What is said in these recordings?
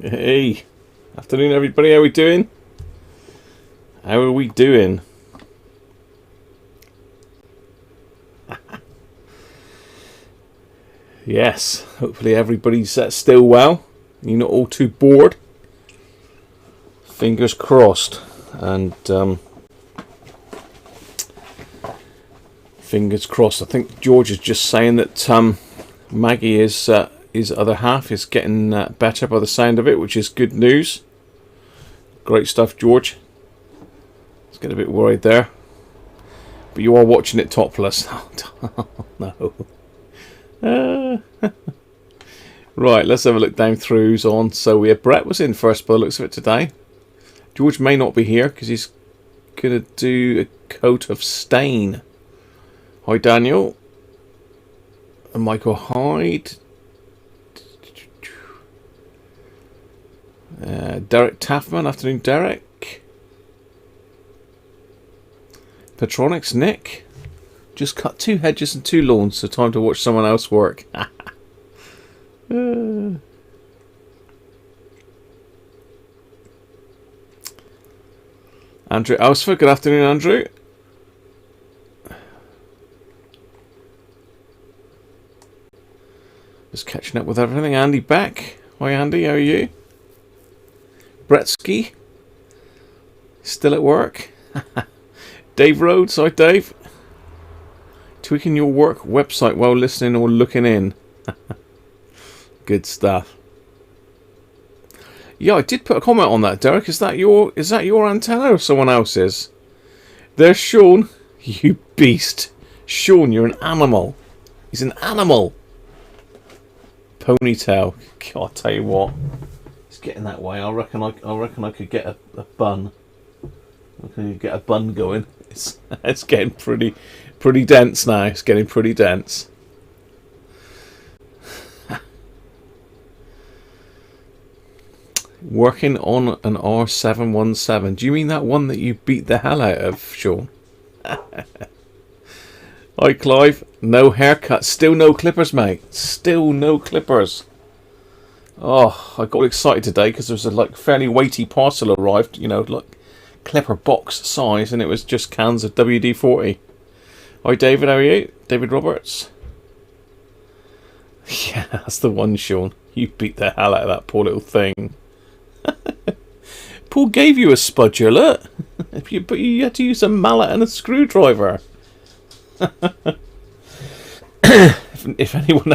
Hey, afternoon everybody, how are we doing? How are we doing? Yes, hopefully everybody's still well. You're not all too bored. Fingers crossed. And fingers crossed. I think George is just saying that Maggie is his other half is getting better by the sound of it, which is good news. Great stuff, George. Let's get a bit worried there. But you are watching it topless. Oh, no. Right, let's have a look down through who's on. So we had Brett was in first by the looks of it today. George may not be here because he's going to do a coat of stain. Hi, Daniel. And Michael Hyde. Derek Taffman, afternoon Derek. Petronics Nick. Just cut 2 hedges and 2 lawns, so time to watch someone else work. Andrew Alsford, good afternoon Andrew. Just catching up with everything. Andy back. Hi Andy, how are you? Bretsky, still at work. Dave Rhodes, hi Dave. Tweaking your work website while listening or looking in. Good stuff. Yeah, I did put a comment on that, Derek. Is that your antenna or someone else's? There's Sean. You beast. Sean, you're an animal. He's an animal. Ponytail. God, I'll tell you what. It's getting that way. I reckon I could get a bun. I could get a bun going. It's getting pretty dense now. It's getting pretty dense. Working on an R717. Do you mean that one that you beat the hell out of, Sean? Hi, Clive. No haircut. Still no clippers, mate. Still no clippers. Oh, I got excited today because there was a fairly weighty parcel arrived. You know, like clipper box size, and it was just cans of WD-40. Hi, David. How are you? David Roberts. Yeah, that's the one, Sean. You beat the hell out of that poor little thing. Paul gave you a spudger, look. But you had to use a mallet and a screwdriver. If anyone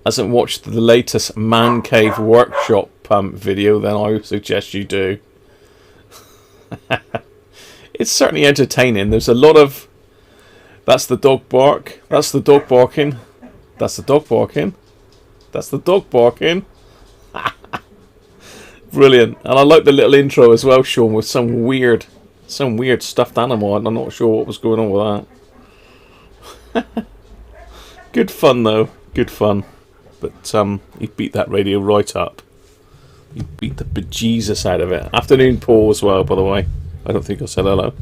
hasn't watched the latest Man Cave Workshop video, then I would suggest you do. It's certainly entertaining. There's a lot of... That's the dog bark. That's the dog barking. That's the dog barking. That's the dog barking. Brilliant. And I like the little intro as well, Sean, with some weird stuffed animal. I'm not sure what was going on with that. Good fun though. Good fun. But he beat that radio right up. He beat the bejesus out of it. Afternoon Paul as well, by the way. I don't think I said hello.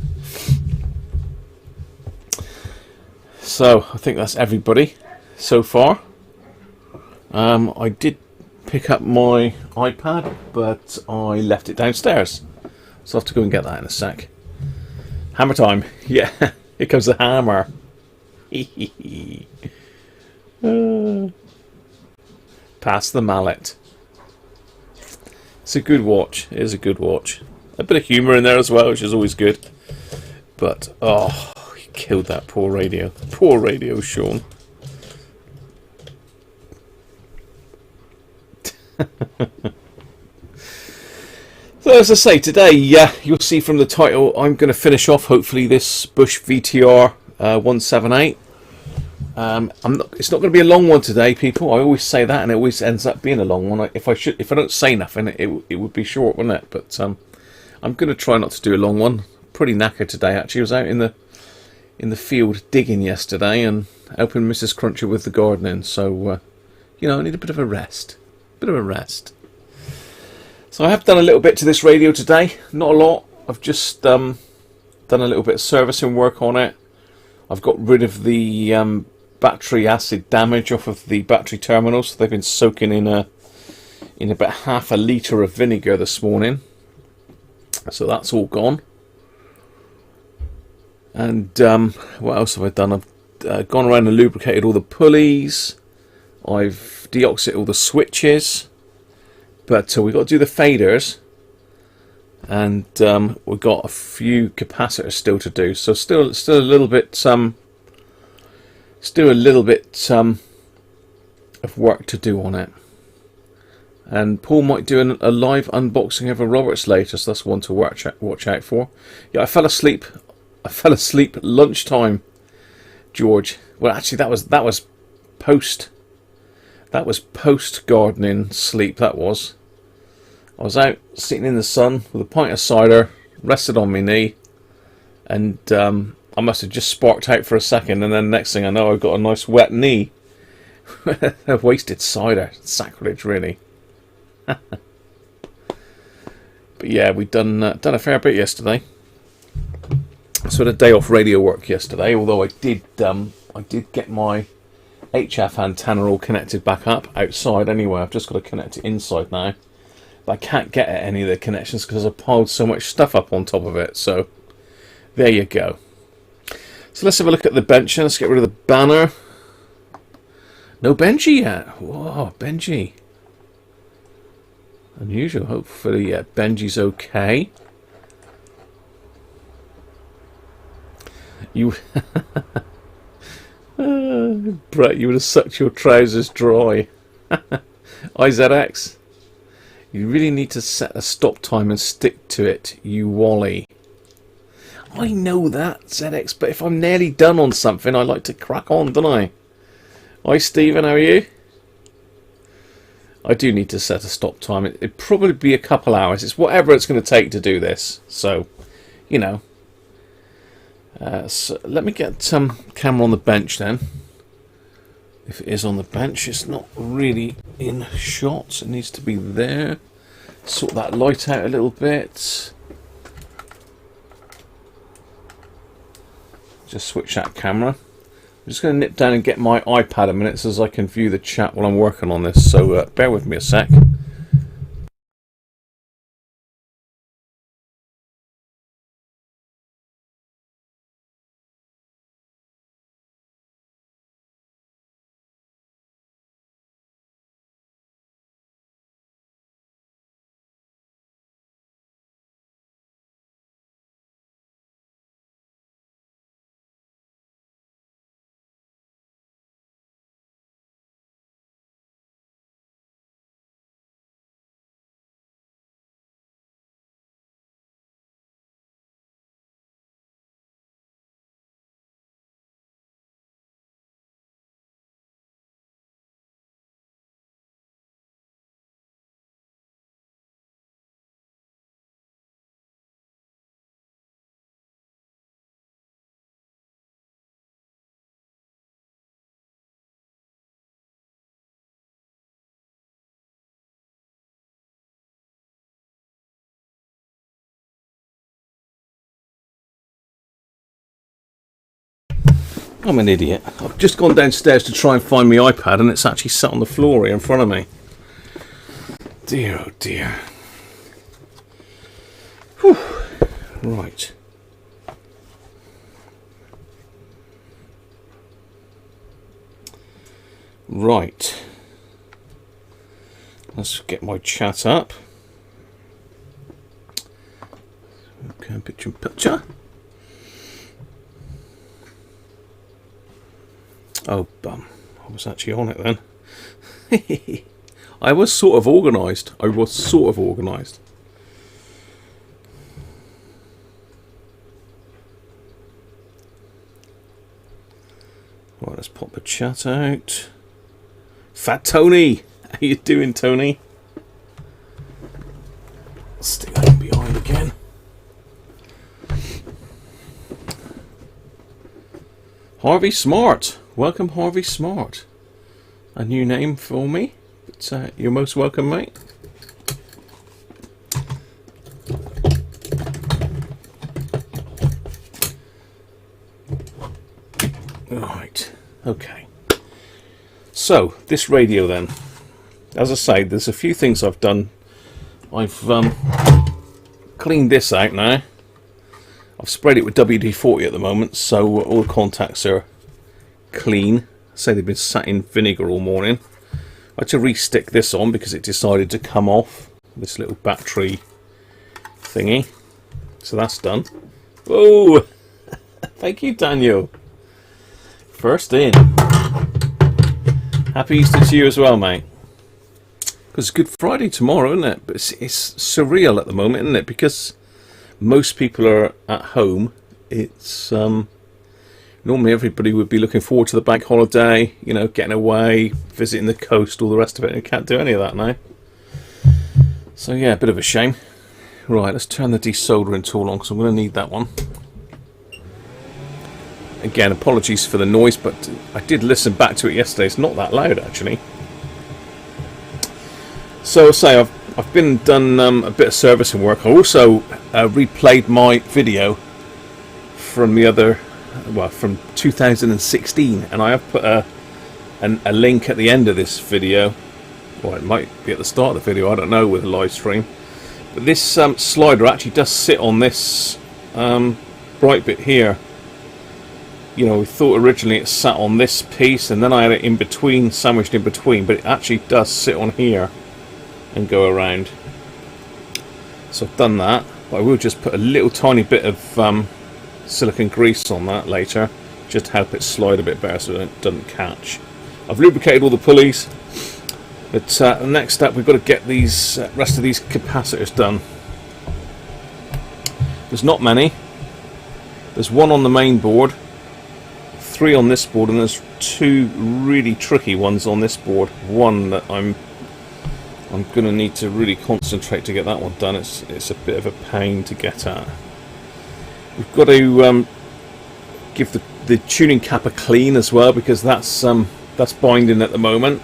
So I think that's everybody so far. I did pick up my iPad, but I left it downstairs, so I'll have to go and get that in a sec. Hammer time. Yeah, here comes the hammer. Pass the mallet. It's a good watch. It is a good watch. A bit of humour in there as well, which is always good. But oh, he killed that poor radio. Poor radio, Sean. So as I say, today you'll see from the title I'm going to finish off hopefully this Bush VTR178. It's not going to be a long one today, people. I always say that and it always ends up being a long one. If I don't say nothing, it would be short, wouldn't it? But I'm going to try not to do a long one. Pretty knackered today actually. I was out in the field digging yesterday and helping Mrs. Cruncher with the gardening, so I need a bit of a rest. So I have done a little bit to this radio today, not a lot. I've just done a little bit of servicing work on it. I've got rid of the battery acid damage off of the battery terminals. They've been soaking in in about half a litre of vinegar this morning. So that's all gone. And what else have I done? I've gone around and lubricated all the pulleys. I've deoxyed all the switches. But we've got to do the faders. And we've got a few capacitors still to do. So still a little bit of work to do on it. And Paul might do a live unboxing of a Roberts later, so that's one to watch out for. Yeah, I fell asleep at lunchtime, George. Well, actually, that was post gardening sleep. That was. I was out sitting in the sun with a pint of cider, rested on my knee, and I must have just sparked out for a second, and then next thing I know, I've got a nice wet knee. I've wasted cider. Sacrilege, really. But yeah, we've done a fair bit yesterday. So I had a day off radio work yesterday, although I did get my HF antenna all connected back up outside anyway. I've just got to connect it inside now. But I can't get at any of the connections because I piled so much stuff up on top of it. So there you go. So let's have a look at the bench and let's get rid of the banner. No Benji yet. Whoa, Benji. Unusual. Hopefully, yeah, Benji's okay. You, Brett, you would have sucked your trousers dry. IZX. You really need to set a stop time and stick to it, you wally. I know that, ZX, but if I'm nearly done on something, I like to crack on, don't I? Hi, Stephen, how are you? I do need to set a stop time. It'd probably be a couple hours. It's whatever it's going to take to do this. So, you know. So let me get some camera on the bench then. If it is on the bench, it's not really in shot. It needs to be there. Sort that light out a little bit. Just switch that camera. I'm just going to nip down and get my iPad a minute so as I can view the chat while I'm working on this. So bear with me a sec. I'm an idiot. I've just gone downstairs to try and find my iPad and it's actually sat on the floor here in front of me. Dear, oh dear. Whew. Right. Right. Let's get my chat up. Okay, picture. Oh, bum. I was actually on it then. I was sort of organised. Right, let's pop the chat out. Fat Tony! How you doing, Tony? Stick that in behind again. Harvey Smart! Welcome, Harvey Smart. A new name for me, but you're most welcome, mate. Right, okay. So, this radio then. as I say, there's a few things I've done. I've cleaned this out now. I've sprayed it with WD-40 at the moment, so all the contacts are clean. Say they've been sat in vinegar all morning. I had to re-stick this on because it decided to come off, this little battery thingy. So that's done. Oh, thank you, Daniel. First in. Happy Easter to you as well, mate. Because it's Good Friday tomorrow, isn't it? But it's surreal at the moment, isn't it? Because most people are at home. It's normally everybody would be looking forward to the bank holiday, you know, getting away, visiting the coast, all the rest of it. And you can't do any of that now. So yeah, a bit of a shame. Right, let's turn the desoldering tool on because I'm going to need that one. Again, apologies for the noise, but I did listen back to it yesterday. It's not that loud, actually. So, I've been done a bit of servicing work. I also replayed my video from from 2016, and I have put a link at the end of this video. Well, it might be at the start of the video. I don't know with a live stream. But this slider actually does sit on this bright bit here. You know, we thought originally it sat on this piece, and then I had it in between, sandwiched in between, but it actually does sit on here and go around. So I've done that, but I will just put a little tiny bit of silicone grease on that later, just to help it slide a bit better so that it doesn't catch. I've lubricated all the pulleys, but the next step, we've got to get these rest of these capacitors done. There's not many. There's one on the main board, 3 on this board, and there's 2 really tricky ones on this board. One that I'm going to need to really concentrate to get that one done. It's a bit of a pain to get at. We've got to give the tuning cap a clean as well, because that's binding at the moment.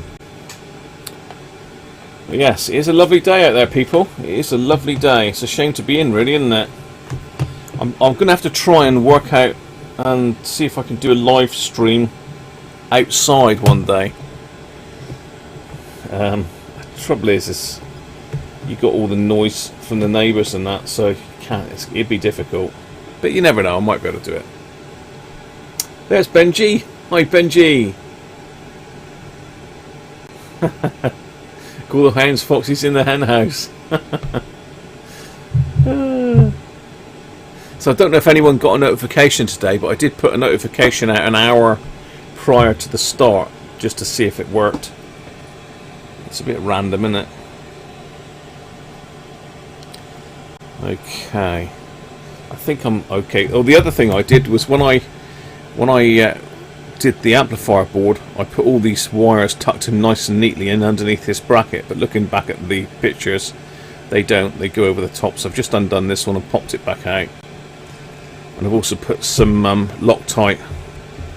But yes, it is a lovely day out there, people. It is a lovely day. It's a shame to be in, really, isn't it? I'm going to have to try and work out and see if I can do a live stream outside one day. The trouble is you got all the noise from the neighbours and that, so you can't. It'd be difficult, but you never know. I might be able to do it. There's Benji. Hi, Benji. Call the hounds, Foxy's in the hen house. So I don't know if anyone got a notification today, but I did put a notification out an hour prior to the start just to see if it worked. It's a bit random, isn't it? Okay, I think I'm okay. Oh, the other thing I did was when I did the amplifier board, I put all these wires tucked in nice and neatly in underneath this bracket, but looking back at the pictures, they don't. They go over the top, so I've just undone this one and popped it back out. And I've also put some Loctite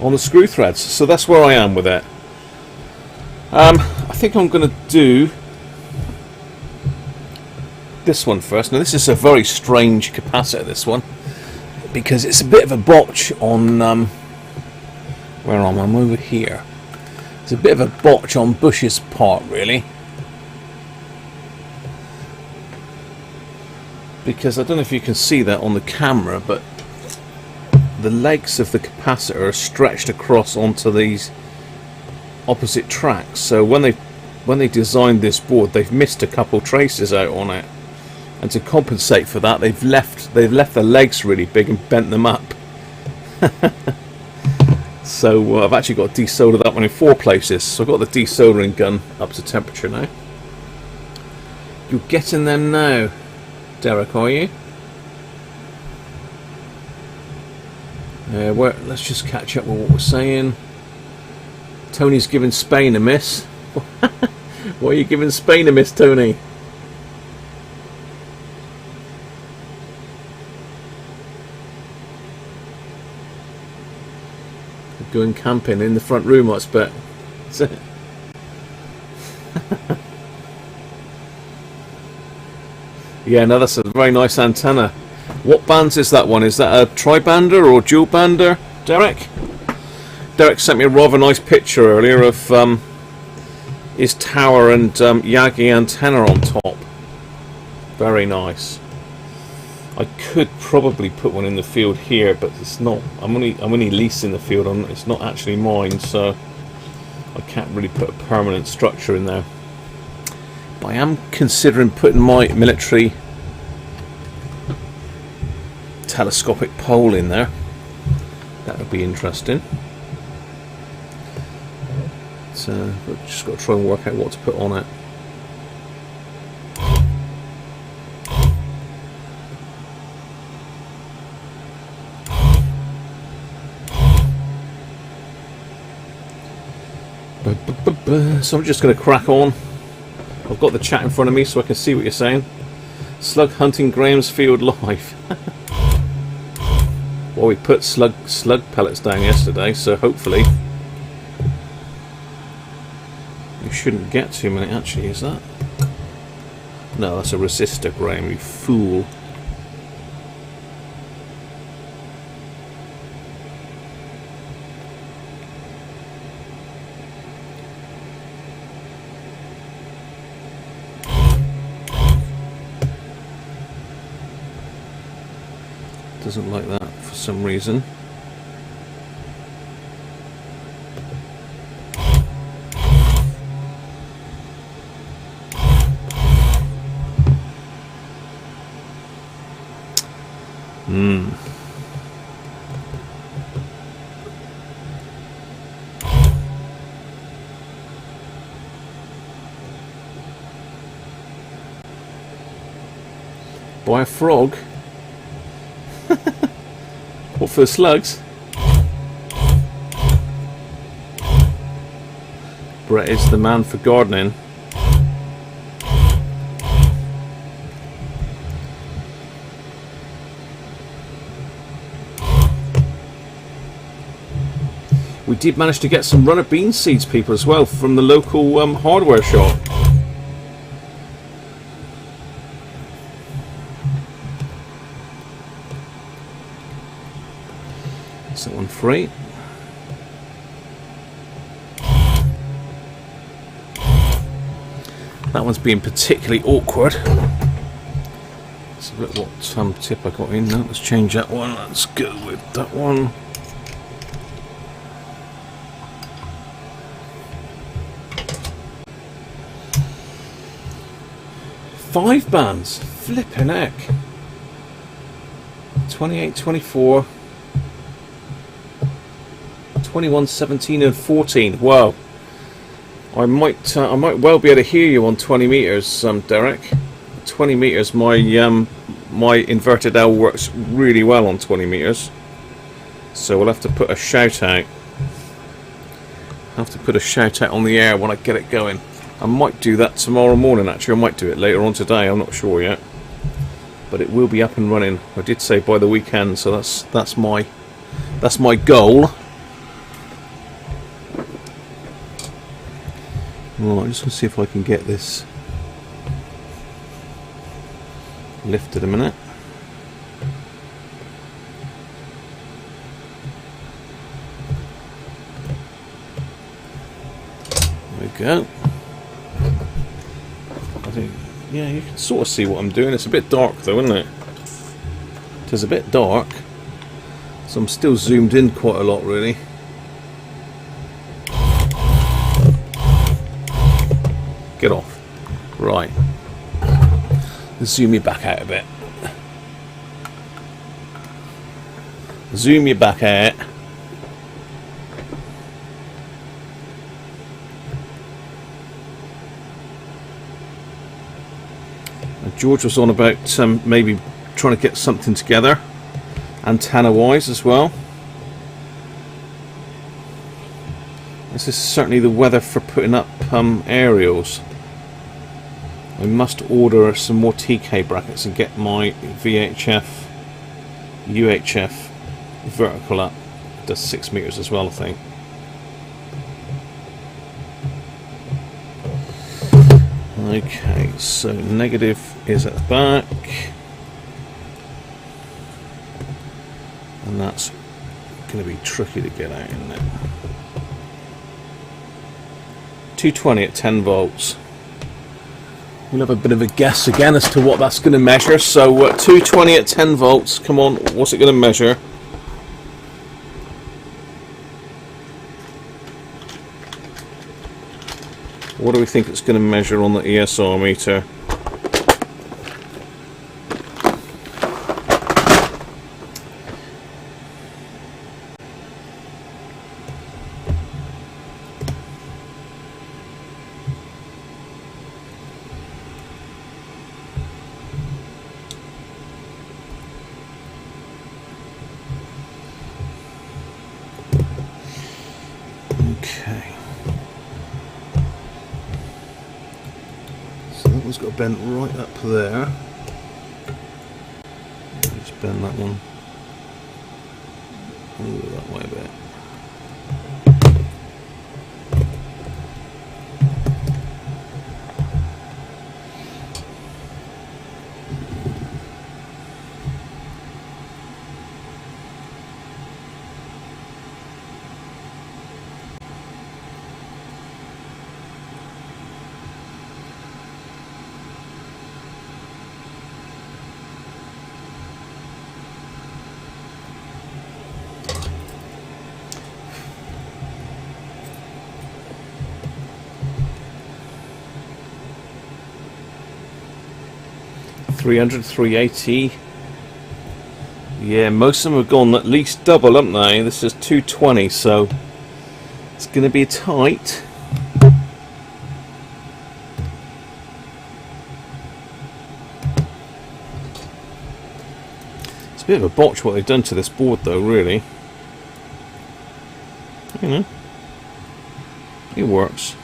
on the screw threads, so that's where I am with it. I think I'm going to do this one first. Now, this is a very strange capacitor, this one, because it's a bit of a botch on where am I? I'm over here. It's a bit of a botch on Bush's part, really, because I don't know if you can see that on the camera, but the legs of the capacitor are stretched across onto these opposite tracks. So when they designed this board, they've missed a couple traces out on it, and to compensate for that, they've left the legs really big and bent them up. So I've actually got to desolder that one in 4 places. So I've got the desoldering gun up to temperature now. You're getting them now, Derek, are you? Let's just catch up with what we're saying. Tony's giving Spain a miss. Why are you giving Spain a miss, Tony? Going camping in the front room, I expect. That's it. Yeah, no, that's a very nice antenna. What bands is that one? Is that a tri-bander or dual bander, Derek? Derek sent me a rather nice picture earlier of his tower and Yagi antenna on top. Very nice. I could probably put one in the field here, but it's not. I'm only leasing the field on. It's not actually mine, so I can't really put a permanent structure in there. But I am considering putting my military telescopic pole in there. That would be interesting. So I've just got to try and work out what to put on it. So I'm just going to crack on. I've got the chat in front of me so I can see what you're saying. Slug hunting Grahamsfield live. Well, we put slug pellets down yesterday, so hopefully you shouldn't get too many. Actually, is that? No, that's a resistor, Graham, you fool. Doesn't like that for some reason. Buy a frog? What, for the slugs? Brett is the man for gardening. We did manage to get some runner bean seeds, people, as well, from the local hardware shop. Is that one free? That one's being particularly awkward. Let's have a look what tip I got in. No, let's change that one. Let's go with that one. Five bands. Flipping heck. 28, 24. 21, 17 and 14. Wow. I might well be able to hear you on 20 meters, Derek. 20 meters, my inverted L works really well on 20 meters. So we'll have to put a shout out. Have to put a shout out on the air when I get it going. I might do that tomorrow morning. Actually, I might do it later on today. I'm not sure yet, but it will be up and running. I did say by the weekend, so that's my goal. Right, I just want to see if I can get this lifted a minute. There we go. I think, yeah, you can sort of see what I'm doing. It's a bit dark though, isn't it? It is a bit dark, so I'm still zoomed in quite a lot, really. Get off. Right. Zoom you back out a bit. Zoom you back out. And George was on about maybe trying to get something together, antenna wise as well. This is certainly the weather for putting up aerials. I must order some more TK brackets and get my VHF, UHF vertical up. It does 6 meters as well, I think. Okay, so negative is at the back, and that's going to be tricky to get out, isn't it? 220 at 10 volts. We'll have a bit of a guess again as to what that's going to measure. So 220 at 10 volts, come on, what's it going to measure? What do we think it's going to measure on the ESR meter? Okay. So that one's got bent right up there. Just bend that one. Ooh, that way a bit. $300, $380. Yeah, most of them have gone at least double, haven't they? This is 220, so it's going to be tight. It's a bit of a botch what they've done to this board, though, really. You know, it works.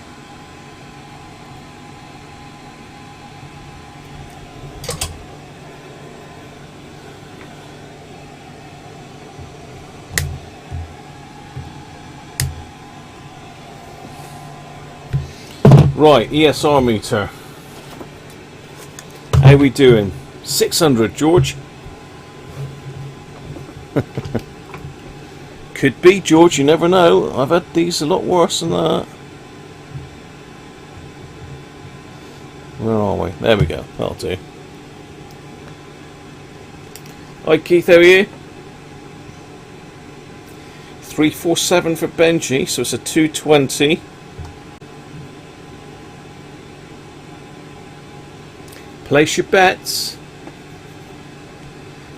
Right, ESR meter. How we doing? 600, George. Could be, George, you never know. I've had these a lot worse than that. Where are we? There we go. That'll do. Hi Keith, how are you? 347 for Benji, so it's a 220. Place your bets.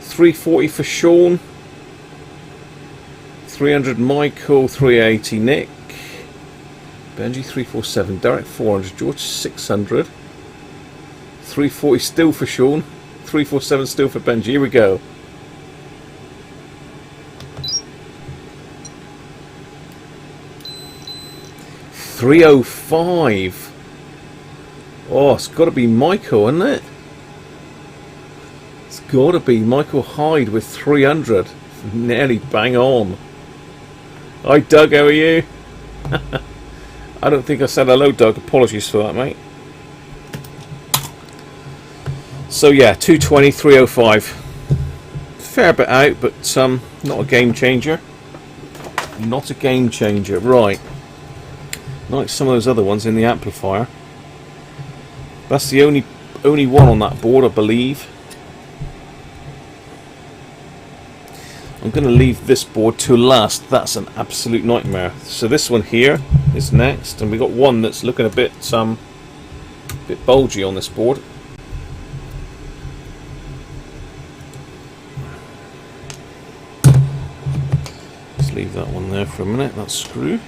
340 for Sean. 300 Michael, 380 Nick. Benji 347, Derek 400, George 600. 340 still for Sean. 347 still for Benji. Here we go. $305. Oh, it's got to be Michael, isn't it? It's got to be Michael Hyde with 300. Nearly bang on. Hi Doug, how are you? I don't think I said hello, Doug. Apologies for that, mate. So yeah, 220, 305. Fair bit out, but not a game changer. Not a game changer, right. Like some of those other ones in the amplifier. That's the only one on that board, I believe. I'm going to leave this board to last. That's an absolute nightmare. So this one here is next, and we got one that's looking a bit bulgy on this board. Let's leave that one there for a minute. That screw.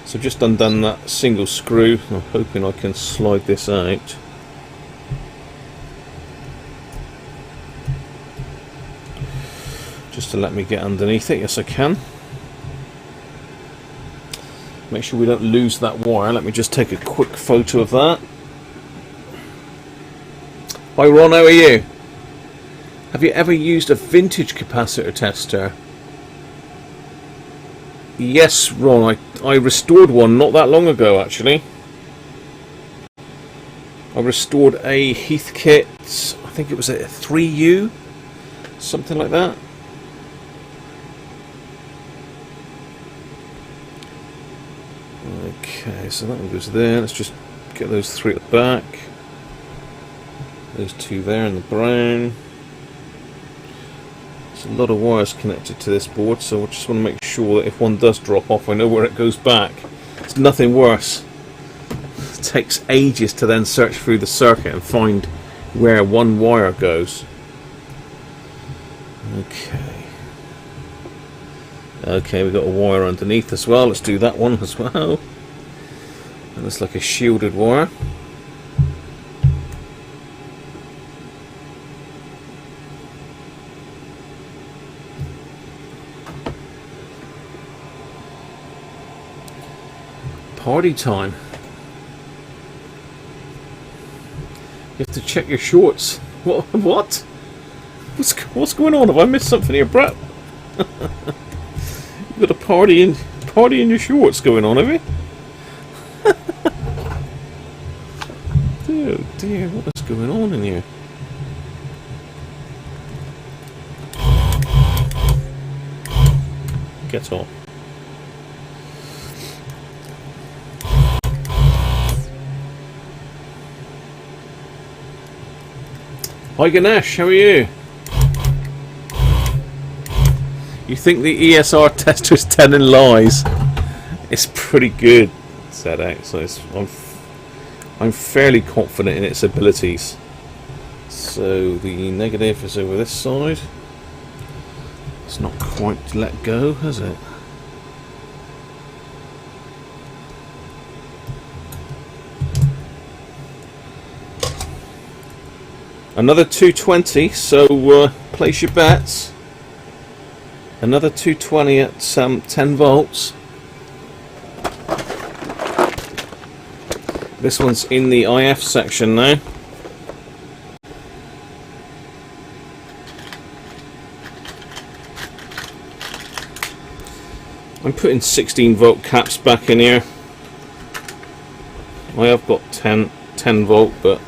So just undone that single screw. I'm hoping I can slide this out. Just to let me get underneath it. Yes, I can. Make sure we don't lose that wire. Let me just take a quick photo of that. Hi Ron, how are you? Have you ever used a vintage capacitor tester? Yes, Ron, I restored one not that long ago, actually. I restored a Heathkit, I think it was a 3U, something like that. Okay, so that one goes there. Let's just get those three at the back. Those two there in the brown. There's a lot of wires connected to this board, so I just want to make sure that if one does drop off, I know where it goes back. It's nothing worse. It takes ages to then search through the circuit and find where one wire goes. Okay, we've got a wire underneath as well. Let's do that one as well. And it's like a shielded wire. Party time. You have to check your shorts. What? What's going on? Have I missed something here, Brett? You've got a party in your shorts going on, have you? Oh dear, what is going on in here? Get off. Hi Ganesh, how are you? You think the ESR tester is telling lies? It's pretty good, said X. So I'm fairly confident in its abilities. So the negative is over this side. It's not quite let go, has it? Another 220, so place your bets. Another 220 at 10 volts. This one's in the IF section now. I'm putting 16 volt caps back in here. I have got 10 volt, but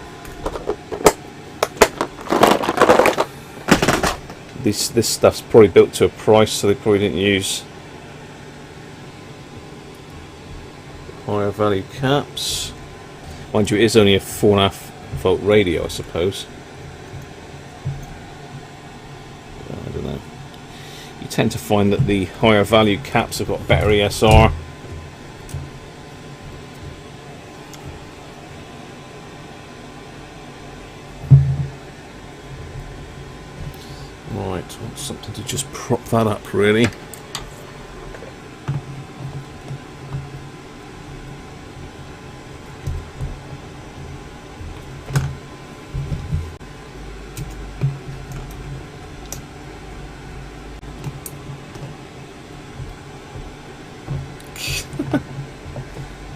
this stuff's probably built to a price, so they probably didn't use higher value caps. Mind you, it is only a 4.5 volt radio, I suppose. I don't know. You tend to find that the higher value caps have got better ESR. Right, want something to just prop that up, really.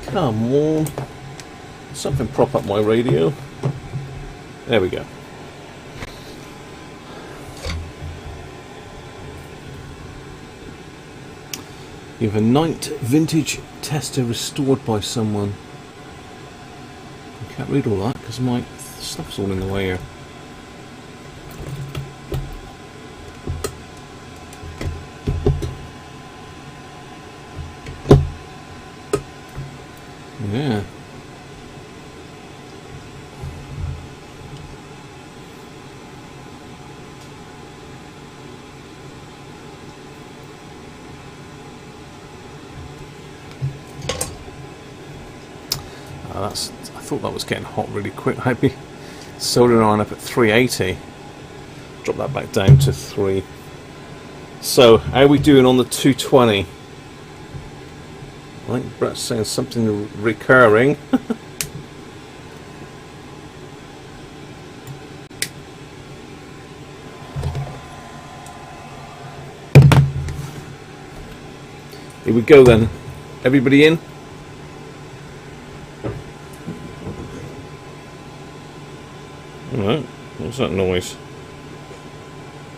Come on. Something prop up my radio. There we go. You have a Knight vintage tester restored by someone. I can't read all that because my stuff's all in the way here. Yeah. I thought that was getting hot really quick. I'd be soldering iron up at 380. Drop that back down to 3. So, how are we doing on the 220? I think Brett's saying something recurring. Here we go then. Everybody in? Alright, what's that noise?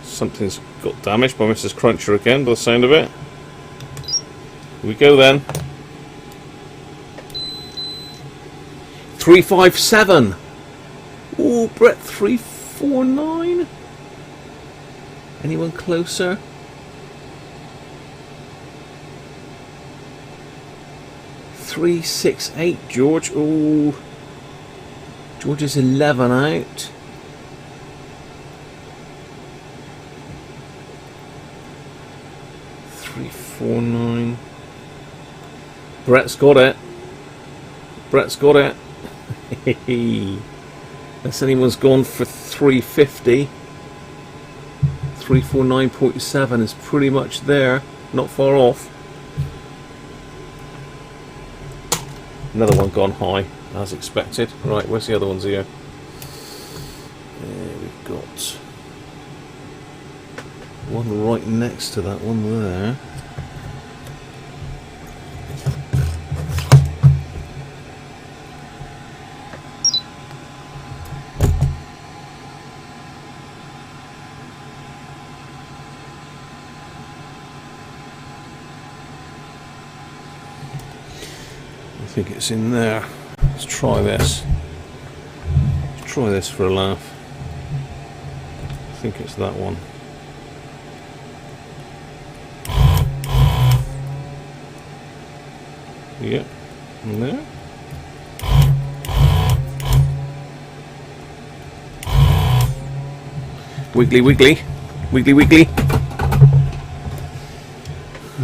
Something's got damaged by Mrs. Cruncher again, by the sound of it. Here we go then. 357. Oh, Brett, 349. Anyone closer? 368, George. Ooh. George is 11 out. $349. Brett's got it. Brett's got it. Unless anyone's gone for 350. 349.7 is pretty much there. Not far off. Another one gone high, as expected. Right, where's the other ones here? There we've got one right next to that one there. I think it's in there. Let's try this. Let's try this for a laugh. I think it's that one. Yep, in there. Wiggly, wiggly, wiggly, wiggly.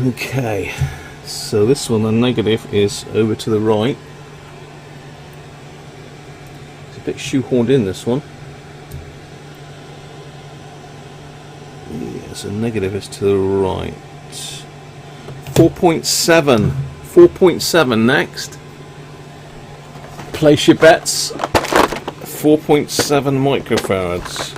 Okay. So this one, the negative, is over to the right. It's a bit shoehorned in, this one. Yeah, so negative is to the right. 4.7. 4.7 next. Place your bets. 4.7 microfarads.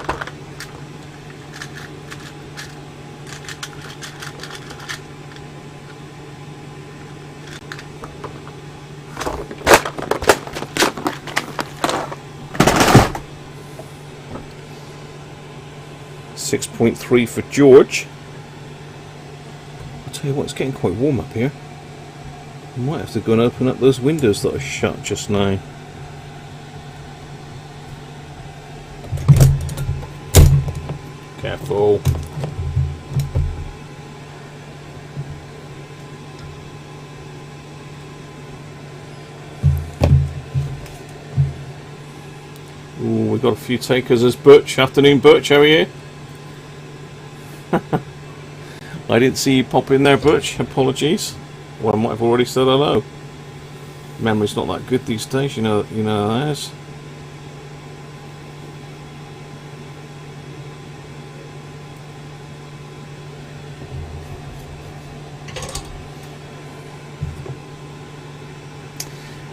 .3 for George. I'll tell you what, it's getting quite warm up here. I might have to go and open up those windows that are shut just now. Careful. Ooh, we've got a few takers as Butch. Afternoon, Butch, how are you? I didn't see you pop in there, Butch. Apologies. Well, I might have already said hello. Memory's not that good these days, you know how that is.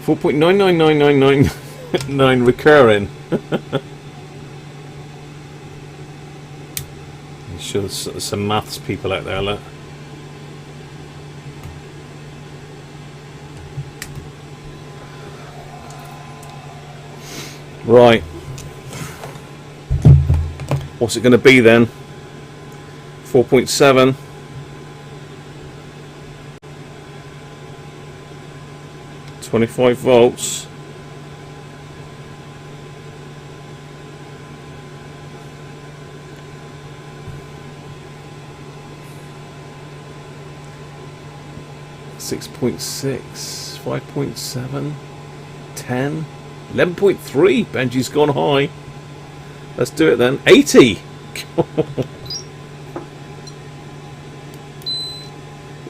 $4.999999 recurring. Sure, there's some maths people out there, look. Right. What's it going to be then? 4.7. $25 volts. .6, 5.7, 10, 11.3. Benji's gone high. Let's do it then. 80.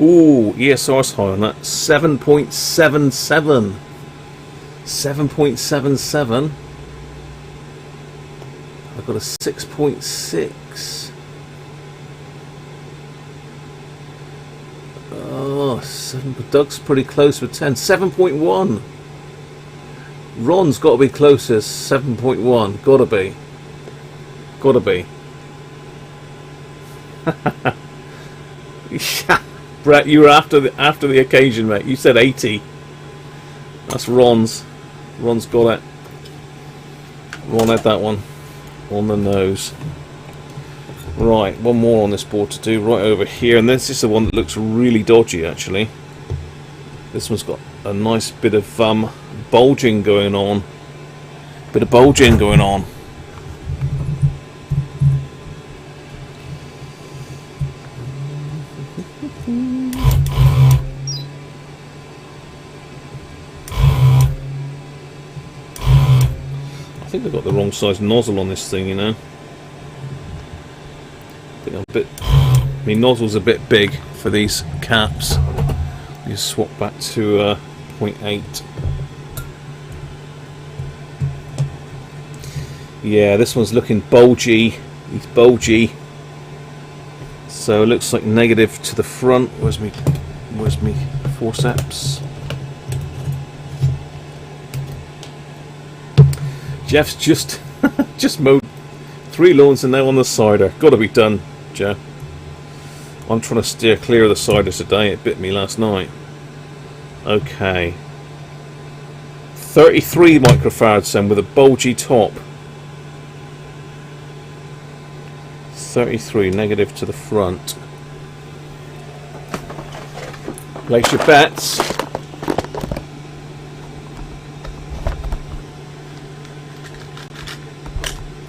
Ooh, ESR's high on that. 7.77. 7.77. I've got a 6.6. Oh, Doug's pretty close with 10. 7.1. Ron's got to be closest. 7.1. Gotta be. Gotta be. Yeah. Brett, you were after the occasion, mate. You said 80. That's Ron's. Ron's got it. Ron had that one on the nose. Right, one more on this board to do, right over here, and this is the one that looks really dodgy actually. This one's got a nice bit of bulging going on. Bit of bulging going on. think I've got the wrong size nozzle on this thing, you know. I think I'm a bit... my nozzle's a bit big for these caps. You swap back to 0.8. Yeah, this one's looking bulgy. It's bulgy. So it looks like negative to the front. Where's me forceps? Jeff's just mowed 3 lawns and now on the cider. Got to be done, Jeff. I'm trying to steer clear of the cider today. It bit me last night. Okay. 33 microfarads then with a bulgy top. 33 negative to the front. Place your bets.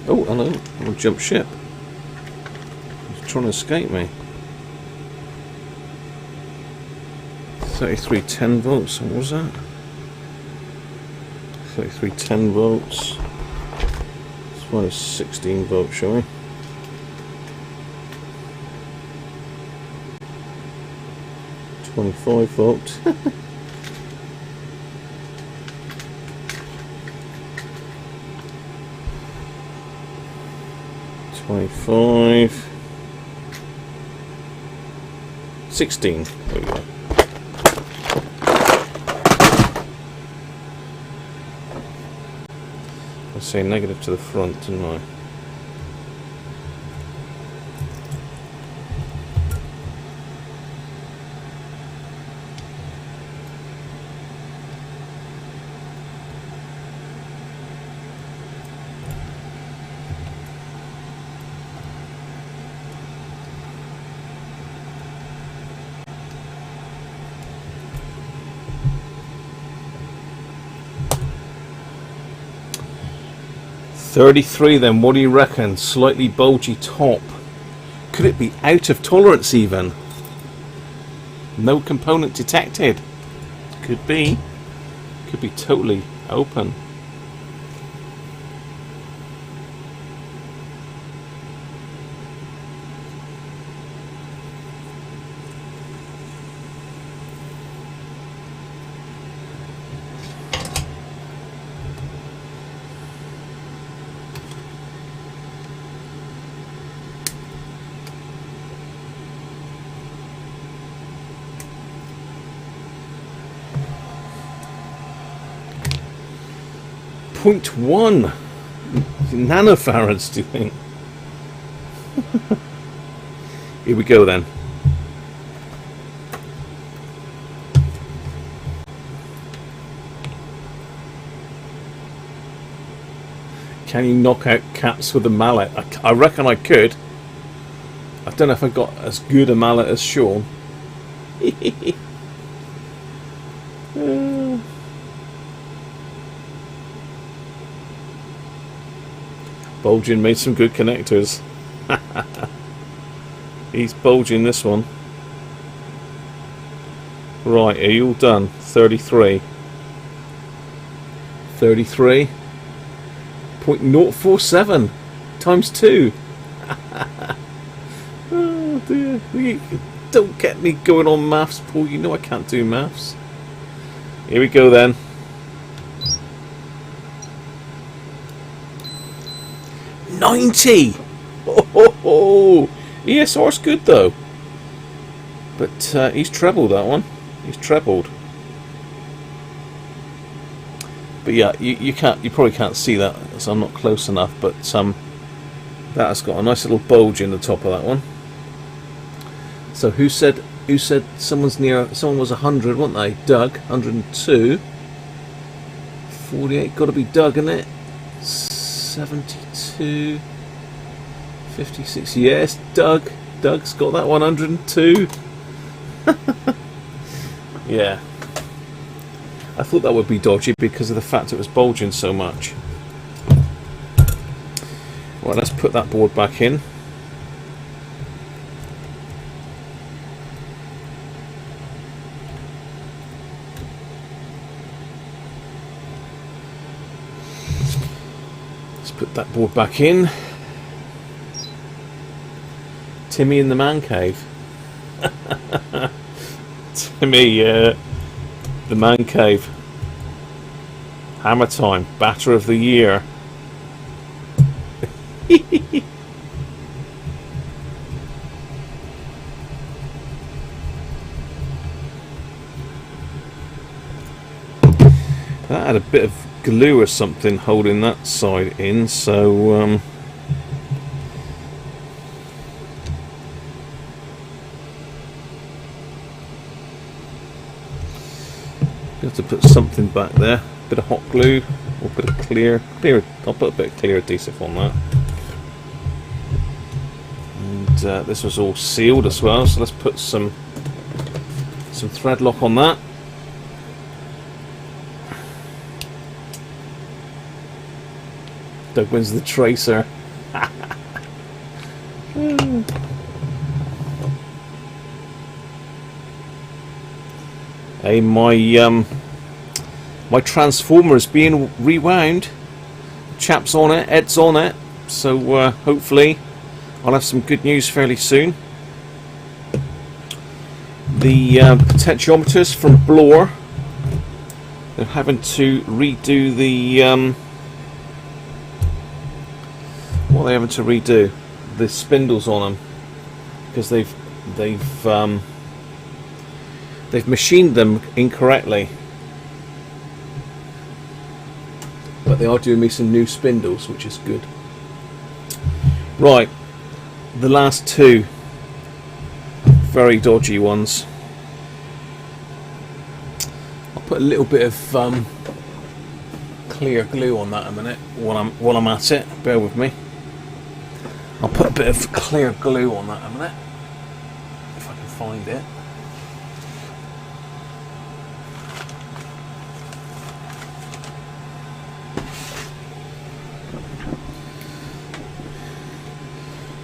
Oh, hello. I'm going to jump ship. He's trying to escape me. 33 10 volts. What was that? 33 10 volts. This one is 16 volts, shall we? 25 volts. 25. 16. There we go. I say negative to the front, didn't I? .33 then, what do you reckon? Slightly bulgy top. Could it be out of tolerance even? No component detected. Could be. Could be totally open. .1 nanofarads, do you think? Here we go then. Can you knock out caps with a mallet? I reckon I could. I don't know if I got as good a mallet as Sean. Bulging made some good connectors. He's bulging this one. Right, are you all done? 33. 33. 0.047 times 2. Oh dear. Don't get me going on maths, Paul. You know I can't do maths. Here we go then. 90! Oh, ESR's good though. But he's trebled that one. He's trebled. But yeah, you probably can't see that as I'm not close enough, but that has got a nice little bulge in the top of that one. So who said someone was 100, weren't they? Doug, 102. 48, gotta be Doug, isn't it? 72, 56, yes, Doug's got that 102. Yeah, I thought that would be dodgy because of the fact it was bulging so much. Right, let's put that board back in. that board back in. Timmy in the man cave. Timmy, the man cave. Hammer time, batter of the year. That had a bit of glue or something holding that side in, so you have to put something back there. Bit of hot glue or a bit of clear. I'll put a bit of clear adhesive on that. And this was all sealed as well, so let's put some thread lock on that. Doug wins the tracer. Hey, my transformer is being rewound. Chap's on it, Ed's on it, so hopefully I'll have some good news fairly soon. The potentiometers from Bloor, they're having to redo the what are they having to redo? The spindles on them, because they've machined them incorrectly. But they are doing me some new spindles, which is good. Right, the last two very dodgy ones. I'll put a little bit of clear glue on that a minute while I'm at it. Bear with me. I'll put a bit of clear glue on that a minute, if I can find it.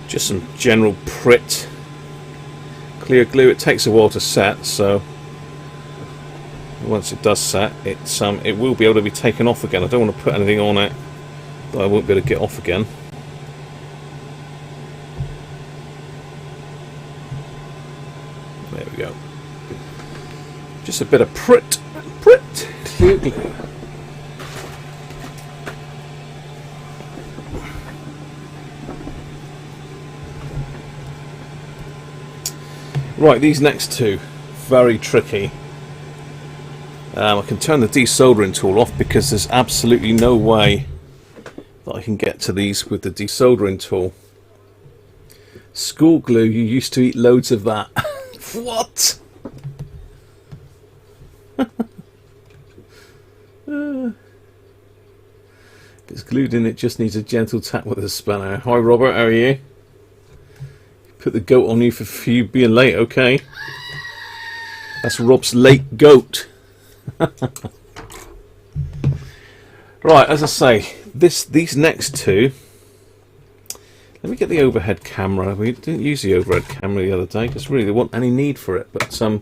Just some general Pritt clear glue. It takes a while to set, so once it does set, it will be able to be taken off again. I don't want to put anything on it that I won't be able to get off again. There we go. Just a bit of Pritt clear glue. Right, these next two, very tricky. I can turn the desoldering tool off because there's absolutely no way that I can get to these with the desoldering tool. School glue, you used to eat loads of that. What? If it's glued in, it just needs a gentle tap with a spanner. Hi Robert, how are you? Put the goat on you for you being late, okay? That's Rob's late goat. Right, as I say, these next two. Let me get the overhead camera. We didn't use the overhead camera the other day because really there wasn't any need for it. But I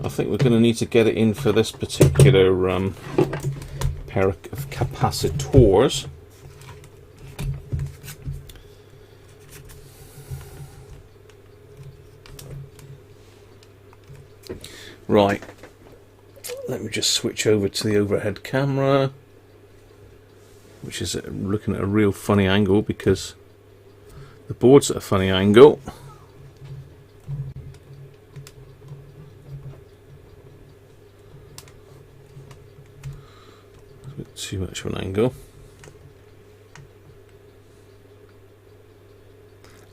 think we're going to need to get it in for this particular pair of capacitors. Right, let me just switch over to the overhead camera, which is looking at a real funny angle because the board's at a funny angle. A bit too much of an angle.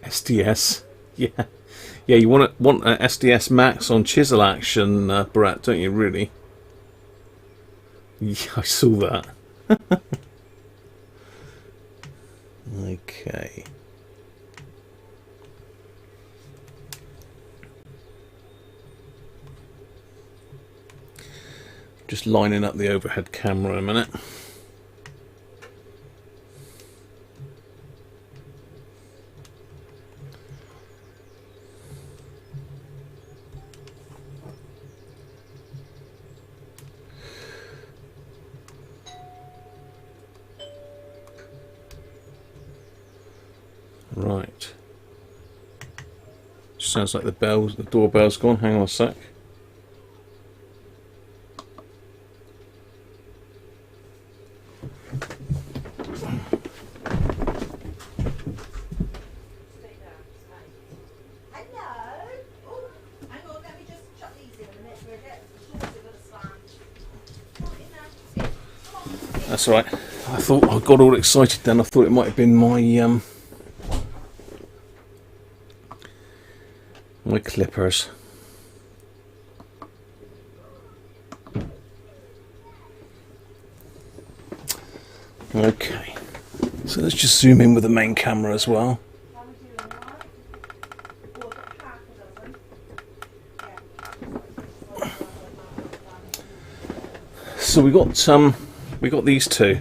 SDS, yeah. Yeah, you want an SDS Max on chisel action, Brett, don't you, really? Yeah, I saw that. Okay. Just lining up the overhead camera a minute. Right. Sounds like the doorbell's gone. Hang on a sec. That's all right. I thought I got all excited then. I thought it might have been my my clippers. Okay, so let's just zoom in with the main camera as well. So we got these two.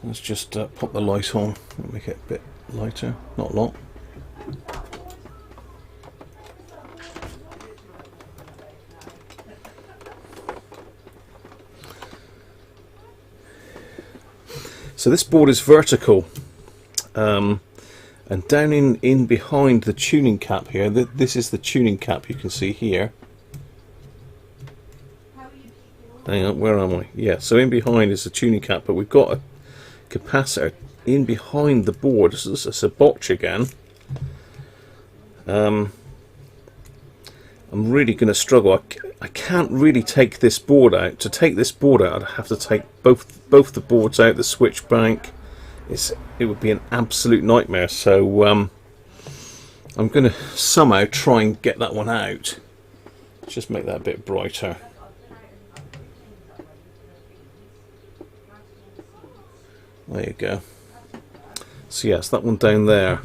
Let's just pop the light on and make it a bit lighter, not a lot. So this board is vertical, and down in behind the tuning cap here, this is the tuning cap you can see here. Hang on, where am I? Yeah, so in behind is the tuning cap, but we've got a capacitor in behind the board. It's a botch again. I'm really going to struggle. I can't really take this board out. To take this board out, I'd have to take both the boards out, the switch bank. It would be an absolute nightmare. So I'm going to somehow try and get that one out. Just make that a bit brighter. There you go. So yes, that one down there.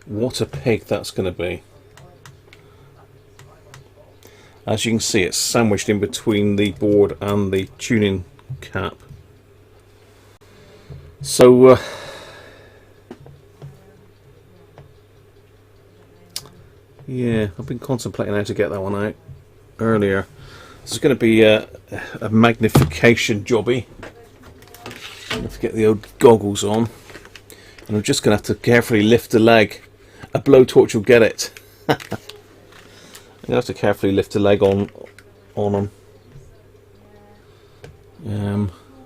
What a pig that's going to be. As you can see, it's sandwiched in between the board and the tuning cap. So yeah, I've been contemplating how to get that one out earlier. This is going to be a magnification jobby. I have to get the old goggles on, and I'm just going to have to carefully lift the leg. A blowtorch will get it. I'm going to have to carefully lift the leg on them.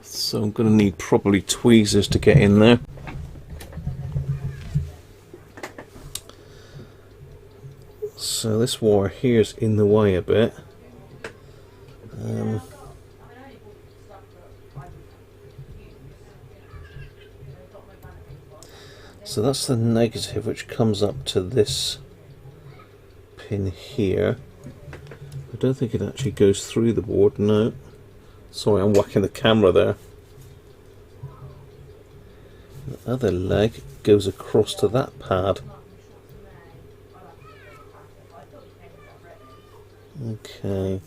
So I'm going to need probably tweezers to get in there. So this wire here is in the way a bit. So that's the negative, which comes up to this pin here. I don't think it actually goes through the board, no. Sorry, I'm whacking the camera there. The other leg goes across to that pad. Okay.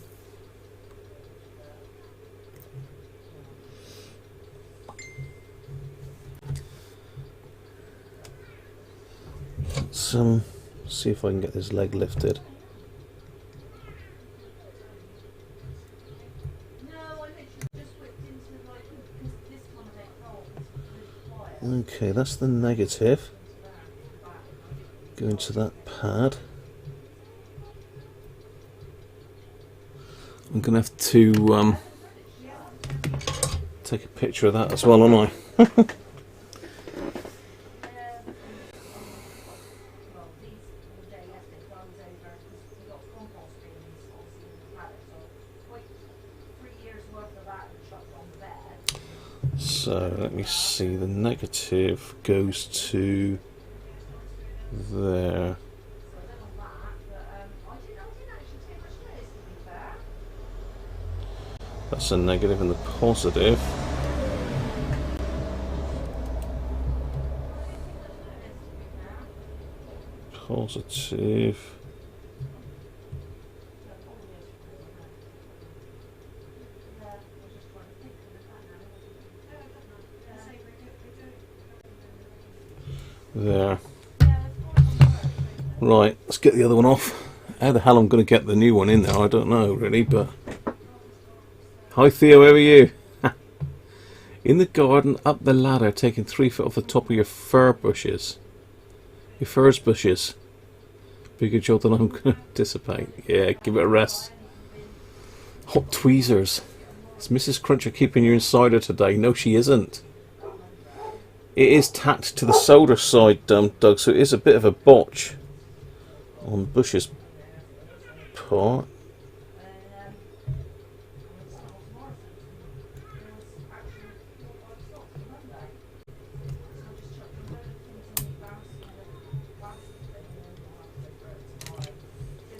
Let's see if I can get this leg lifted. Okay, that's the negative. Go into that pad. I'm going to have to take a picture of that as well, aren't I? So let me see, the negative goes to there. That's a negative, and the positive there. Right, let's get the other one off. How the hell I'm going to get the new one in there, I don't know really, but... Hi Theo, how are you? In the garden, up the ladder, taking 3 foot off the top of your fir bushes. Your furze bushes. Bigger job than I'm going to anticipate. Yeah, give it a rest. Hot tweezers. Is Mrs. Cruncher keeping you insider today? No, she isn't. It is tacked to the solder side, Doug, so it is a bit of a botch on Bush's part.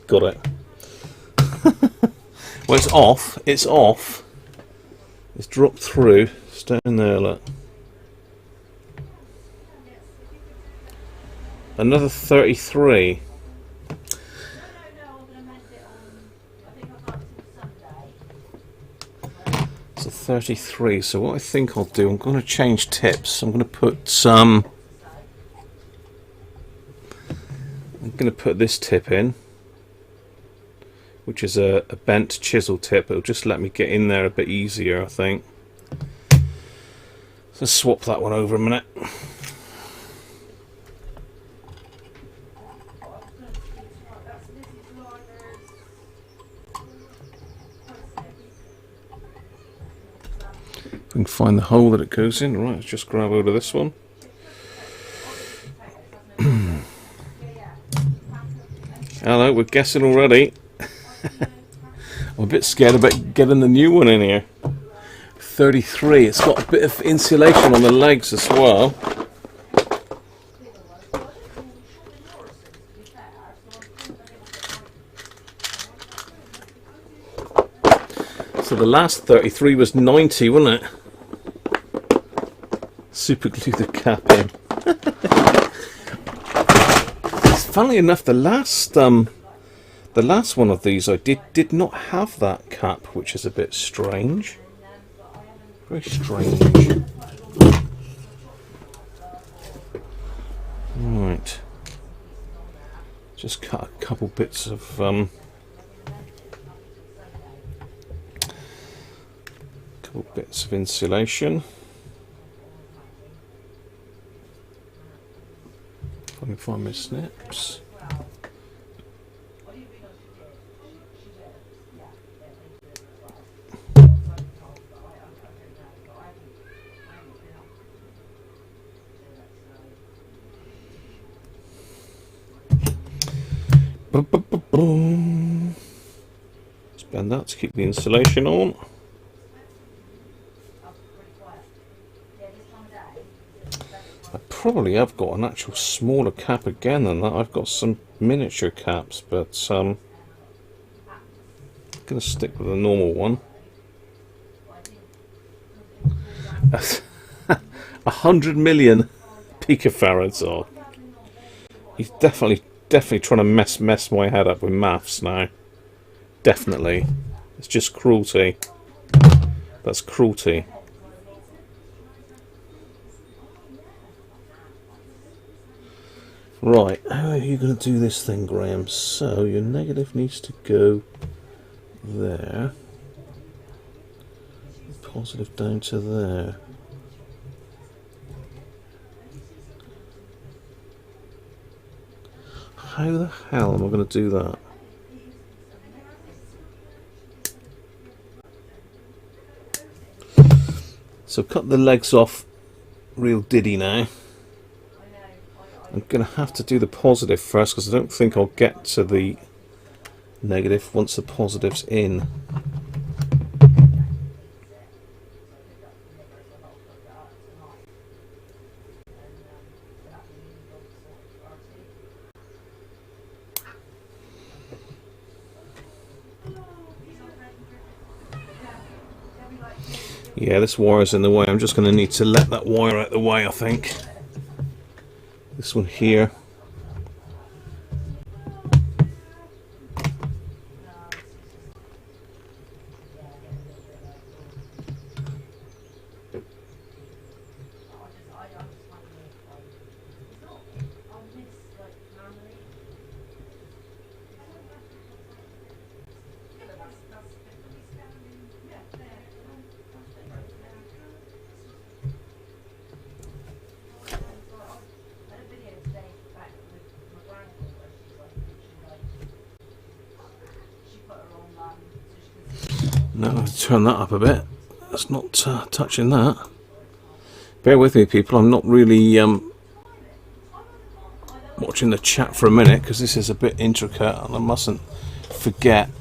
Got it. Well, it's off. It's off. It's dropped through. It's down there, look. Another 33. It's a 33. So what I think I'll do, I'm going to change tips. I'm going to put some. I'm going to put this tip in, which is a bent chisel tip. It'll just let me get in there a bit easier, I think. So let's swap that one over a minute. If we can find the hole that it goes in. Right, let's just grab hold of this one. Hello, we're guessing already. I'm a bit scared about getting the new one in here. 33. It's got a bit of insulation on the legs as well. So the last 33 was 90, wasn't it? Super glue the cap in. Funnily enough, the last one of these I did not have that cap, which is a bit strange. Very strange. Right. Just cut a couple bits of insulation. If I can find my snips. Let's bend that to keep the insulation on. I probably have got an actual smaller cap again than that. I've got some miniature caps, but I'm going to stick with the normal one. 100 million picofarads. Oh, he's definitely trying to mess my head up with maths now. Definitely. It's just cruelty. That's cruelty. Right, how are you going to do this thing, Graham? So your negative needs to go there. Positive down to there. How the hell am I going to do that? So cut the legs off real diddy now. I'm going to have to do the positive first because I don't think I'll get to the negative once the positive's in. Yeah, this wire's in the way. I'm just going to need to let that wire out of the way, I think. This one here. Now I'll turn that up a bit. That's not touching that. Bear with me, people. I'm not really watching the chat for a minute because this is a bit intricate and I mustn't forget.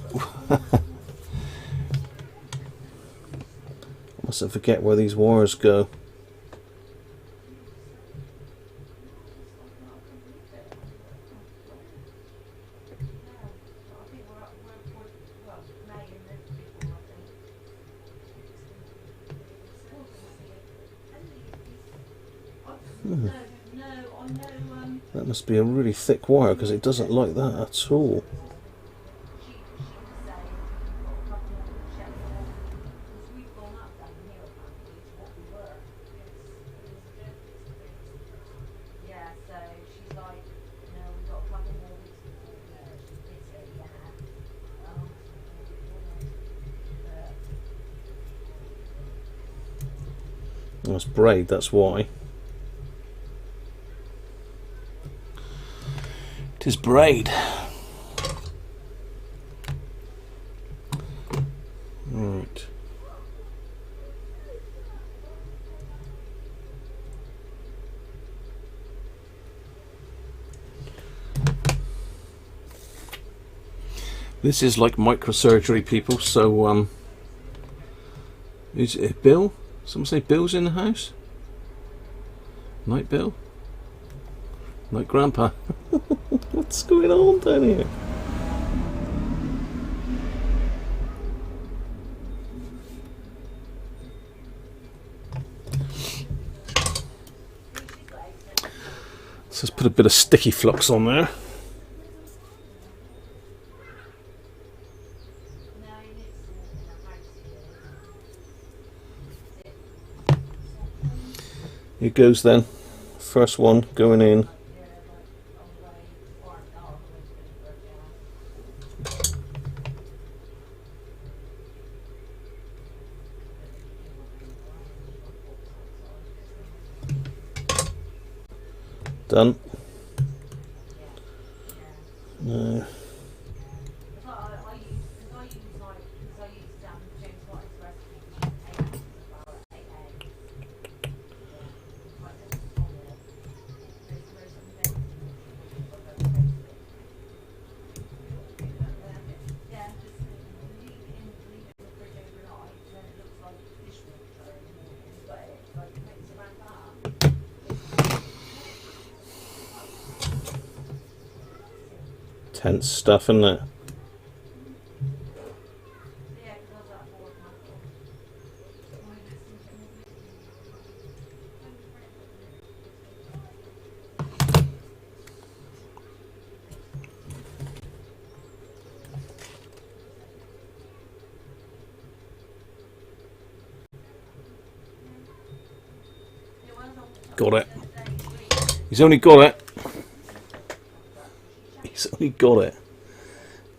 Mustn't forget where these wires go. That must be a really thick wire because it doesn't like that at all. That's braid, that's why. It is braid. Right. This is like microsurgery, people, so is it Bill? Someone say Bill's in the house? Night Bill? Night Grandpa? What's going on down here? So let's put a bit of sticky flux on there. Here goes then. First one going in. Done. No. Tense stuff, isn't it? Got it. He's only got it. He's only got it.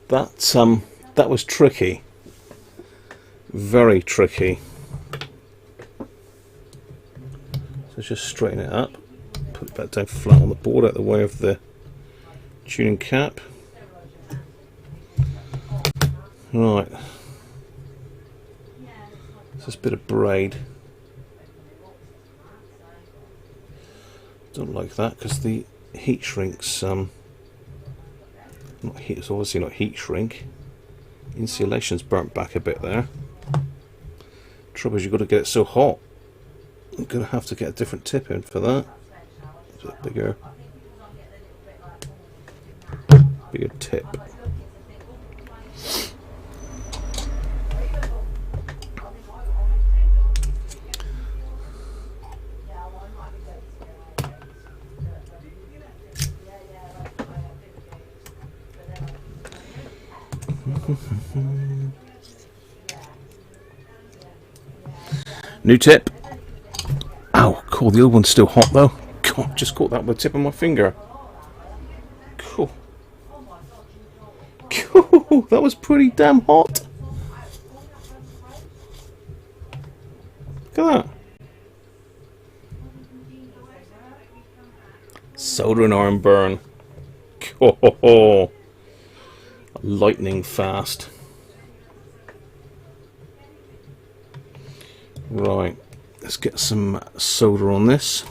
That was tricky. Very tricky. So just straighten it up. Put it back down flat on the board out of the way of the tuning cap. Right. It's just a bit of braid. Don't like that because the heat shrinks. Not heat. It's obviously not heat shrink. Insulation's burnt back a bit there. Trouble is you've got to get it so hot. I'm going to have to get a different tip in for that. It's a bigger tip. New tip. Ow, cool, the old one's still hot though. God, just caught that with the tip of my finger. Cool. Cool, that was pretty damn hot. Look at that. Soldering iron burn. Cool. Lightning fast. Right, let's get some solder on this.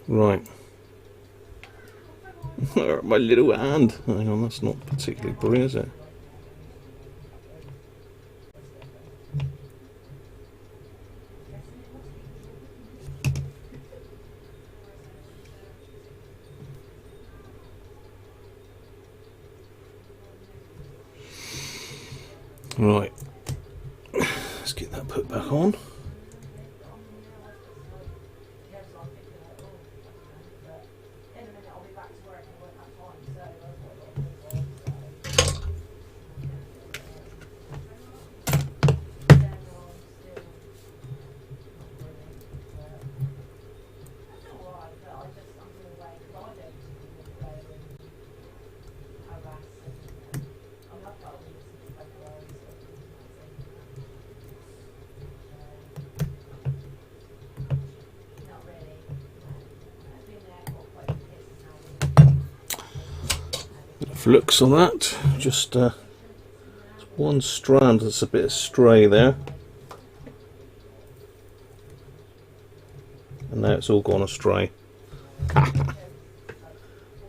Right. My little hand. Hang on, that's not particularly brilliant, is it? Right. Let's get that put back on. Flux on that, just one strand that's a bit stray there, and now it's all gone astray.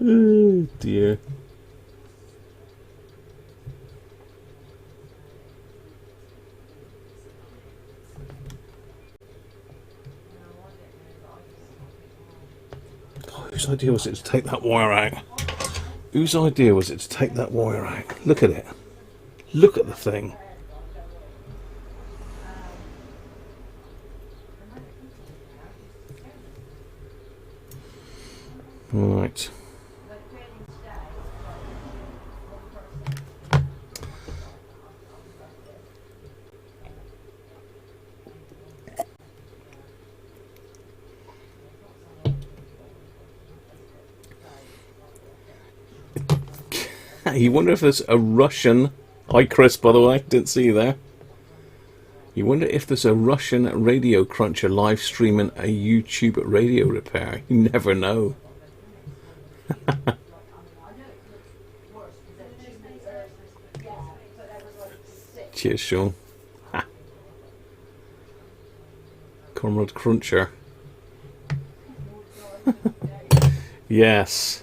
Oh dear. Whose idea was it to take that wire out? Whose idea was it to take that wire out? Look at it. Look at the thing. Right. You wonder if there's a Russian... Hi Chris, by the way, didn't see you there. You wonder if there's a Russian Radiocruncher live streaming a YouTube radio repair. You never know. Cheers, Sean. Comrade Cruncher. Yes.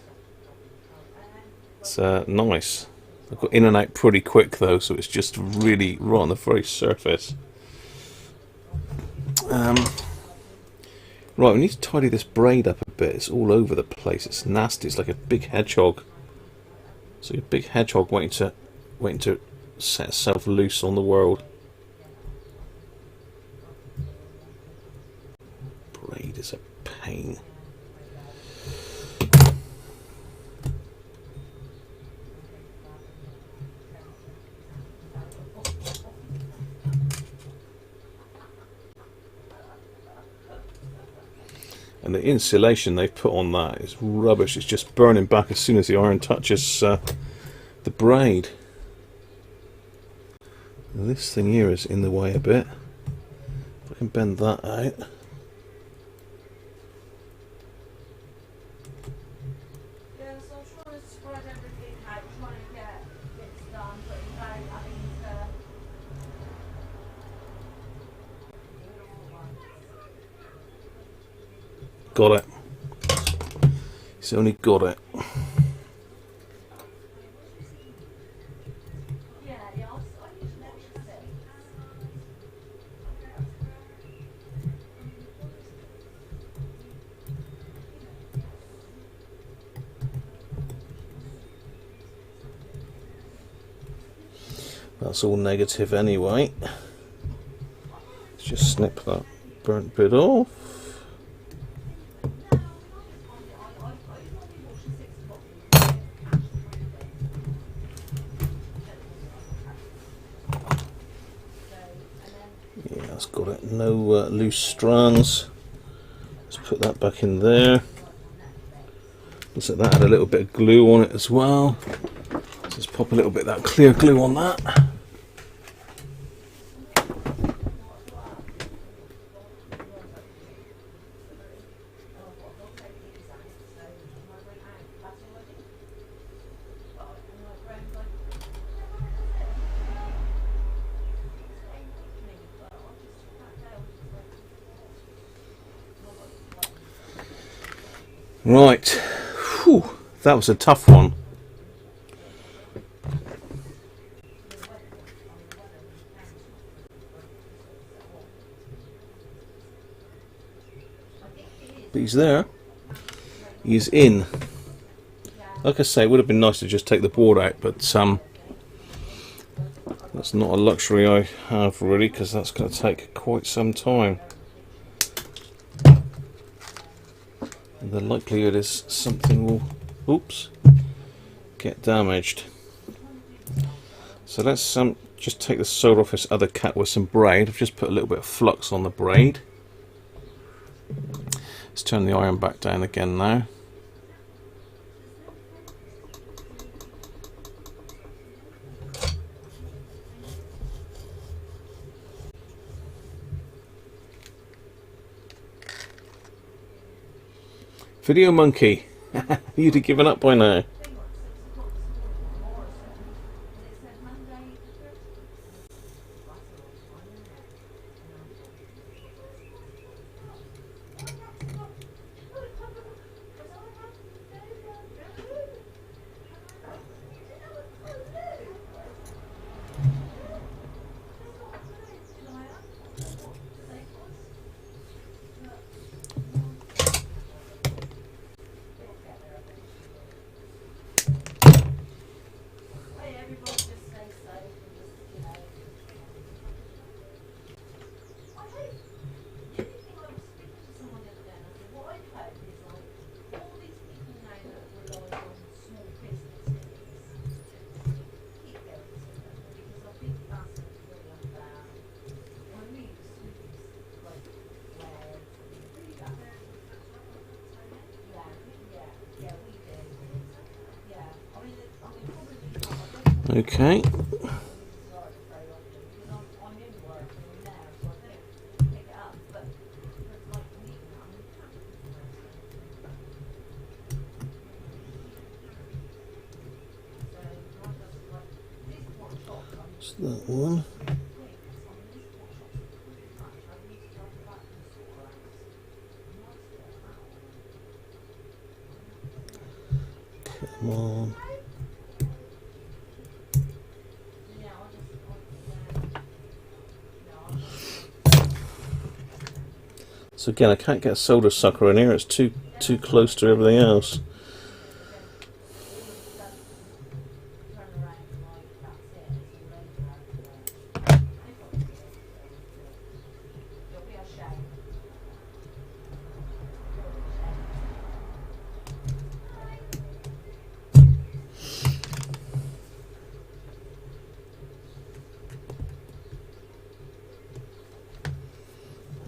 It's nice. I got in and out pretty quick though, so it's just really right on the very surface. Right, we need to tidy this braid up a bit. It's all over the place. It's nasty. It's like a big hedgehog. It's like a big hedgehog waiting to set itself loose on the world. Braid is a pain. And the insulation they've put on that is rubbish. It's just burning back as soon as the iron touches the braid. And this thing here is in the way a bit. If I can bend that out. Yeah, so I'm trying to spread everything out, trying to get bits done, but without having to... Got it. He's only got it. That's all negative anyway. Let's just snip that burnt bit off. Yeah, that's got it. No loose strands. Let's put that back in there. Looks like that had a little bit of glue on it as well. Just pop a little bit of that clear glue on that. Right, whew, that was a tough one. But he's there. He's in. Like I say, it would have been nice to just take the board out, but that's not a luxury I have really, because that's going to take quite some time. And the likelihood is something will, oops, get damaged. So let's just take the solder off this other cat with some braid. I've just put a little bit of flux on the braid. Let's turn the iron back down again now. Video monkey, you'd have given up by now. Okay. So that one. Come on. So again, I can't get a solder sucker in here, it's too close to everything else.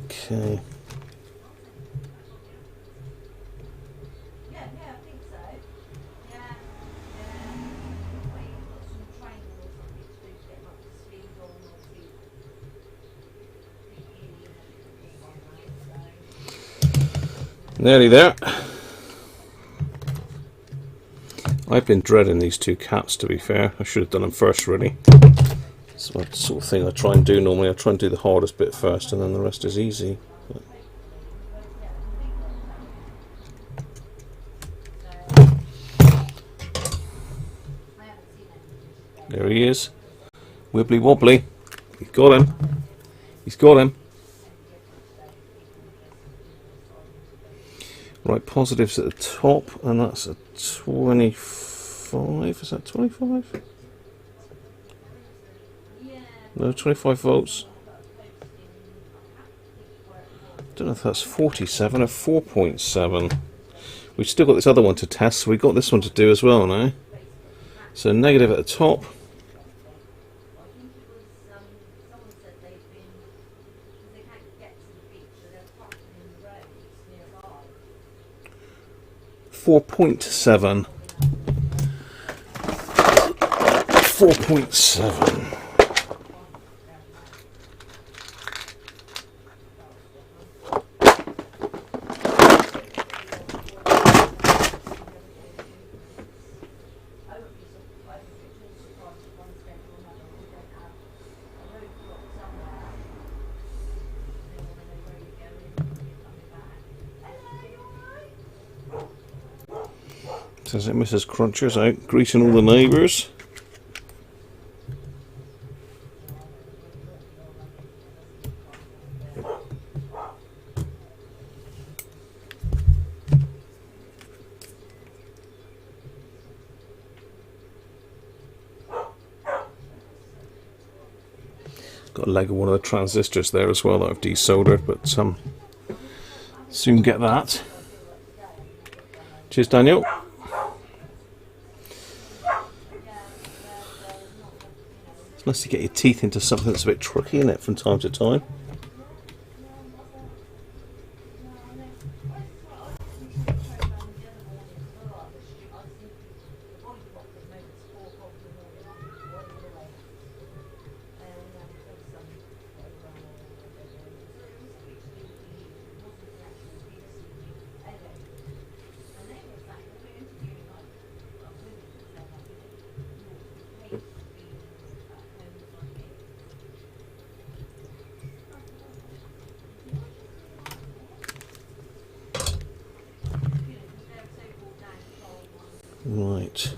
Okay. Nearly there. I've been dreading these two caps, to be fair. I should have done them first, really. It's the sort of thing I try and do normally. I try and do the hardest bit first, and then the rest is easy. But there he is. Wibbly wobbly. He's got him. He's got him. Right, positives at the top, and that's a 25. Is that 25? No, 25 volts. Don't know if that's 47 or 4.7. We've still got this other one to test, so we've got this one to do as well now. So negative at the top. .7. 4.7. Says it Mrs. Cruncher's out greeting all the neighbours. Got a leg of one of the transistors there as well that I've desoldered, but soon get that. Cheers, Daniel. It's nice to get your teeth into something that's a bit tricky in it from time to time. Right.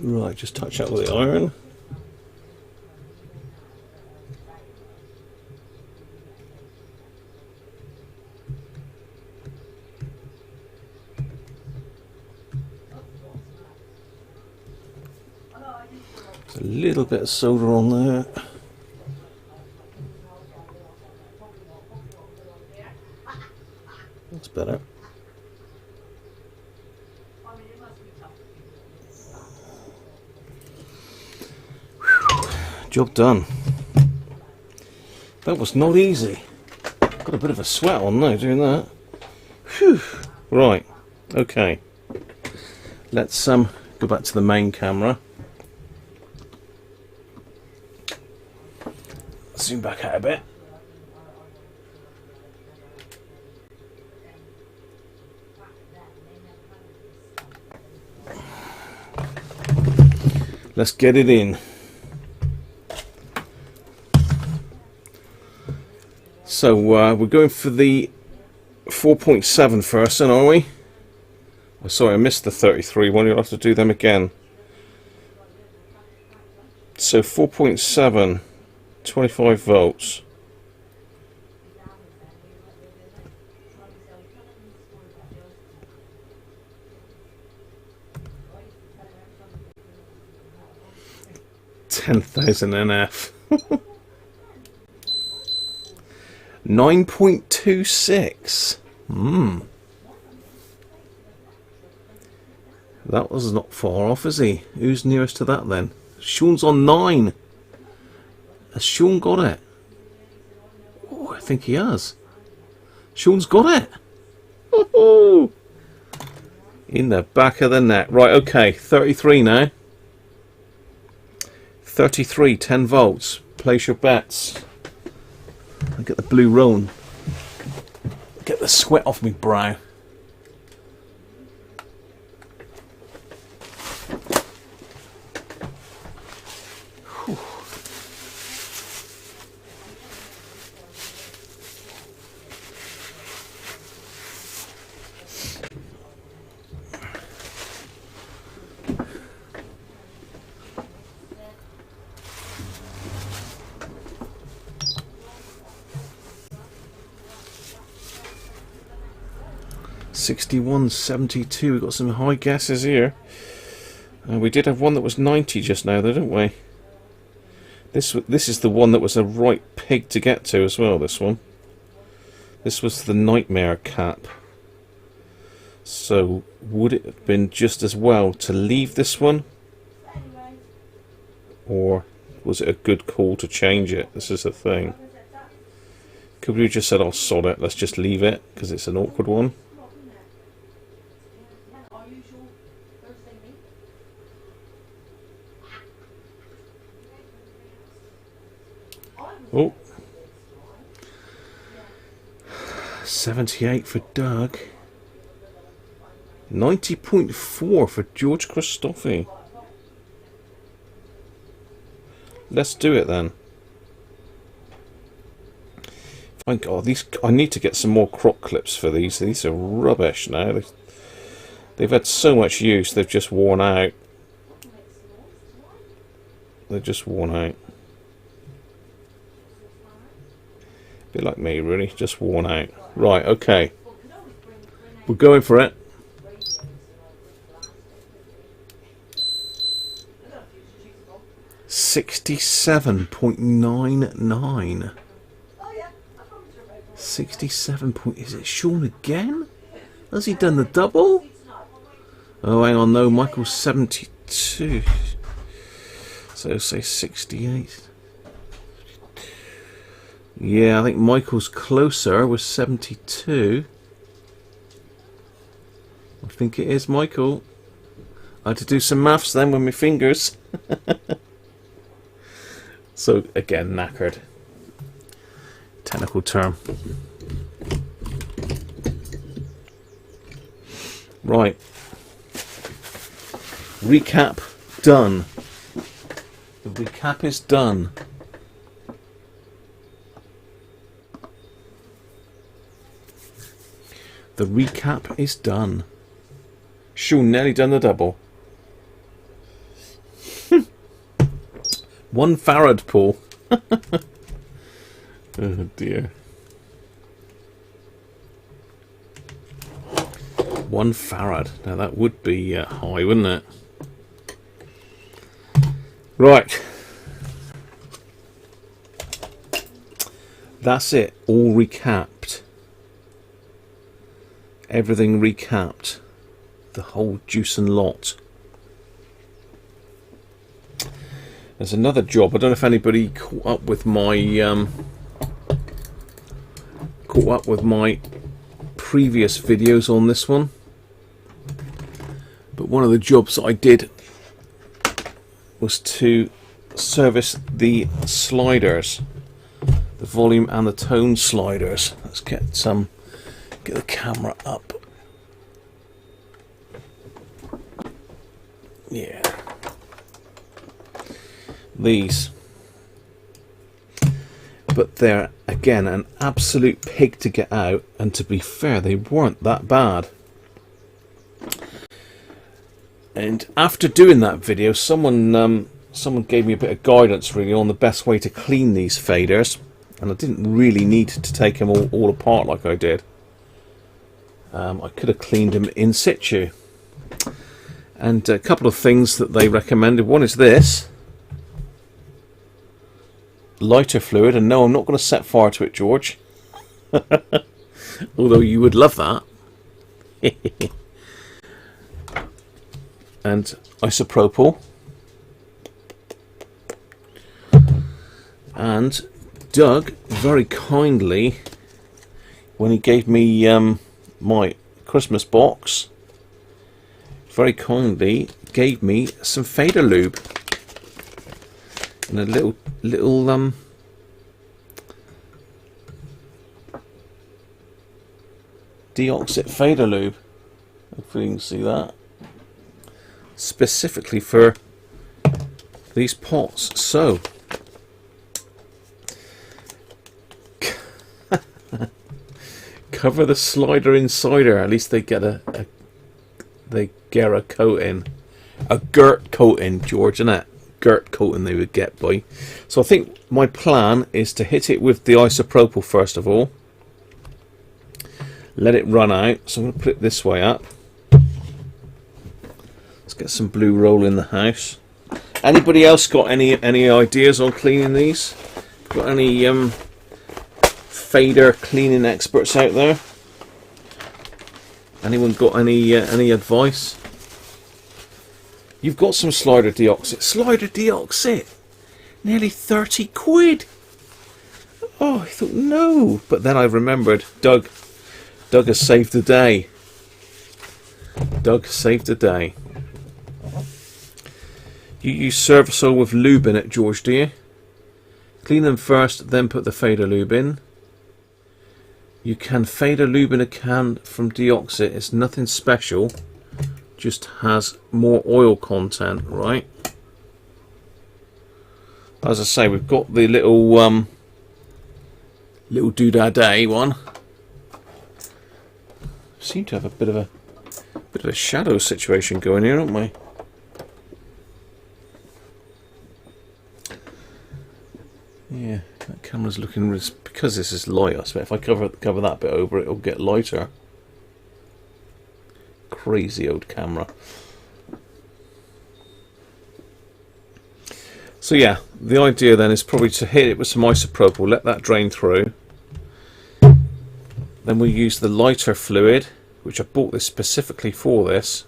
Right, just touch that with the iron. A little bit of solder on there. That's better. Job done. That was not easy. Got a bit of a sweat on now doing that. Whew. Right. Okay. Let's go back to the main camera. Zoom back out a bit. Let's get it in. So we're going for the 4.7 first, then, are we? Oh, sorry, I missed the 33 one. You'll have to do them again. So 4.7, 25 volts. $10,000 NF. 9.26. That was not far off, is he? Who's nearest to that then? Sean's on 9. Has Sean got it? Oh, I think he has. Sean's got it. Ooh. In the back of the net. Right, okay, 33 now. 33, 10 volts. Place your bets. I'll get the blue rolling. Get the sweat off me brow. Whew. $61.72. We've got some high gases here. We did have one that was 90 just now, though, didn't we? This is the one that was a right pig to get to as well. This one. This was the nightmare cap. So would it have been just as well to leave this one or was it a good call to change it? This is the thing. Could we have just said, "I'll sod it, let's just leave it," because it's an awkward one? Oh, 78 for Doug. 90.4 for George Christophe. Let's do it then. Thank God, these, I need to get some more crop clips for these. These are rubbish now. They've had so much use, they've just worn out. They're just worn out. A bit like me, really, just worn out. Right, okay. We're going for it. $67.99. 67 point. Is it Sean again? Has he done the double? Oh, hang on, no. Michael's 72. So say 68. Yeah, I think Michael's closer with 72. I think it is Michael. I had to do some maths then with my fingers. So again, knackered. Technical term. Right. Recap done. The recap is done. The recap is done. Sean nearly done the double. 1 farad, Paul. Oh dear. 1 farad. Now that would be high, wouldn't it? Right. That's it. All recapped. Everything recapped. The whole juice and lot. There's another job. I don't know if anybody caught up with my previous videos on this one, but one of the jobs that I did was to service the sliders, the volume and the tone sliders. Let's get the camera up. Yeah. These, but they're again an absolute pig to get out, and to be fair, they weren't that bad. And after doing that video, someone gave me a bit of guidance really on the best way to clean these faders, and I didn't really need to take them all apart like I did. I could have cleaned them in situ, and a couple of things that they recommended. One is this lighter fluid, and no, I'm not going to set fire to it, George. Although you would love that. And isopropyl. And Doug, very kindly, when he gave me my Christmas box, very kindly gave me some fader lube. And a little deoxit fader lube. Hopefully you can see that. Specifically for these pots. So cover the slider insider. At least they get a coating, a girt coating, George, innit? Girt coating they would get by. So I think my plan is to hit it with the isopropyl first of all, let it run out. So I'm going to put it this way up. Let's get some blue roll in the house. Anybody else got any ideas on cleaning these? Got any fader cleaning experts out there? Anyone got any advice? You've got some slider deoxit. Slider deoxit! Nearly 30 quid. Oh, I thought, no. But then I remembered, Doug has saved the day. Doug saved the day. You use service oil with lube in it, George, do you? Clean them first, then put the fader lube in. You can fader lube in a can from Deoxit. It's nothing special. Just has more oil content, right? As I say, we've got the little little doodad one. Seem to have a bit of a shadow situation going here, don't we? Yeah, that camera's looking, because this is light. I suppose if I cover that bit over, it'll get lighter. Crazy old camera. So yeah, the idea then is probably to hit it with some isopropyl, let that drain through. Then we use the lighter fluid, which I bought this specifically for this.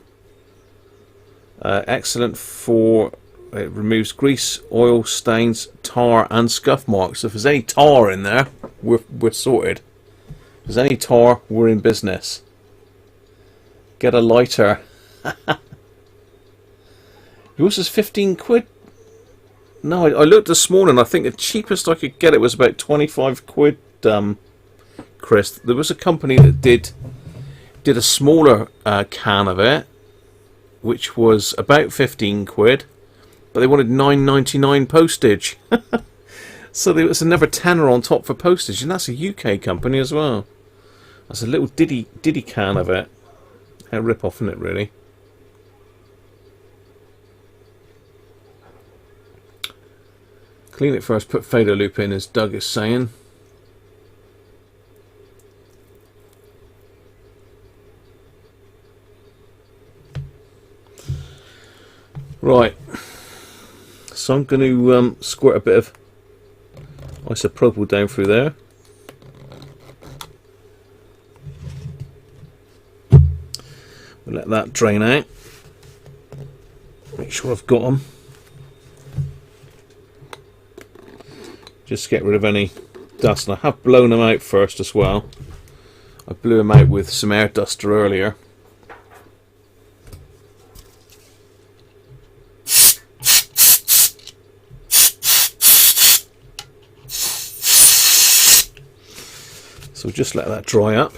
Excellent for, it removes grease, oil, stains, tar and scuff marks. So if there's any tar in there, we're sorted. If there's any tar, we're in business. Get a lighter. Yours is 15 quid. No, I looked this morning. I think the cheapest I could get it was about 25 quid, Chris. There was a company that did a smaller can of it, which was about 15 quid, but they wanted £9.99 postage. So there was another tenner on top for postage, and that's a UK company as well. That's a little diddy can of it. A rip-off, isn't it, really? Clean it first, put fader loop in, as Doug is saying. Right, so I'm going to squirt a bit of isopropyl down through there. We'll let that drain out. Make sure I've got them. Just get rid of any dust, and I have blown them out first as well. I blew them out with some air duster earlier. So just let that dry up.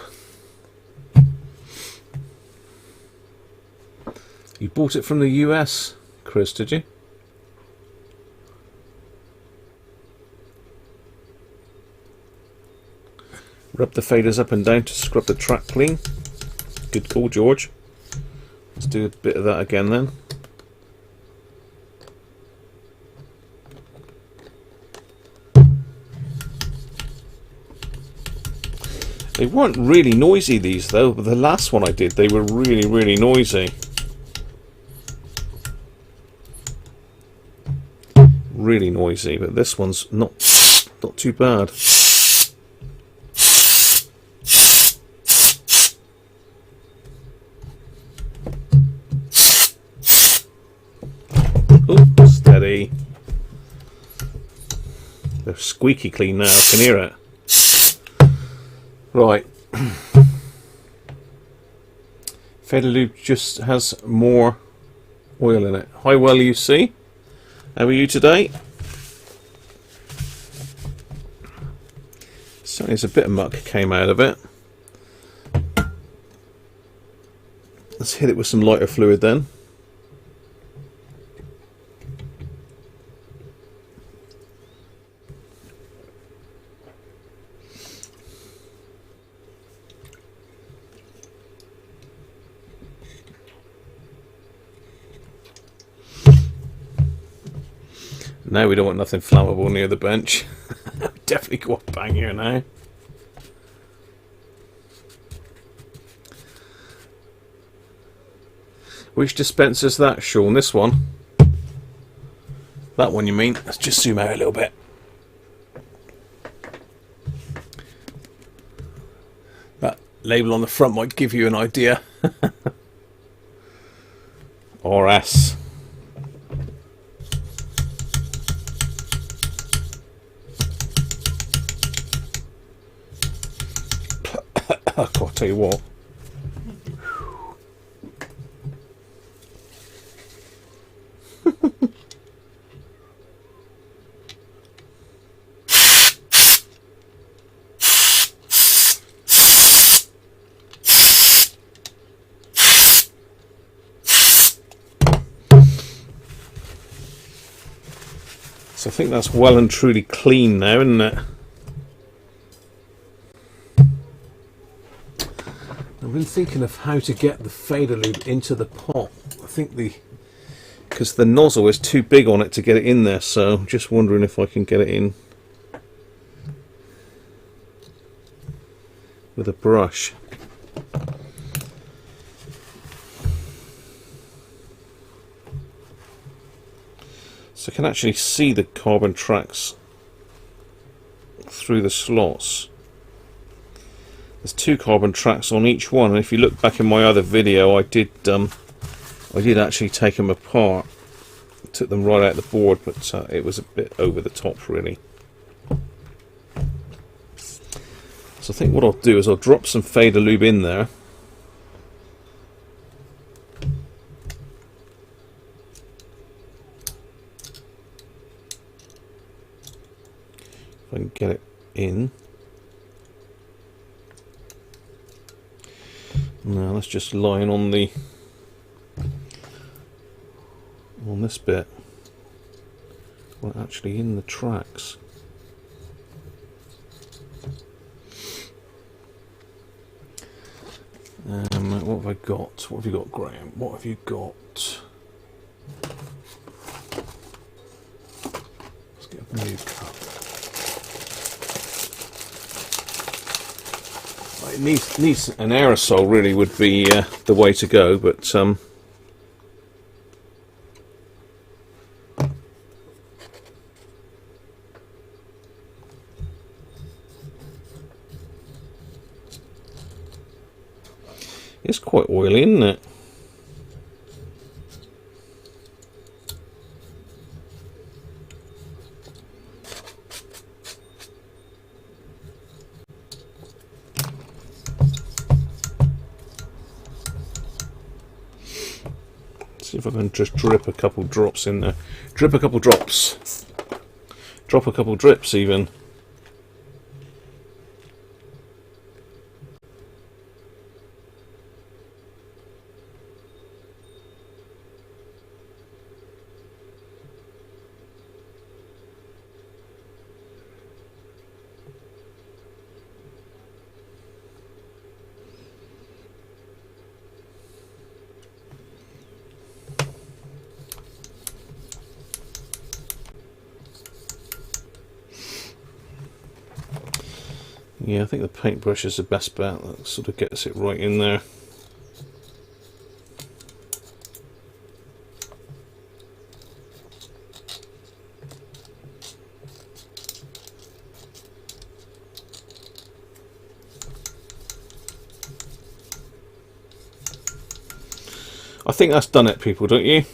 You bought it from the US, Chris, did you? Rub the faders up and down to scrub the track clean. Good call, George. Let's do a bit of that again then. They weren't really noisy, these, though, but the last one I did, they were really, really noisy. Really noisy, but this one's not too bad. Oh, steady. They're squeaky clean now, I can hear it. Right. Fader lube just has more oil in it. Hi, well, you see. How are you today? Certainly there's a bit of muck came out of it. Let's hit it with some lighter fluid then. Now we don't want nothing flammable near the bench. Definitely go up bang here now. Which dispenser's that, Sean? This one? That one you mean? Let's just zoom out a little bit. That label on the front might give you an idea. RS. I'll tell you what. So I think that's well and truly clean now, isn't it? I've been thinking of how to get the fader lube into the pot. I think because the nozzle is too big on it to get it in there, so I'm just wondering if I can get it in with a brush. So I can actually see the carbon tracks through the slots. There's 2 carbon tracks on each one, and if you look back in my other video, I did actually take them apart. Took them right out the board, but it was a bit over the top, really. So I think what I'll do is I'll drop some fader lube in there. If I can get it in. Now that's just lying on this bit. Well, actually in the tracks. What have I got? What have you got, Graham? What have you got? Let's get a new cup. It needs an aerosol, really would be the way to go, but it's quite oily, isn't it? See if I can just drip a couple drops in there. Drip a couple drops. Drop a couple drips even. Yeah, I think the paintbrush is the best bet. That sort of gets it right in there. I think that's done it, people, don't you?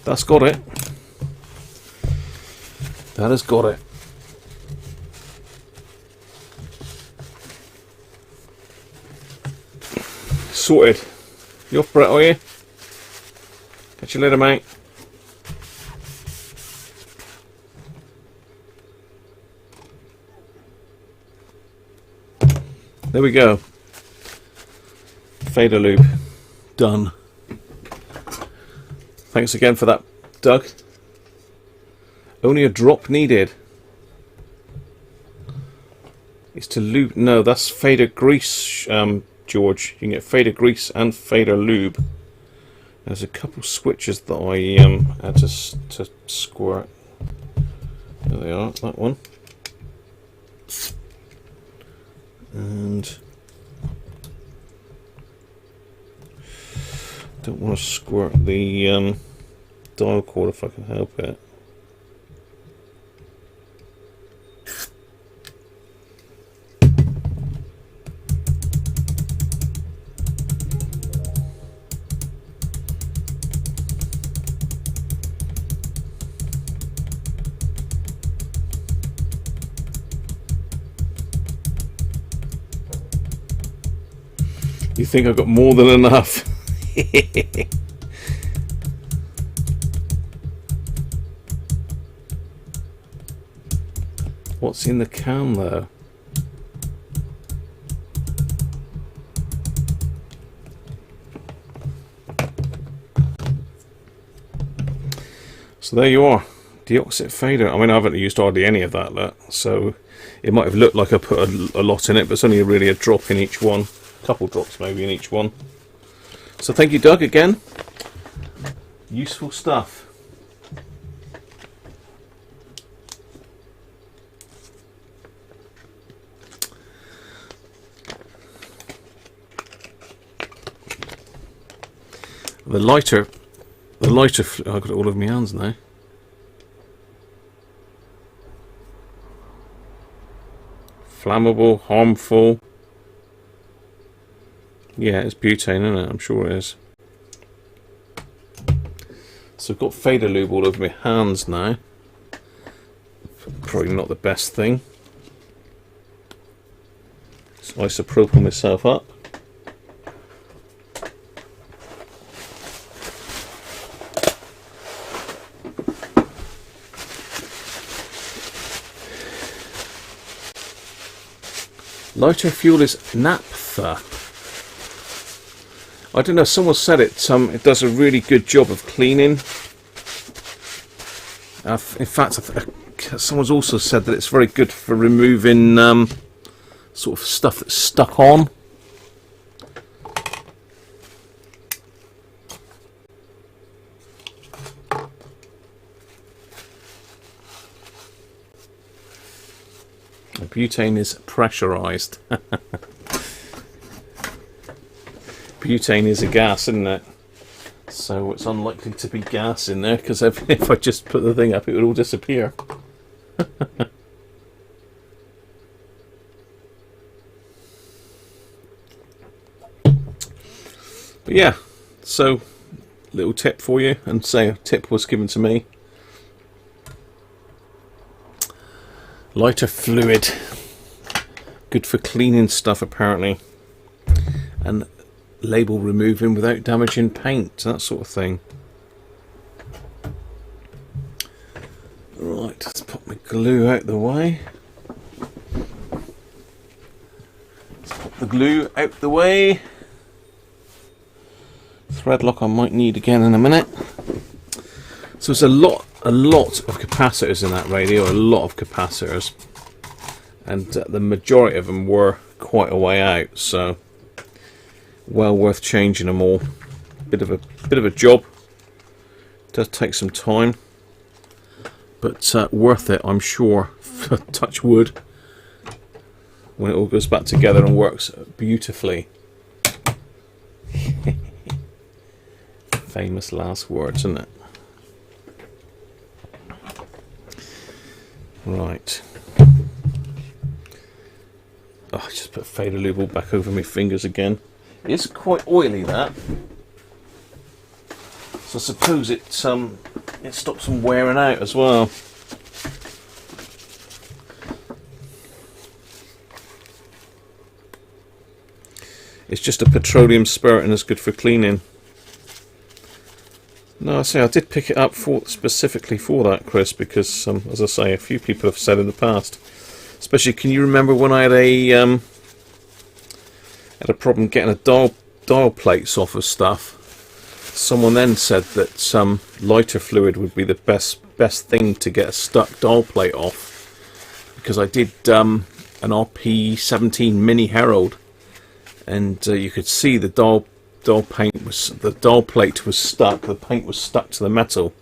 That's got it. That has got it. Sorted. You off, Brett, are you? Catch you later, mate. There we go. Fader lube. Done. Thanks again for that, Doug. Only a drop needed. It's to lube. No, that's fader grease, George. You can get fader grease and fader lube. There's a couple switches that I had to squirt. There they are. That one. And don't want to squirt the dial cord if I can help it. You think I've got more than enough? What's in the can though? So there you are, deoxit fader. I mean, I haven't used hardly any of that, so it might have looked like I put a lot in it, but it's only really a drop in each one, a couple drops maybe in each one. So thank you, Doug, again. Useful stuff. The lighter, I've got it all over my hands now. Flammable, harmful. Yeah, it's butane, isn't it? I'm sure it is. So I've got fader lube all over my hands now. Probably not the best thing. So isopropyl myself up. Lighter fuel is naphtha. I don't know, someone said it, it does a really good job of cleaning. In fact, someone's also said that it's very good for removing sort of stuff that's stuck on. Butane is pressurized. Butane is a gas, isn't it? So it's unlikely to be gas in there, because if I just put the thing up, it would all disappear. But yeah, so little tip for you, and say a tip was given to me. Lighter fluid, good for cleaning stuff apparently, and label removing without damaging paint, that sort of thing. Right, let's put my glue out the way. Let's put the glue out the way. Thread lock I might need again in a minute. So there's a lot of capacitors in that radio, a lot of capacitors, and the majority of them were quite a way out, so well worth changing them all. Bit of a job. Does take some time, but worth it, I'm sure. Touch wood, when it all goes back together and works beautifully. Famous last words, isn't it? Right. Oh, I just put fader lube all back over my fingers again. It's quite oily, that. So I suppose it stops them wearing out as well. It's just a petroleum spirit and it's good for cleaning. No, I say I did pick it up specifically for that, Chris, because as I say, a few people have said in the past, especially, can you remember when I had a problem getting a dial plates off of stuff? Someone then said that lighter fluid would be the best thing to get a stuck dial plate off, because I did an RP17 Mini Herald, and you could see the dial plate was stuck, the paint was stuck to the metal,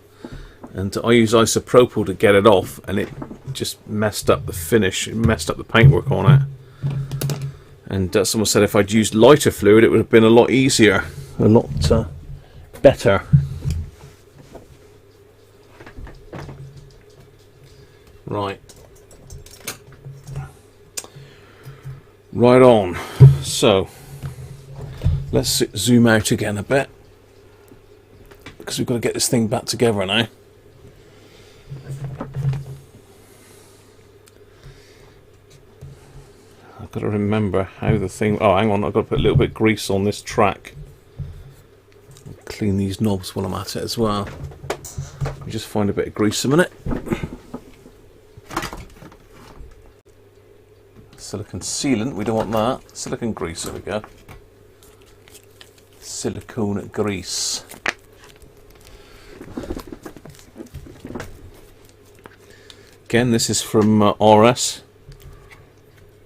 and I used isopropyl to get it off, and it just messed up the finish, it messed up the paintwork on it. And someone said if I'd used lighter fluid it would have been a lot easier, a lot better. Right on, so let's zoom out again a bit, because we've got to get this thing back together now. I've got got to remember how the thing... Oh, hang on, I've got to put a little bit of grease on this track. Clean these knobs while I'm at it as well. Let me just find a bit of grease a minute. Silicone sealant, we don't want that. Silicone grease, there we go. Silicone grease. Again, this is from RS.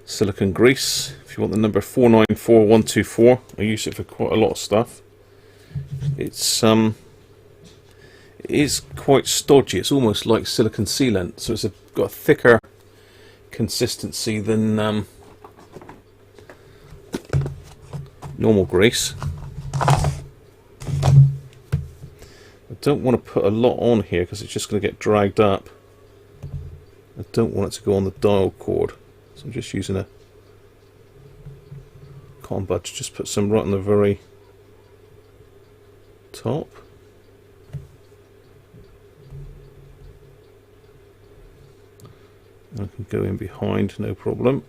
Silicone grease. If you want the number 494124, I use it for quite a lot of stuff. It is quite stodgy. It's almost like silicone sealant, so it's got a thicker consistency than normal grease. I don't want to put a lot on here because it's just going to get dragged up. I don't want it to go on the dial cord, so I'm just using a cotton bud to just put some right on the very top. I can go in behind, no problem.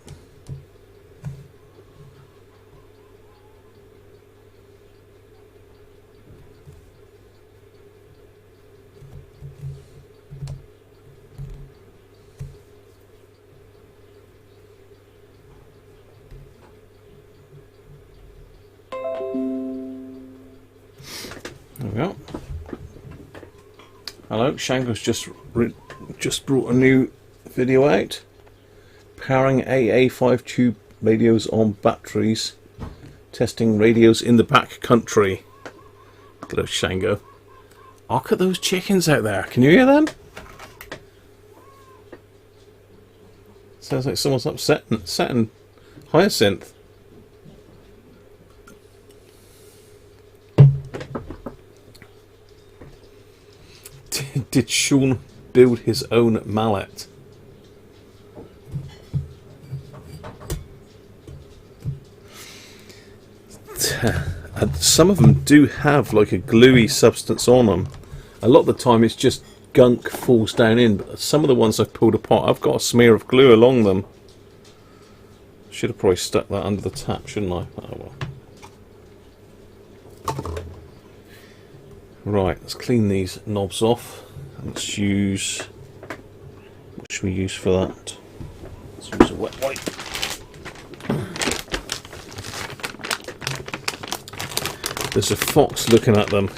There we go. Hello, Shango's just brought a new video out. Powering AA5 tube radios on batteries. Testing radios in the back country. Look at Shango. Look at those chickens out there. Can you hear them? Sounds like someone's upsetting Hyacinth. Did Sean build his own mallet? Some of them do have like a gluey substance on them. A lot of the time it's just gunk falls down in, but some of the ones I've pulled apart, I've got a smear of glue along them. Should have probably stuck that under the tap, shouldn't I? Oh well. Right, let's clean these knobs off. Let's use... what should we use for that? Let's use a wet wipe. There's a fox looking at them.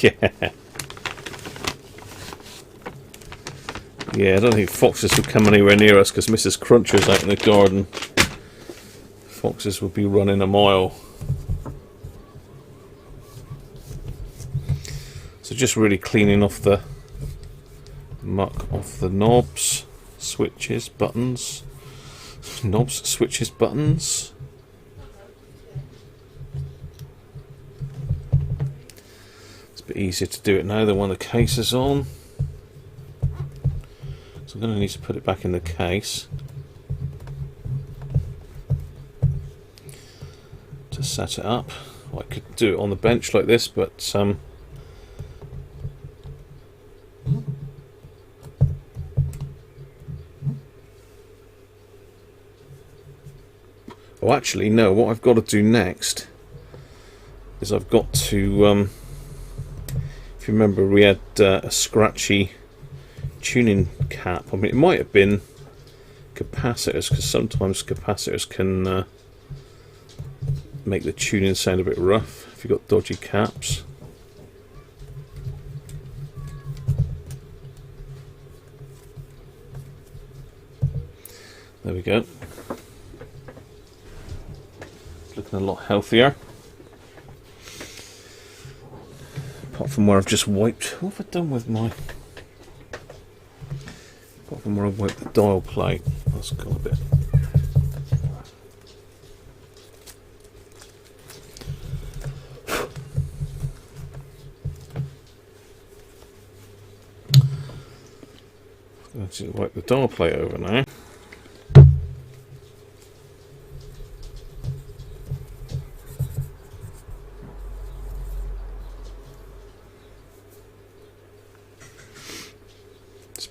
Yeah. Yeah, I don't think foxes would come anywhere near us because Mrs. Cruncher's out in the garden. Foxes would be running a mile. So just really cleaning off the muck off the knobs, switches, buttons. Knobs, switches, buttons. It's a bit easier to do it now than when the case is on. So I'm going to need to put it back in the case to set it up. Well, I could do it on the bench like this, but oh, actually, no. What I've got to do next is I've got to. If you remember, we had a scratchy tuning cap. I mean, it might have been capacitors, because sometimes capacitors can make the tuning sound a bit rough if you've got dodgy caps. There we go. It's looking a lot healthier. Apart from where I've just wiped. What have I done with my... Apart from where I've wiped the dial plate. That's gone a bit... I'm going to wipe the dial plate over now.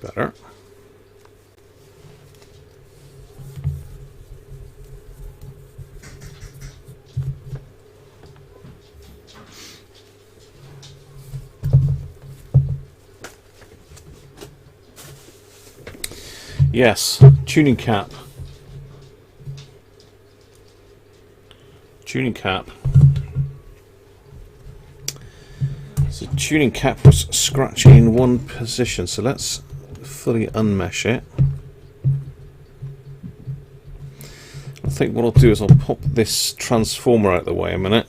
Better. Yes, tuning cap. Tuning cap. So tuning cap was scratching in one position, so let's fully unmesh it. I think what I'll do is I'll pop this transformer out of the way a minute,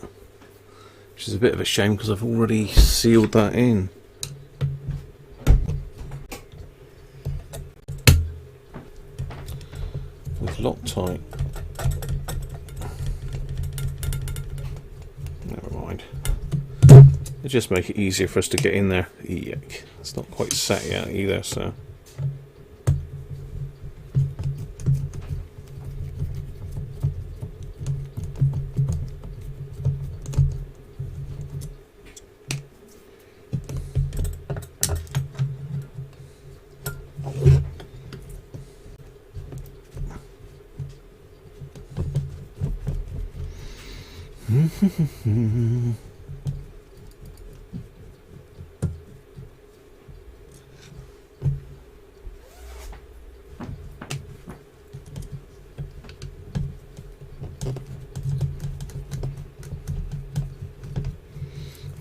which is a bit of a shame because I've already sealed that in. With Loctite. Never mind. It'll just make it easier for us to get in there. Yuck. It's not quite set yet either, so.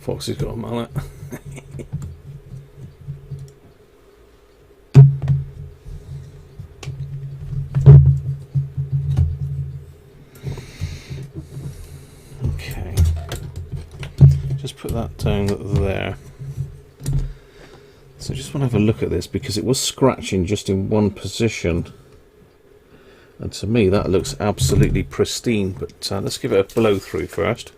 Foxy's got a mallet. Okay, just put that down there. So I just want to have a look at this because it was scratching just in one position, and to me that looks absolutely pristine. But let's give it a blow through first.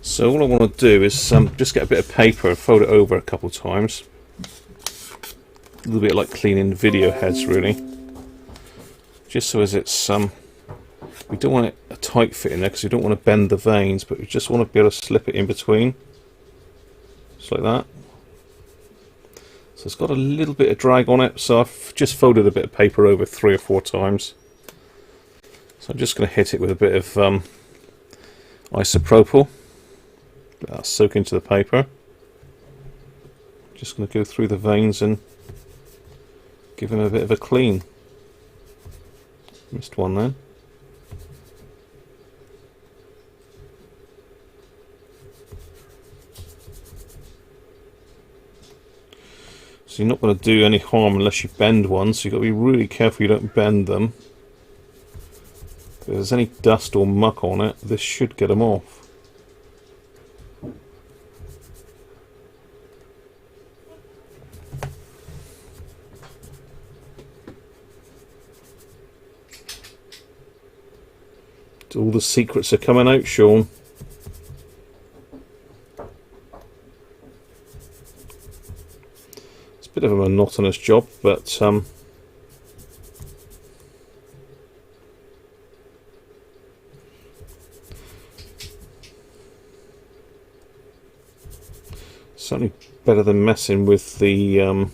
So all I want to do is just get a bit of paper and fold it over a couple times. A little bit like cleaning video heads, really. Just so as it's we don't want it a tight fit in there because we don't want to bend the vanes, but we just want to be able to slip it in between, just like that. So it's got a little bit of drag on it, so I've just folded a bit of paper over 3 or 4 times. So I'm just going to hit it with a bit of isopropyl. Let that soak into the paper. Just going to go through the veins and give them a bit of a clean. Missed one then. So you're not going to do any harm unless you bend one, so you've got to be really careful you don't bend them. If there's any dust or muck on it, this should get them off. All the secrets are coming out, Sean. It's a bit of a monotonous job, but certainly better than messing with the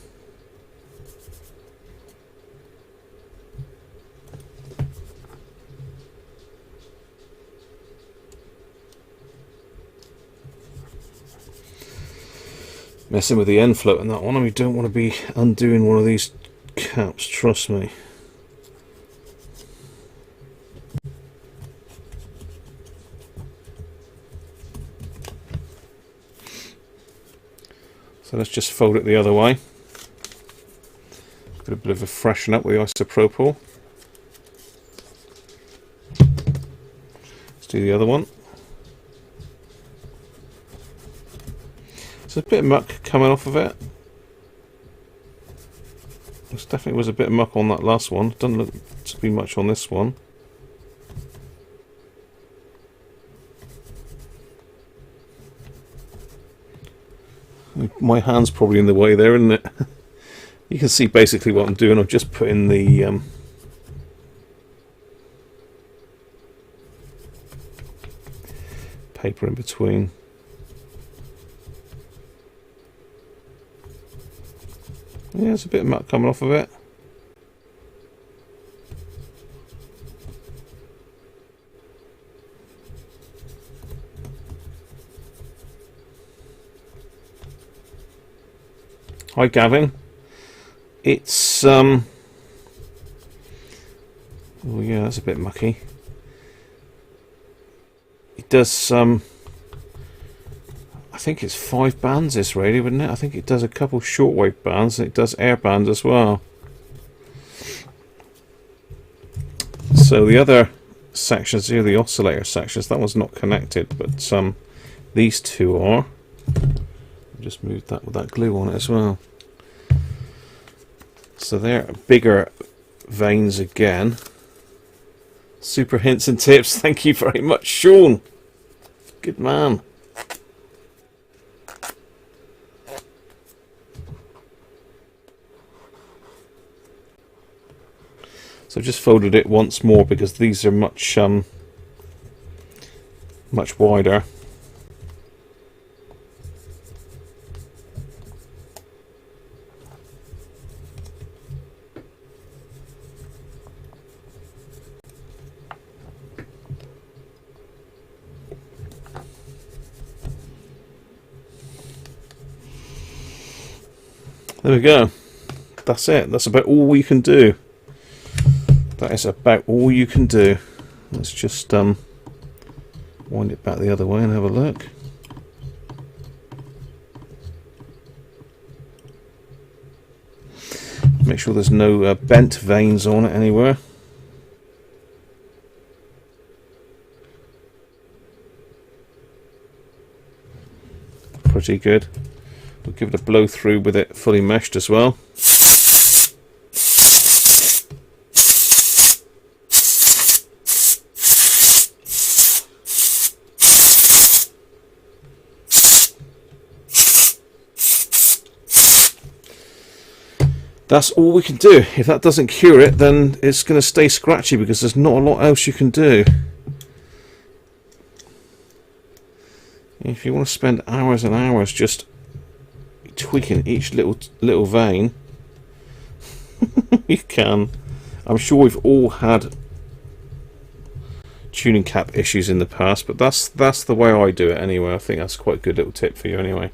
messing with the end float in that one, and we don't want to be undoing one of these caps, trust me. So let's just fold it the other way. Get a bit of a freshen up with the isopropyl. Let's do the other one. There's a bit of muck coming off of it. There definitely was a bit of muck on that last one. Doesn't look to be much on this one. My hand's probably in the way there, isn't it? You can see basically what I'm doing. I'm just putting the paper in between. Yeah, there's a bit of muck coming off of it. Hi Gavin. It's oh yeah, that's a bit mucky. It does I think it's 5 bands this radio, wouldn't it? I think it does a couple shortwave bands and it does air bands as well. So the other sections here, the oscillator sections, that one's not connected, but these two are. Just moved that with that glue on it as well. So they're bigger vanes again. Super hints and tips. Thank you very much, Sean. Good man. So I've just folded it once more because these are much much wider. There we go. That's it. That's about all you can do. That is about all you can do. Let's just wind it back the other way and have a look. Make sure there's no bent vanes on it anywhere. Pretty good. We'll give it a blow through with it fully meshed as well. That's all we can do. If that doesn't cure it, then it's going to stay scratchy because there's not a lot else you can do. If you want to spend hours and hours just tweaking each little vane, you can. I'm sure we've all had tuning cap issues in the past, but that's the way I do it anyway. I think that's quite a good little tip for you anyway.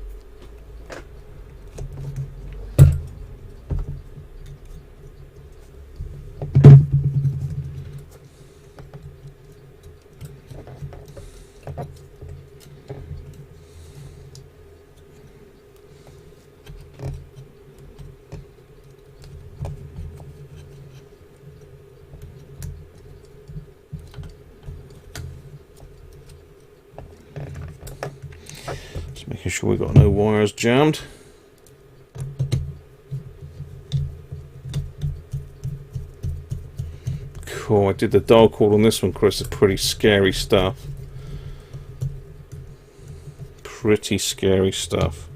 Making sure we've got no wires jammed. Cool, I did the dial cord on this one, Chris. It's pretty scary stuff. Pretty scary stuff.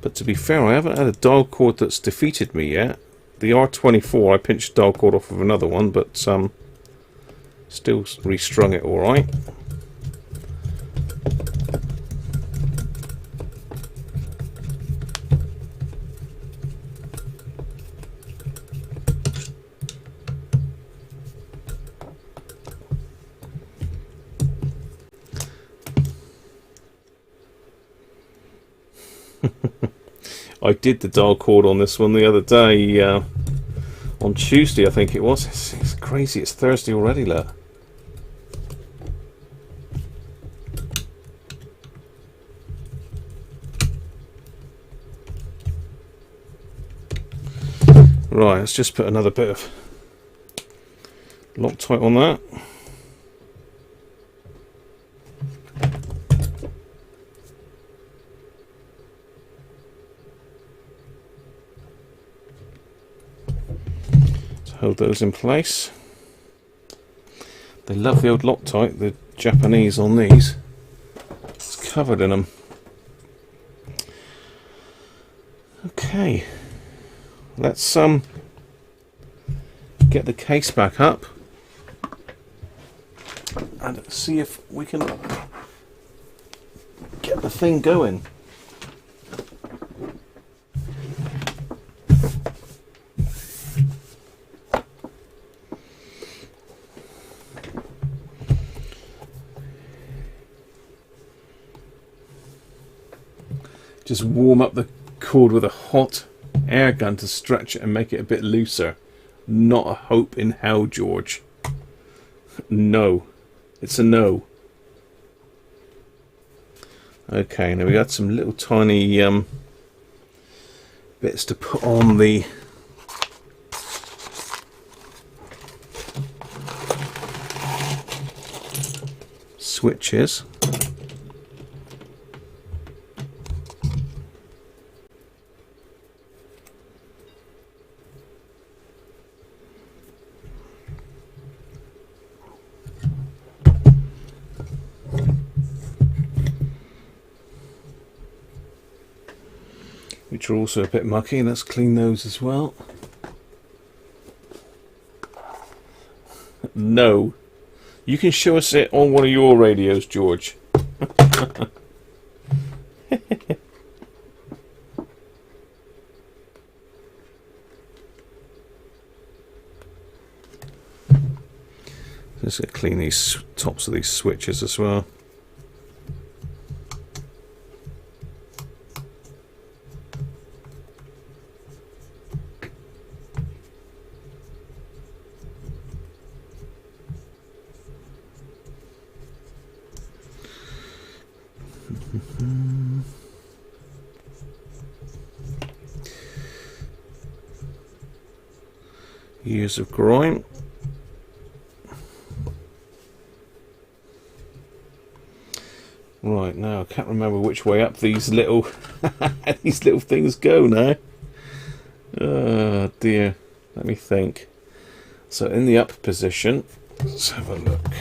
But to be fair, I haven't had a dial cord that's defeated me yet. The R24, I pinched dial cord off of another one, but still restrung it alright. I did the dial cord on this one the other day, on Tuesday I think it was. It's crazy, it's Thursday already, look. Right, let's just put another bit of Loctite on that. Hold those in place. They love the old Loctite, the Japanese on these. It's covered in them. Okay, let's get the case back up and see if we can get the thing going. Just warm up the cord with a hot air gun to stretch it and make it a bit looser. Not a hope in hell, George. No. It's a no. Okay, now we got some little tiny bits to put on the switches. Which are also a bit mucky. Let's clean those as well. No. You can show us it on one of your radios, George. Just gonna clean these tops of these switches as well. Years of grime. Right, now I can't remember which way up these little these little things go now. Oh dear, let me think. So in the up position, let's have a look.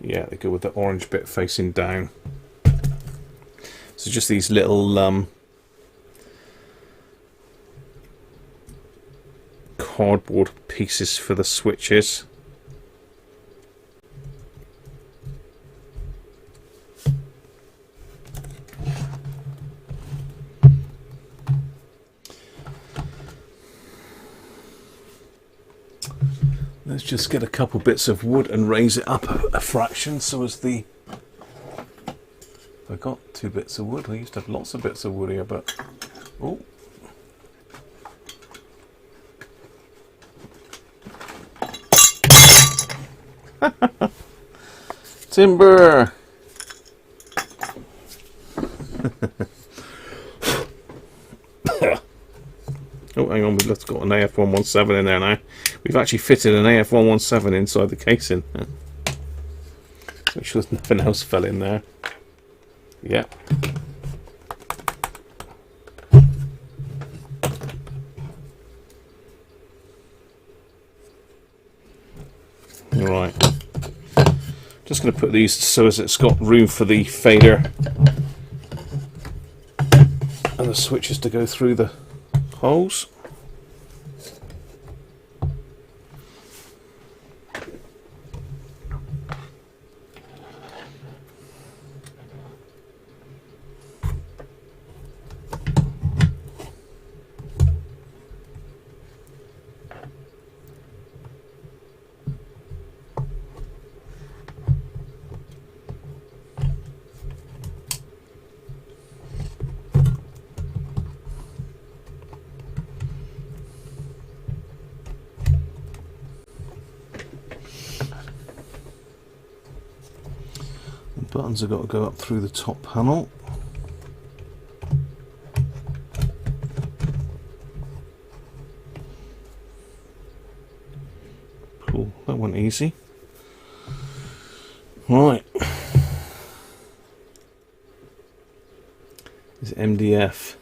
Yeah, they go with the orange bit facing down. So just these little cardboard pieces for the switches. Let's just get a couple bits of wood and raise it up a fraction so as the... I got 2 bits of wood. I used to have lots of bits of wood here, but... Oh. Timber! Oh, hang on, we've got an AF117 in there now. We've actually fitted an AF117 inside the casing. Make sure nothing else fell in there. Yeah. Right. Just going to put these so as it's got room for the fader and the switches to go through the holes. Buttons have got to go up through the top panel. Cool, that went easy. Right. This is MDF.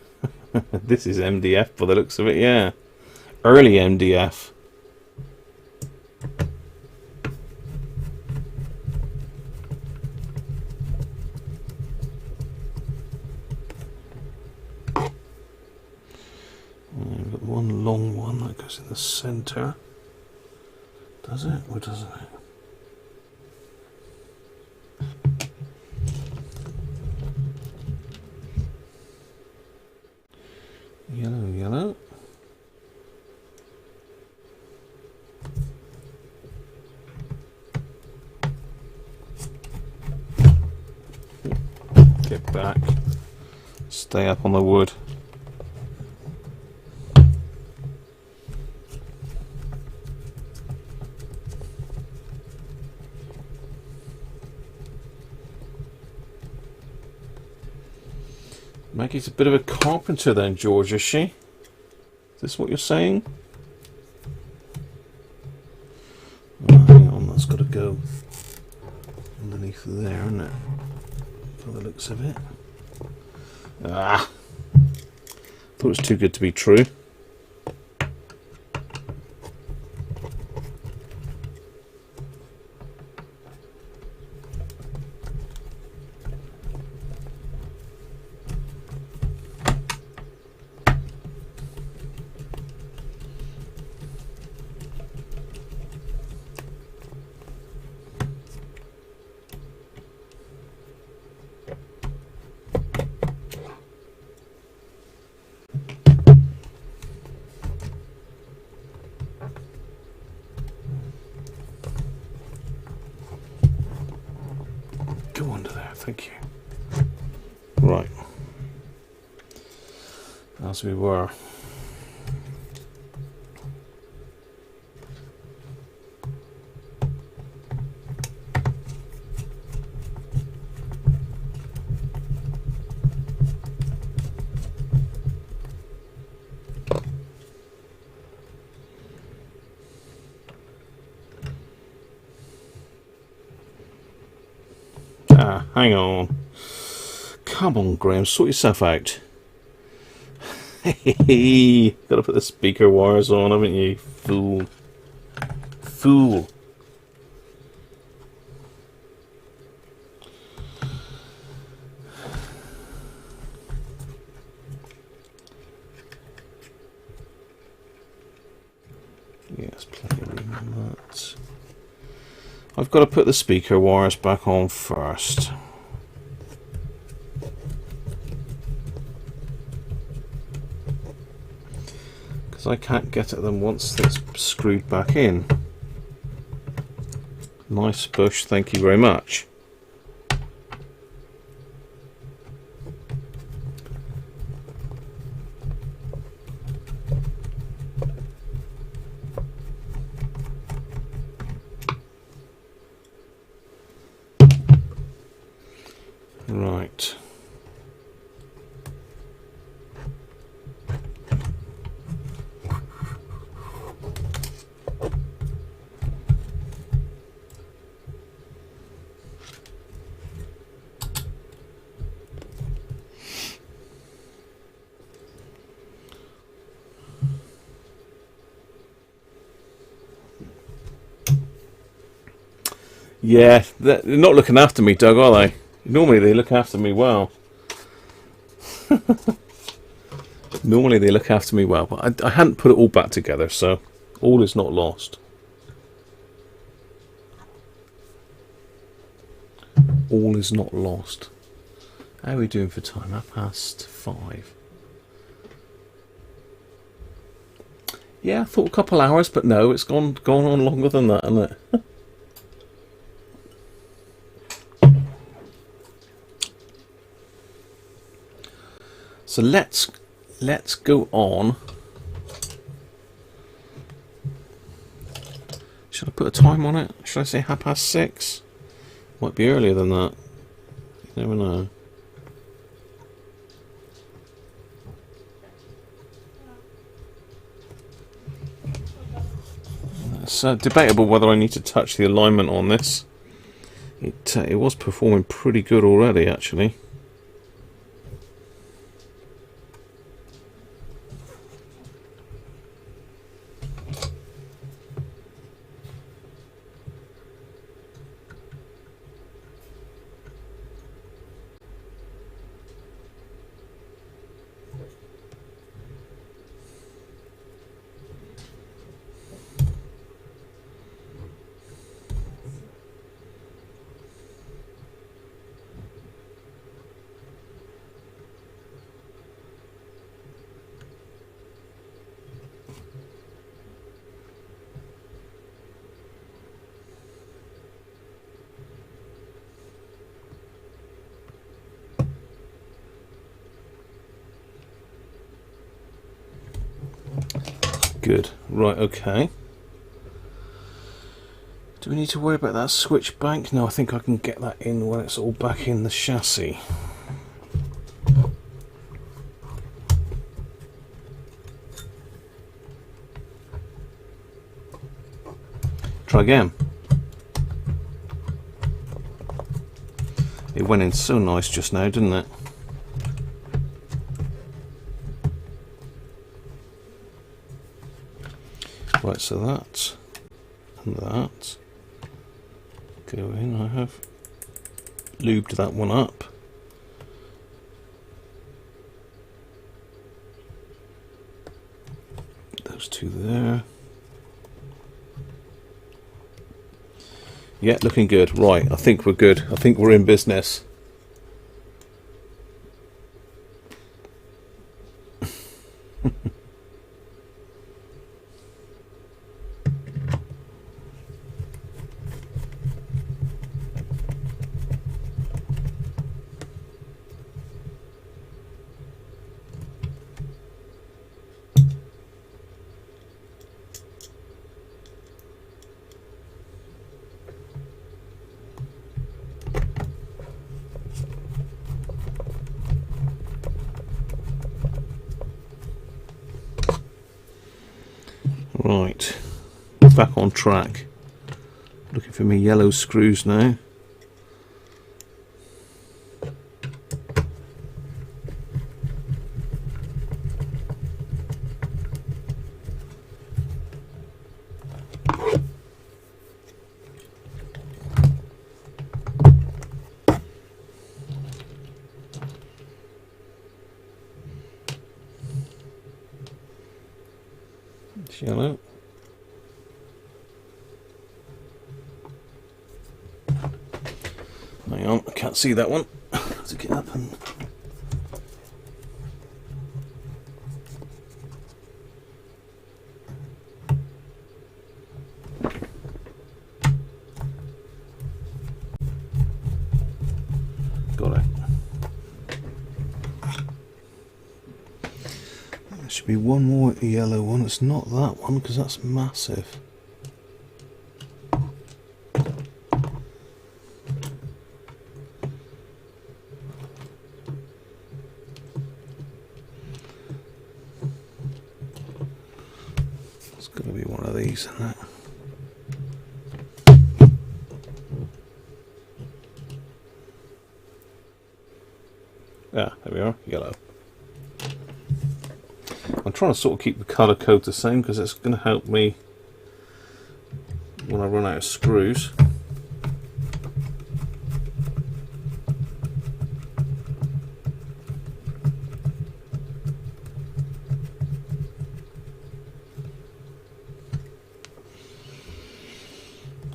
This is MDF by the looks of it, yeah. Early MDF. one long one that goes in the centre. Does it or doesn't it? Yellow, yellow. Get back. Stay up on the wood. Maggie's a bit of a carpenter then, George, is she? Is this what you're saying? Oh, hang on, that's got to go underneath there, isn't it? For the looks of it. Ah! Thought it was too good to be true. Go under there, thank you. Right. As we were. Ah, hang on. Come on, Graham, sort yourself out. Hey, gotta put the speaker wires on, haven't you? Fool. Fool. Yes, plenty of room on that. I've got to put the speaker wires back on first. Because I can't get at them once it's screwed back in. Nice bush, thank you very much. Right. Yeah, they're not looking after me, Doug, are they? Normally they look after me well. Normally they look after me well, but I hadn't put it all back together, so all is not lost. All is not lost. How are we doing for time? 5:30. Yeah, I thought a couple hours, but no, it's gone on longer than that, hasn't it? So let's go on. Should I put a time on it? Should I say 6:30? Might be earlier than that. You never know. It's debatable whether I need to touch the alignment on this. It was performing pretty good already, actually. Good. Right, okay. Do we need to worry about that switch bank? No, I think I can get that in when it's all back in the chassis. Try again. It went in so nice just now, didn't it? Right, so that and that go in. I have lubed that one up. Those two there. Yeah, looking good. Right, I think we're good. I think we're in business. Right, back on track. Looking for my yellow screws now. It's yellow. Hang on, I can't see that one. I have to get up and... Got it. There should be one more yellow one. It's not that one because that's massive. It's going to be one of these, isn't it? Ah, there we are, yellow. I'm trying to sort of keep the colour code the same because it's going to help me when I run out of screws.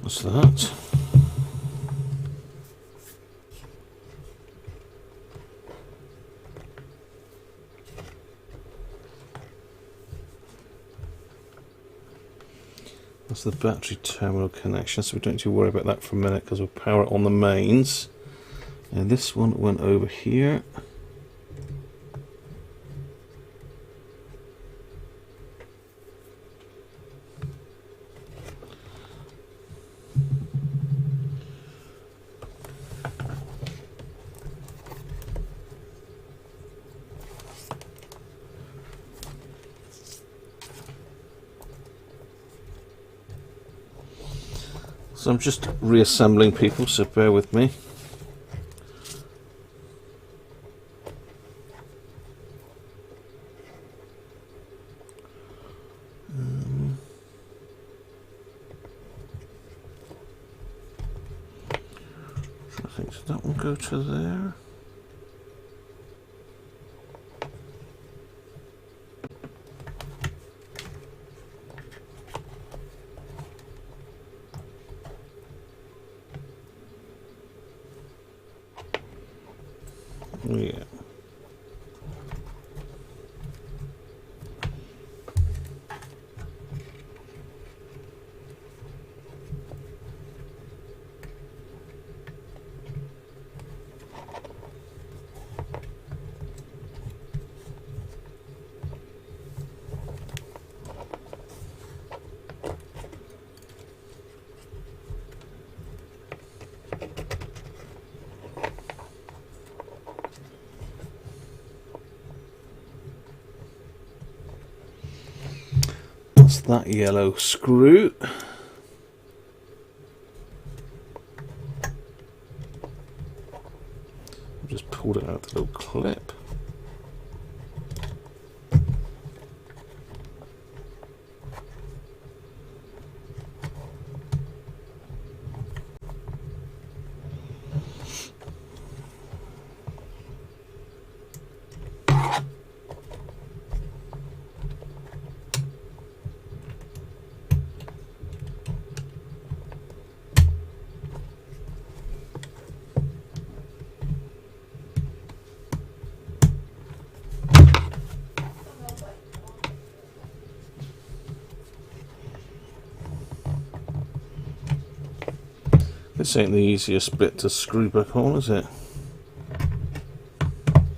What's that? That's the battery terminal connection, so we don't need to worry about that for a minute because we'll power it on the mains. And this one went over here. So I'm just reassembling, people, so bear with me. I think, did that one go to there? Yeah. That's that yellow screw. I've just pulled it out the little clip. This ain't the easiest bit to screw back on, is it?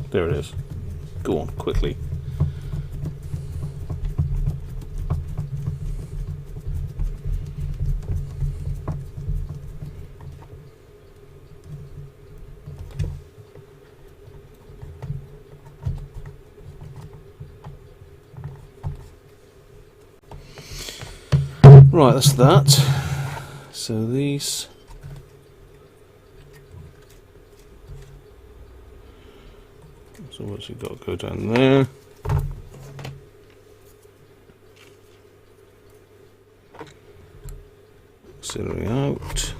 There it is. Go on, quickly. Right, that's that. So these... So what's it got to go down there? Auxiliary out.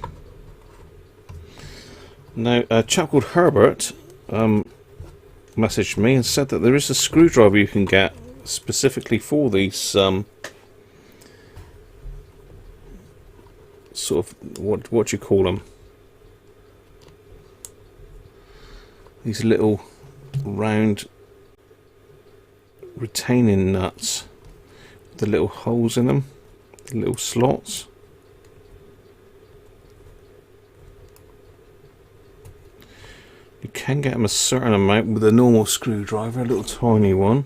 Now, a chap called Herbert messaged me and said that there is a screwdriver you can get specifically for these sort of what do you call them? These little round retaining nuts with the little holes in them, the little slots. You can get them a certain amount with a normal screwdriver, a little tiny one.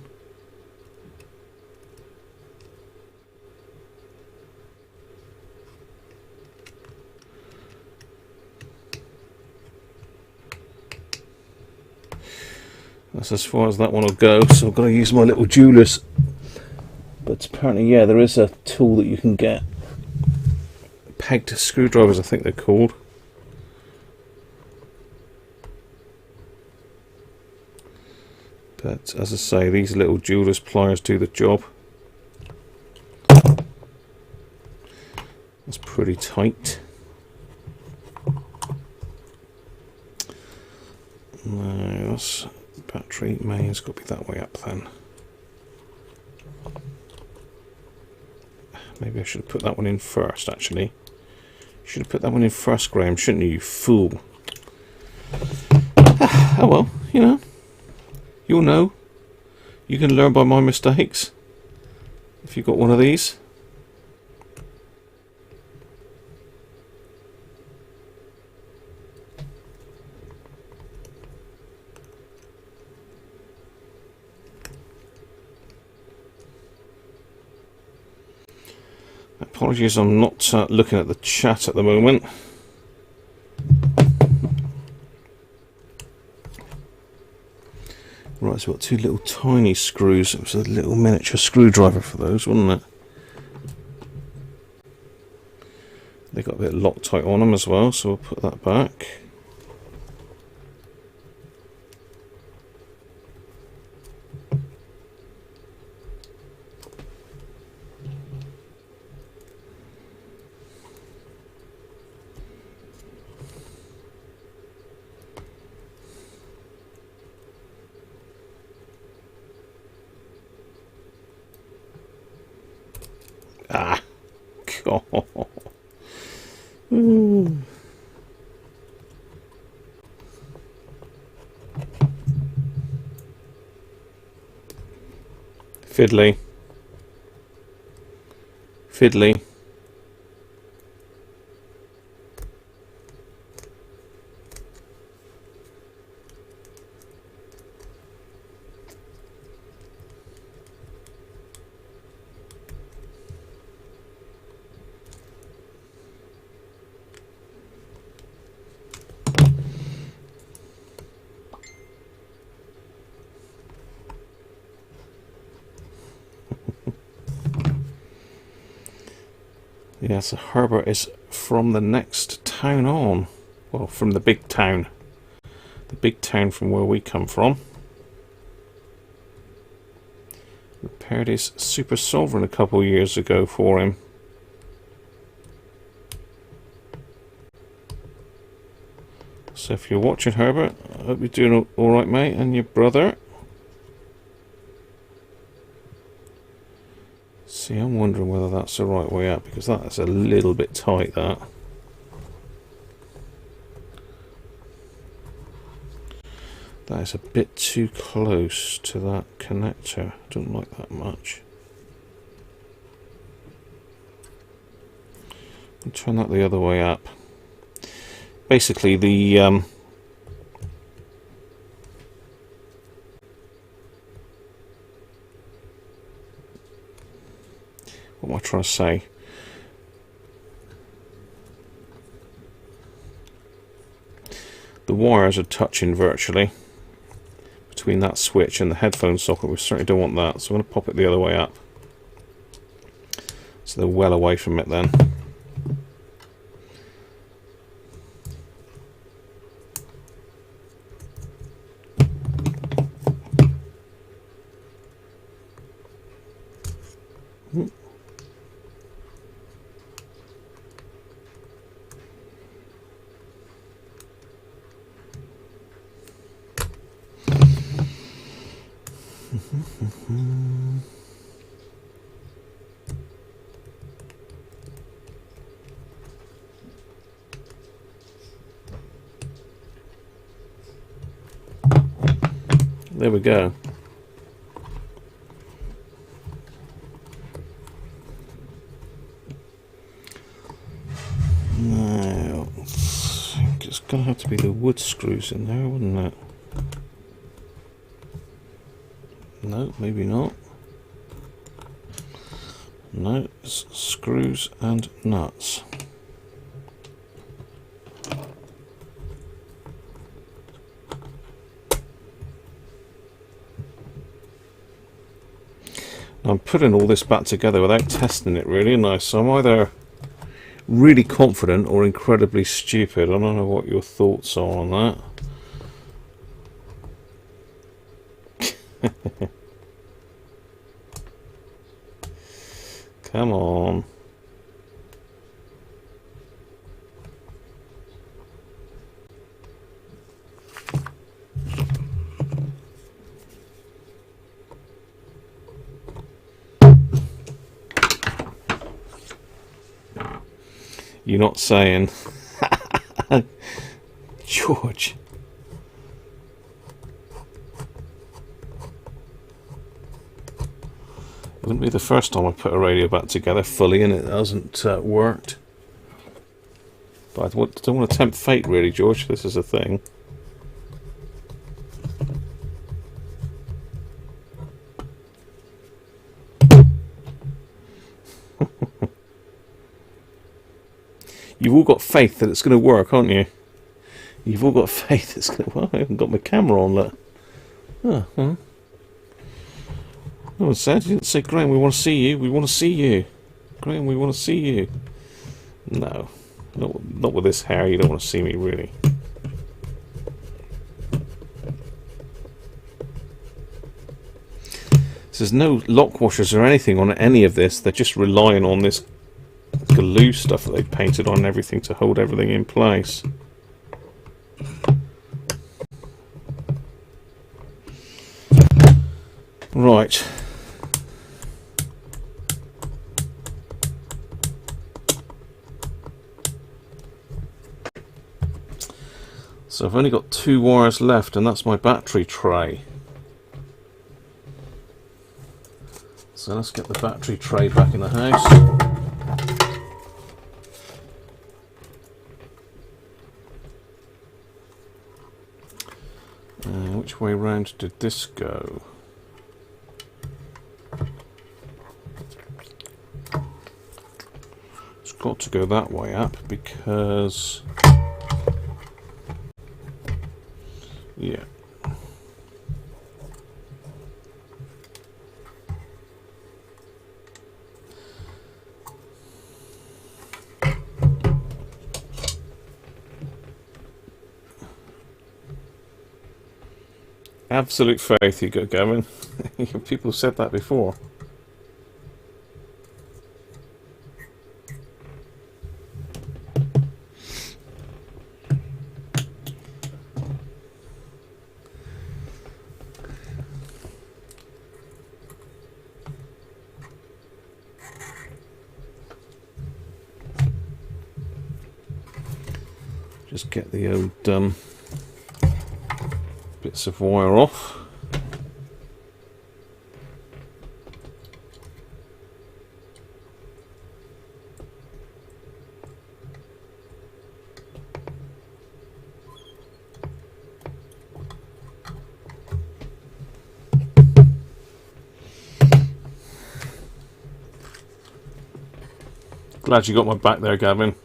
That's as far as that one will go, so I've got to use my little jeweler's. But apparently, yeah, there is a tool that you can get. Pegged screwdrivers, I think they're called. But as I say, these little jeweler's pliers do the job. That's pretty tight. No, that's... Battery main's got to be that way up then. Maybe I should have put that one in first, actually. Should have put that one in first, Graham, shouldn't you fool? Oh well, you know. You'll know. You can learn by my mistakes. If you've got one of these. Apologies, I'm not looking at the chat at the moment. Right, so we've got two little tiny screws. It was a little miniature screwdriver for those, wasn't it? They got a bit of Loctite on them as well, so we'll put that back. Ah, God. Ooh. Fiddly. Fiddly. Yeah, so Herbert is from the next town on. Well, from the big town. The big town from where we come from. Repaired his Super Sovereign a couple of years ago for him. So if you're watching, Herbert, I hope you're doing alright, mate, and your brother. See, I'm wondering whether that's the right way up, because that's a little bit tight, that. That is a bit too close to that connector. I don't like that much. I'll turn that the other way up. Basically, the what am I trying to say? The wires are touching virtually between that switch and the headphone socket. We certainly don't want that, so I'm going to pop it the other way up so they're well away from it then. There we go. Now, I think it's going to have to be the wood screws in there, wouldn't it? No, maybe not. No, it's screws and nuts. I'm putting all this back together without testing it really, nice. So I'm either really confident or incredibly stupid. I don't know what your thoughts are on that. Come on. You're not saying. George. It wouldn't be the first time I put a radio back together fully and it hasn't worked. But I don't want to tempt fate really, George. This is a thing. You've all got faith that it's going to work, aren't you? You've all got faith it's going to work. I haven't got my camera on, look. Oh, well. No one said. You didn't say, Graham, we want to see you. We want to see you. Graham, we want to see you. No. Not with this hair. You don't want to see me, really. So there's no lock washers or anything on any of this. They're just relying on this glue stuff that they've painted on everything to hold everything in place. Right. So I've only got 2 wires left and that's my battery tray. So let's get the battery tray back in the house. Which way round did this go? It's got to go that way up because... yeah. Absolute faith you got, Gavin. People said that before. Just get the old bits of wire off. Glad you got my back there, Gavin.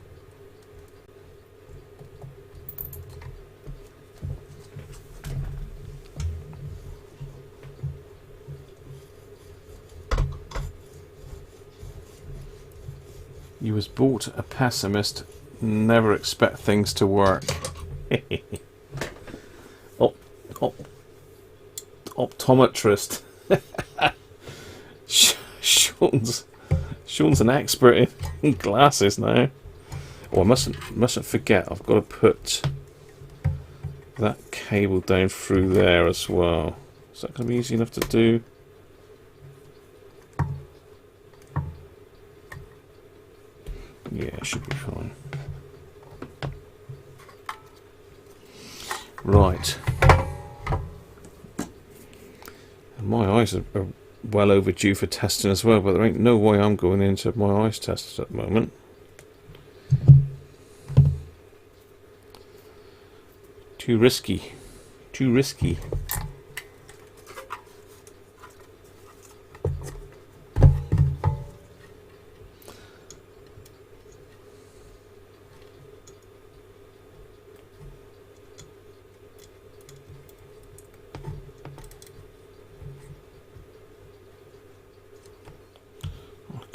You was bought a pessimist, never expect things to work. Optometrist. Sean's an expert in glasses now. Oh, I mustn't forget, I've got to put that cable down through there as well. Is that going to be easy enough to do? Yeah, it should be fine. Right. And my eyes are well overdue for testing as well, but there ain't no way I'm going into my eyes tested at the moment. Too risky. Too risky.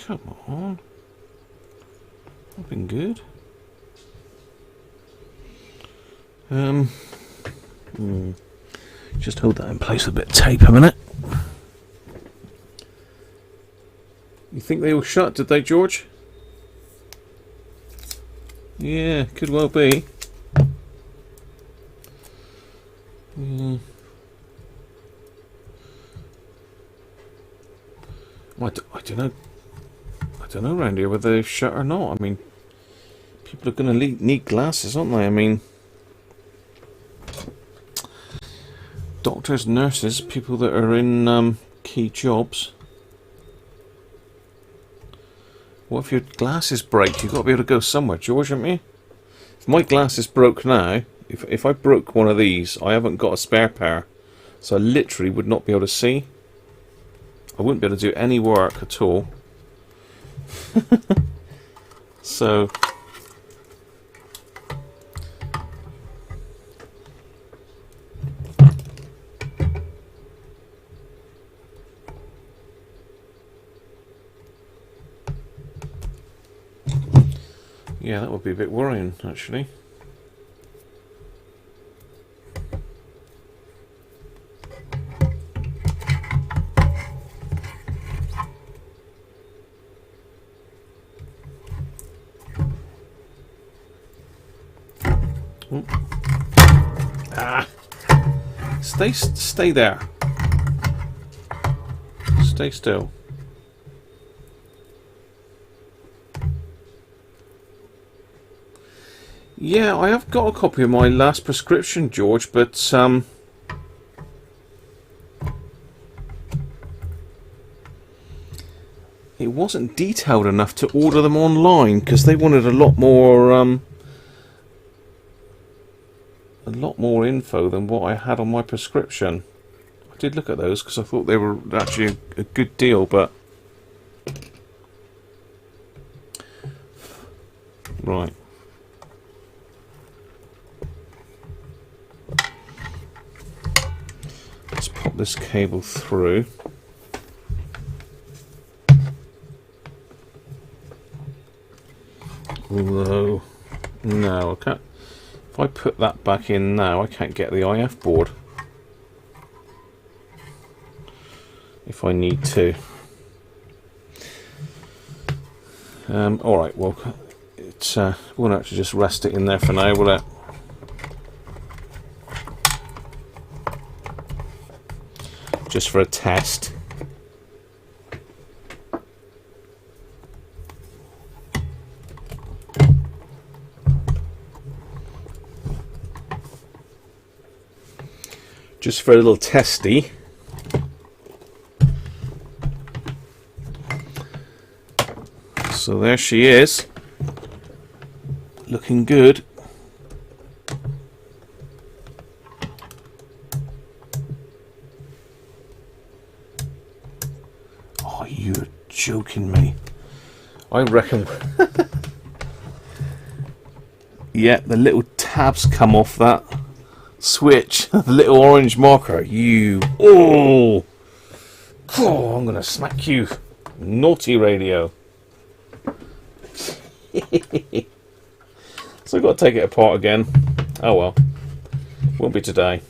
Come on. I've been good. Just hold that in place with a bit of tape a minute. You think they all shut, did they, George? Yeah, could well be. Yeah. Well, I don't know. I don't know around here whether they've shut or not. I mean, people are going to need glasses, aren't they? I mean, doctors, nurses, people that are in key jobs. What if your glasses break? You've got to be able to go somewhere, George, haven't you? If my glasses broke now, if I broke one of these, I haven't got a spare pair. So I literally would not be able to see. I wouldn't be able to do any work at all. So yeah, that would be a bit worrying, actually. Stay there. Stay still. Yeah, I have got a copy of my last prescription, George, but it wasn't detailed enough to order them online because they wanted a lot more info than what I had on my prescription. I did look at those because I thought they were actually a good deal, but right. Let's pop this cable through. Although, no, I can't. If I put that back in now, I can't get the IF board. if I need to. Alright, well, it won't actually just rest it in there for now, will it? Just for a test. Just for a little testy. So there she is, looking good. Oh, you're joking me. I reckon. Yeah, the little tabs come off that switch, the little orange marker. You, oh, I'm gonna smack you, naughty radio. So I've got to take it apart again. Oh well, won't be today.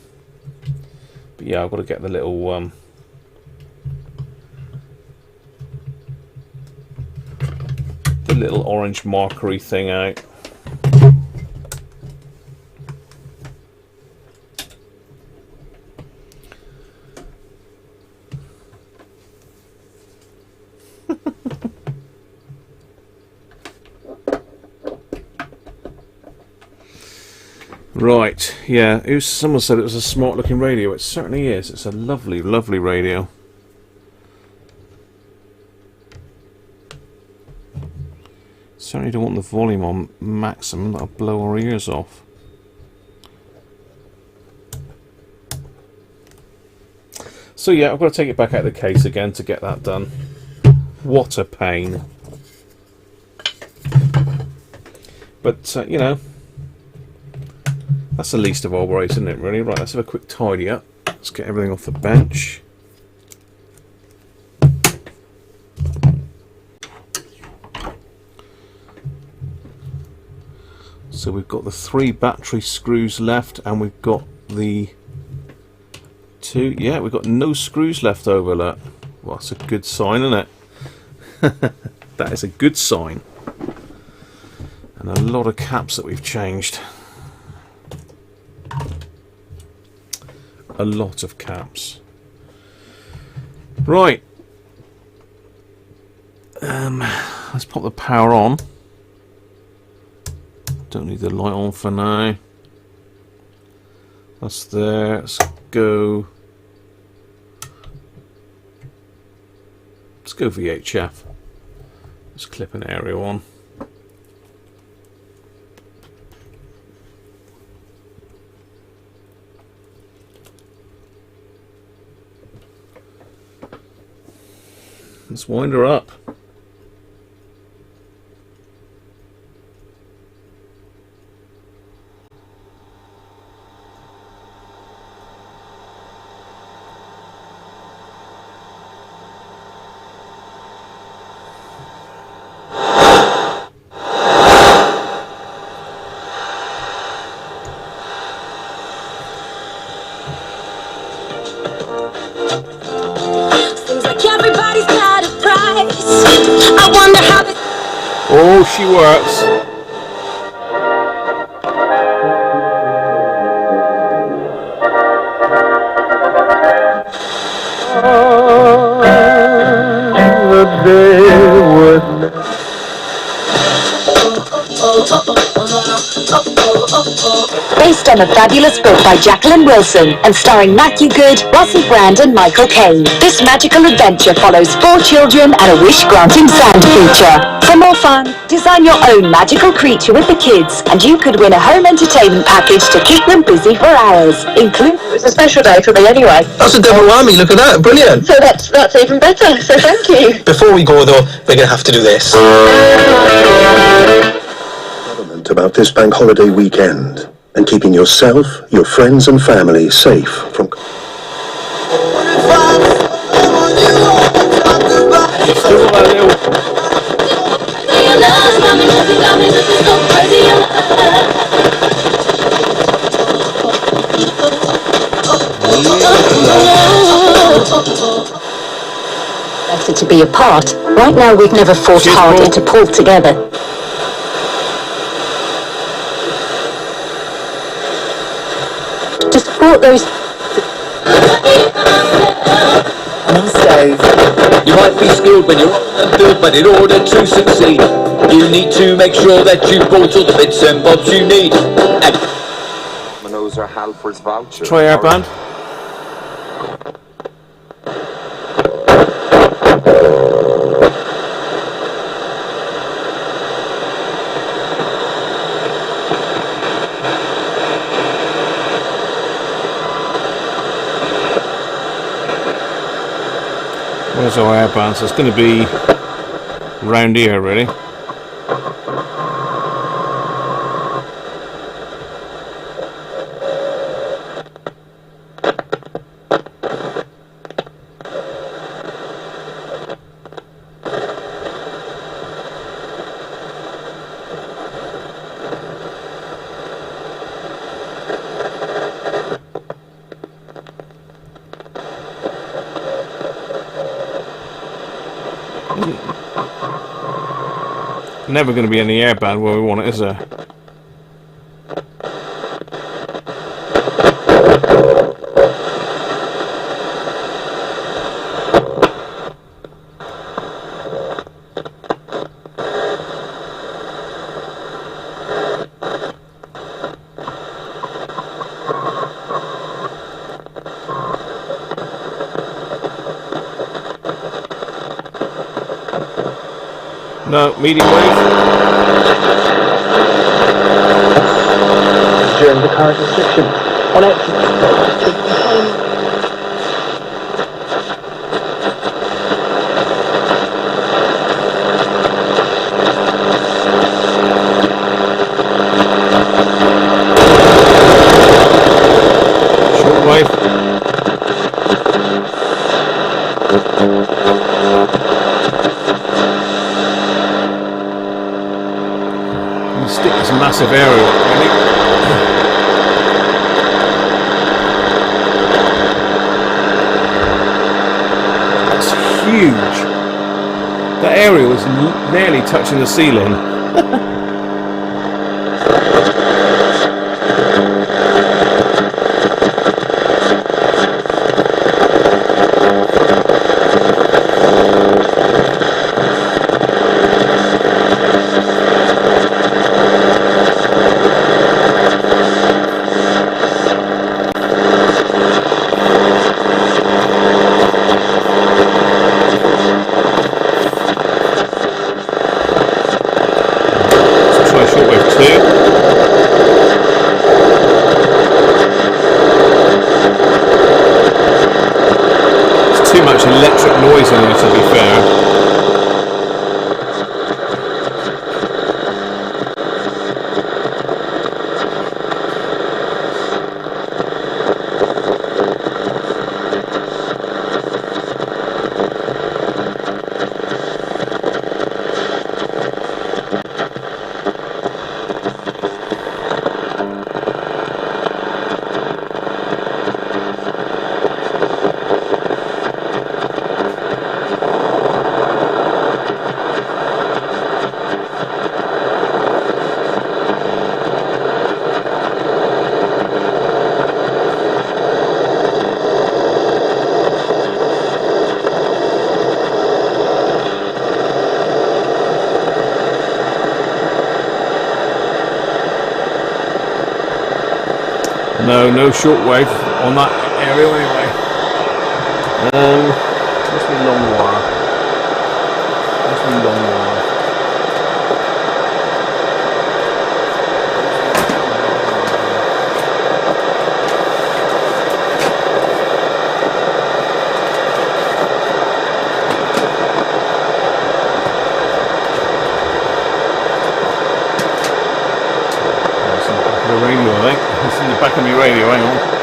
But yeah, I've got to get the little orange markery thing out. Right, yeah, someone said it was a smart looking radio. It certainly is. It's a lovely, lovely radio. Certainly don't want the volume on maximum, that'll blow our ears off. So yeah, I've got to take it back out of the case again to get that done. What a pain. But, you know, that's the least of our worries, isn't it, really? Right, let's have a quick tidy up. Let's get everything off the bench. So we've got the 3 battery screws left, and we've got the 2. Yeah, we've got no screws left over, look. Well, that's a good sign, isn't it? That is a good sign. And a lot of caps that we've changed. A lot of caps. Right. Let's pop the power on. Don't need the light on for now. That's there. Let's go. Let's go VHF. Let's clip an aerial on. Let's wind her up. Oh, she works. The day would Based on a fabulous book by Jacqueline Wilson and starring Matthew Good, Russell Brand and Michael Caine, this magical adventure follows 4 children and a wish-granting sand creature. For more fun, design your own magical creature with the kids and you could win a home entertainment package to keep them busy for hours. It's a special day for me anyway. That's a double whammy, look at that, brilliant. So that's even better, so thank you. Before we go though, we're going to have to do this. Government about this bank holiday weekend and keeping yourself, your friends and family safe from... better to be apart. Right now we've never fought Cheers, harder Paul. to pull together. Just brought those... You might be skilled when you're on the field, but in order to succeed, you need to make sure that you bought all the bits and bobs you need. And Manoser Halfor's voucher. Try airband. Where's our airband? So it's going to be round here, really. Never going to be any airband where we want it, is there? No, medium wave. During the current restriction on exit. Shortwave. You stick this massive area up, really. That's huge. That area was nearly touching the ceiling. Electric noise in there, to be fair. No shortwave on that area anyway. Must be long wire. Must be long wire. That's in the back of the radio, I think. It's in the back of my radio, hang on.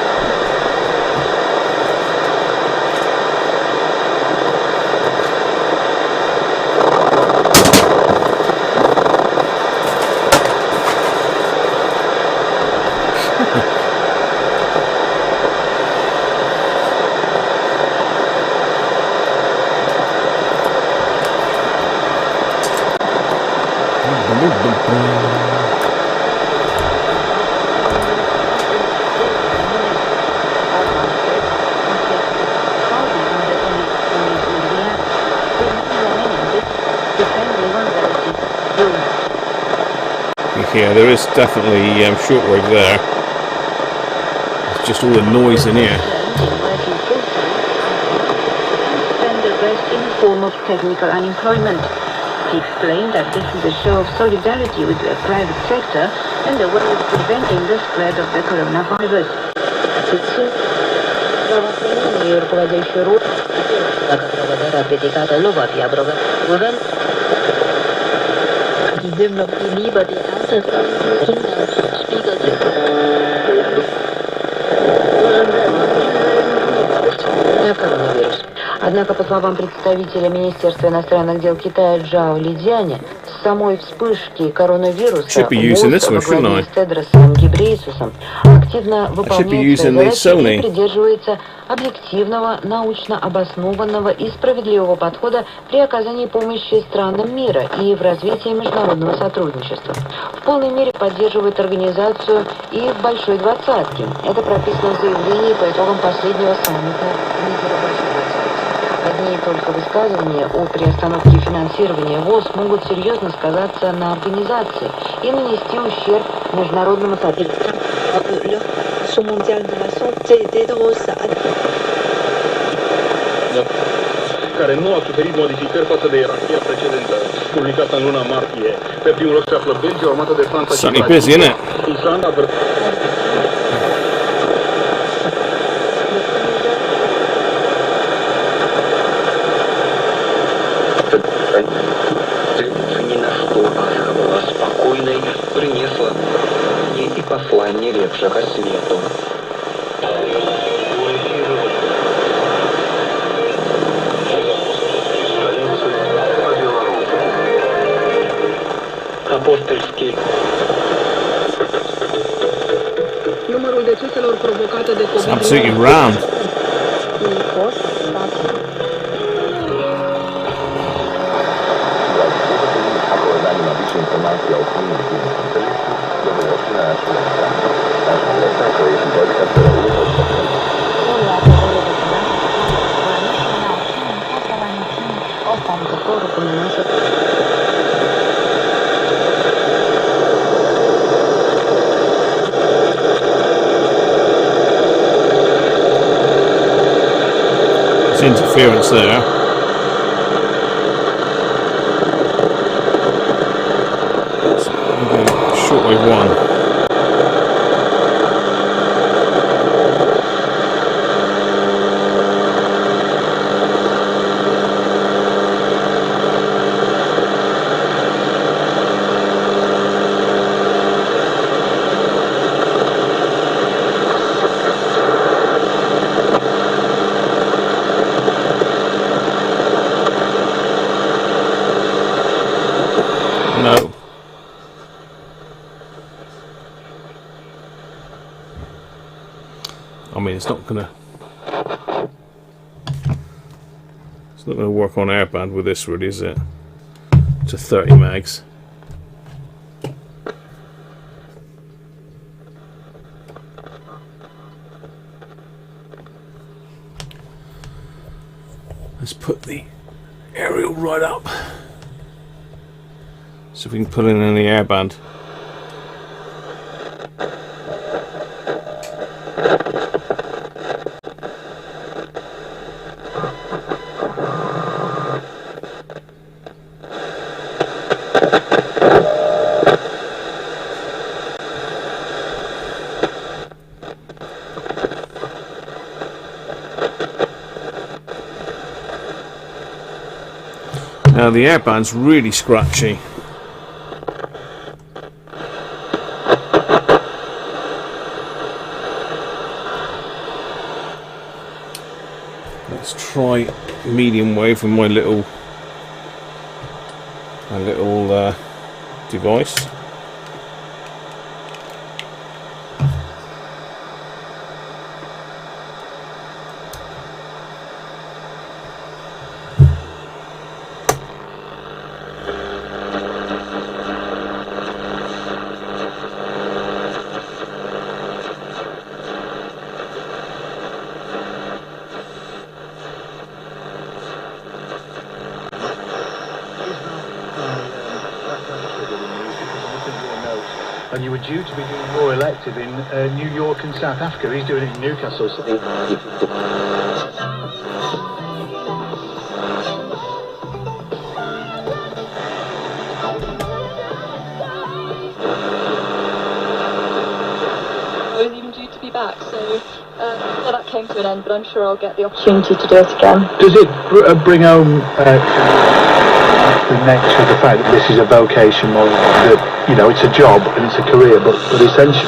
Yeah, there is definitely shortwave there. It's just all the noise in here. Spend the rest in a form of technical unemployment. He explained that this is a show of solidarity with the private sector and a way of preventing the spread of the coronavirus. Однако, по словам представителя Министерства иностранных дел Китая Джао Лидзяня, с самой вспышки коронавируса МОЗ во главе с Тедросом Гебрейесусом активно выполняет свои задачи и придерживается объективного, научно обоснованного и справедливого подхода при оказании помощи странам мира и в развитии международного сотрудничества. В полной мере поддерживает организацию и в Большой Двадцатке. Это прописано в заявлении по итогам последнего саммита лидеров Большой Двадцатки. Одни только высказывания о приостановке финансирования ВОЗ могут серьезно сказаться на организации и нанести ущерб международному сотрудничеству. Care nu a suferit modificări față de ierarhia precedentă, publicată în luna martie. Pe primul loc se află Belgia, urmată de Franța și Brazilia. Islanda, ни на что Аска была спокойной, принесла ей и послание лепшего свету. Apostolskii. Numărul deceselor provocate de COVID-19 absolutely round. There's interference there. Shortwave 1. No. I mean, it's not gonna work on airband with this, really, is it? To 30 mags. Let's put the aerial right up. So if we can put in any airband. Now the airband's really scratchy. Let's try medium wave with my little device. And you were due to be doing your elective in New York and South Africa. He's doing it in Newcastle. I was even due to be back, so well, that came to an end, but I'm sure I'll get the opportunity to do it again. Does it bring home the nature of the fact that this is a vocation more that, you know, it's a job and it's a career, but essentially...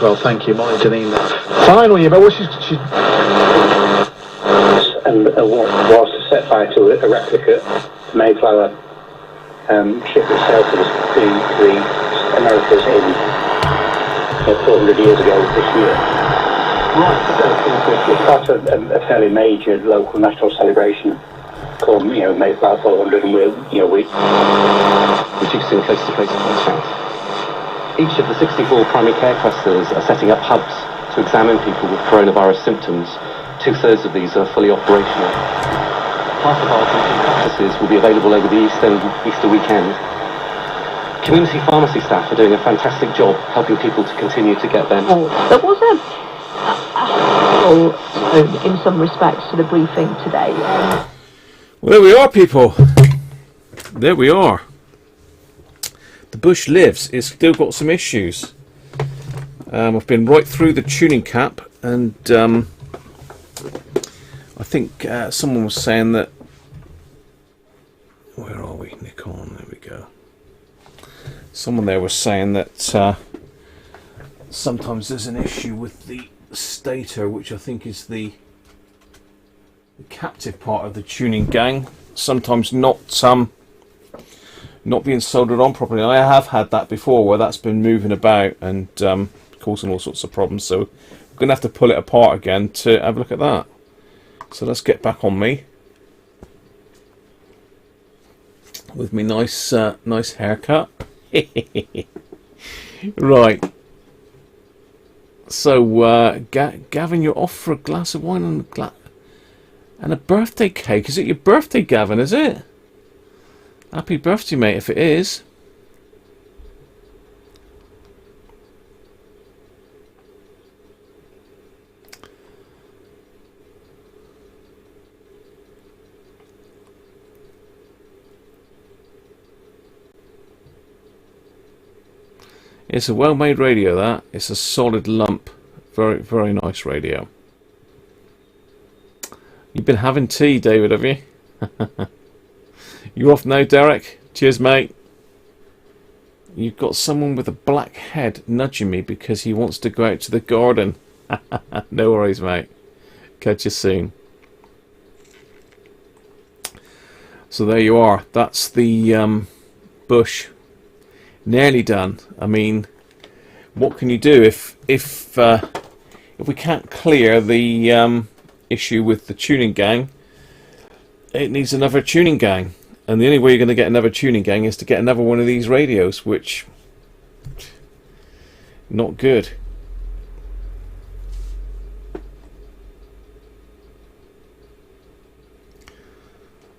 Well, thank you, Molly Janine. Finally, about what she's and was to set fire to a replica Mayflower ship that sailed for the Americas in 400 years ago this year. Right. It's part of a fairly major local national celebration called, you know, Mayflower 400, and we're reducing face-to-face contact. Each of the 64 primary care clusters are setting up hubs to examine people with coronavirus symptoms. 2/3 of these are fully operational. Half of our GP practices will be available over the Easter weekend. Community pharmacy staff are doing a fantastic job helping people to continue to get them. There was a in some respects to the briefing today. Well, there we are, people. There we are. The Bush lives. It's still got some issues. I've been right through the tuning cap, and I think someone was saying that... Where are we? Nikon, there we go. Someone there was saying that sometimes there's an issue with the stator, which I think is the captive part of the tuning gang. Sometimes not being soldered on properly. I have had that before, where that's been moving about and causing all sorts of problems. So I'm going to have to pull it apart again to have a look at that. So let's get back on me with me nice haircut. Right. So Gavin, you're off for a glass of wine and a birthday cake. Is it your birthday, Gavin? Is it? Happy birthday, mate, if it is. It's a well-made radio, that. It's a solid lump. Very, very nice radio. You've been having tea, David, have you? You off now, Derek? Cheers, mate. You've got someone with a black head nudging me because he wants to go out to the garden. No worries, mate. Catch you soon. So there you are. That's the bush. Nearly done. I mean, what can you do if we can't clear the issue with the tuning gang? It needs another tuning gang. And the only way you're going to get another tuning gang is to get another one of these radios, which... not good.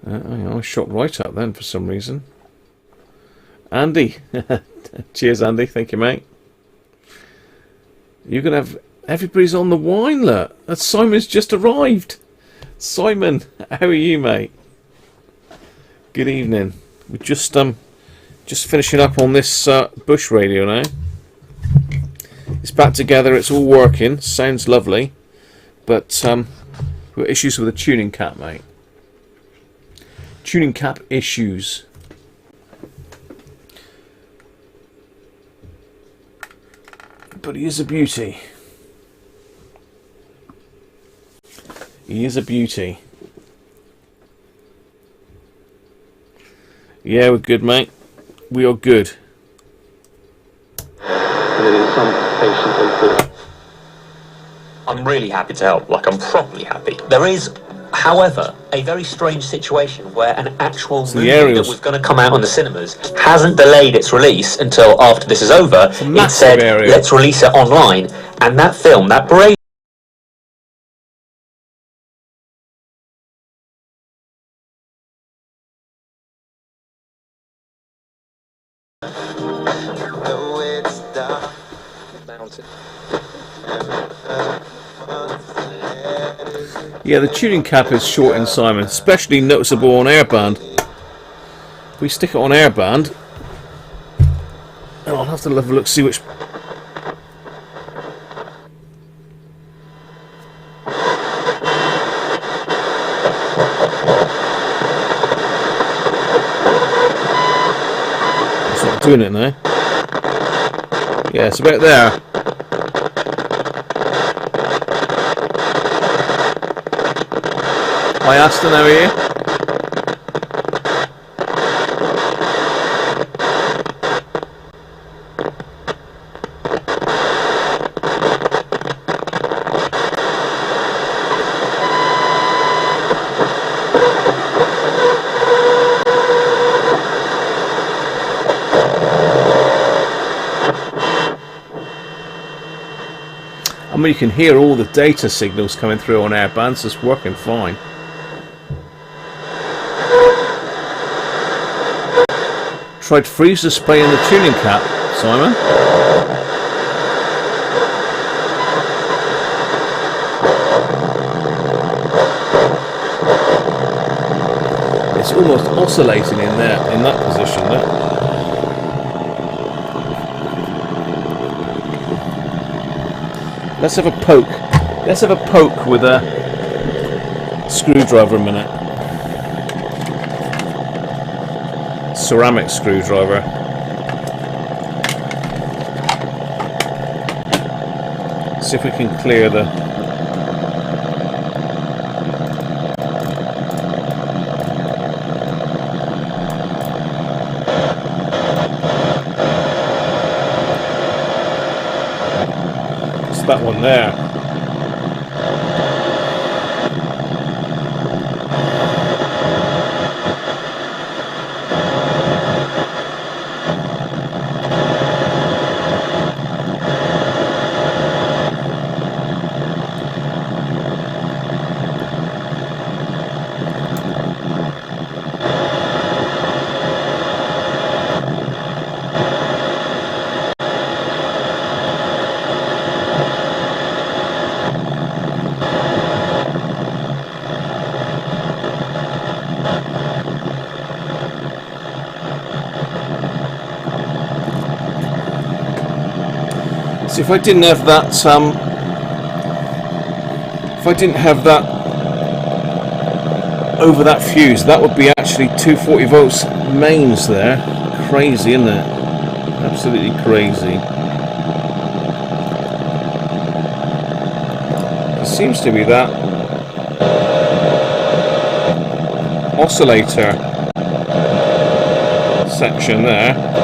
I shot right up then for some reason. Andy. Cheers, Andy. Thank you, mate. You're going to have... Everybody's on the wine, look. Simon's just arrived. Simon, how are you, mate? Good evening. We're just finishing up on this Bush radio now. It's back together. It's all working. Sounds lovely, but we've got issues with the tuning cap, mate. Tuning cap issues. But he is a beauty. He is a beauty. Yeah, we're good, mate. We are good. I'm really happy to help, like I'm properly happy. There is, however, a very strange situation where an actual movie that was going to come out on the cinemas hasn't delayed its release until after this is over. It said, let's release it online, and that film, that brave Yeah, the tuning cap is short in Simon, especially noticeable on airband. If we stick it on airband, I'll have to have a look, see which. It's not doing it now. Yeah, it's about there. Hi Aston, how are you? I mean, you can hear all the data signals coming through on airbands, so it's working fine. Tried freeze display in the tuning cap, Simon. It's almost oscillating in there, in that position. Look. Let's have a poke. Let's have a poke with a screwdriver a minute. Ceramic screwdriver. See if we can clear the. It's that one there. So if I didn't have that, if I didn't have that over that fuse, that would be actually 240 volts mains there. Crazy, isn't it? Absolutely crazy. It seems to be that oscillator section there.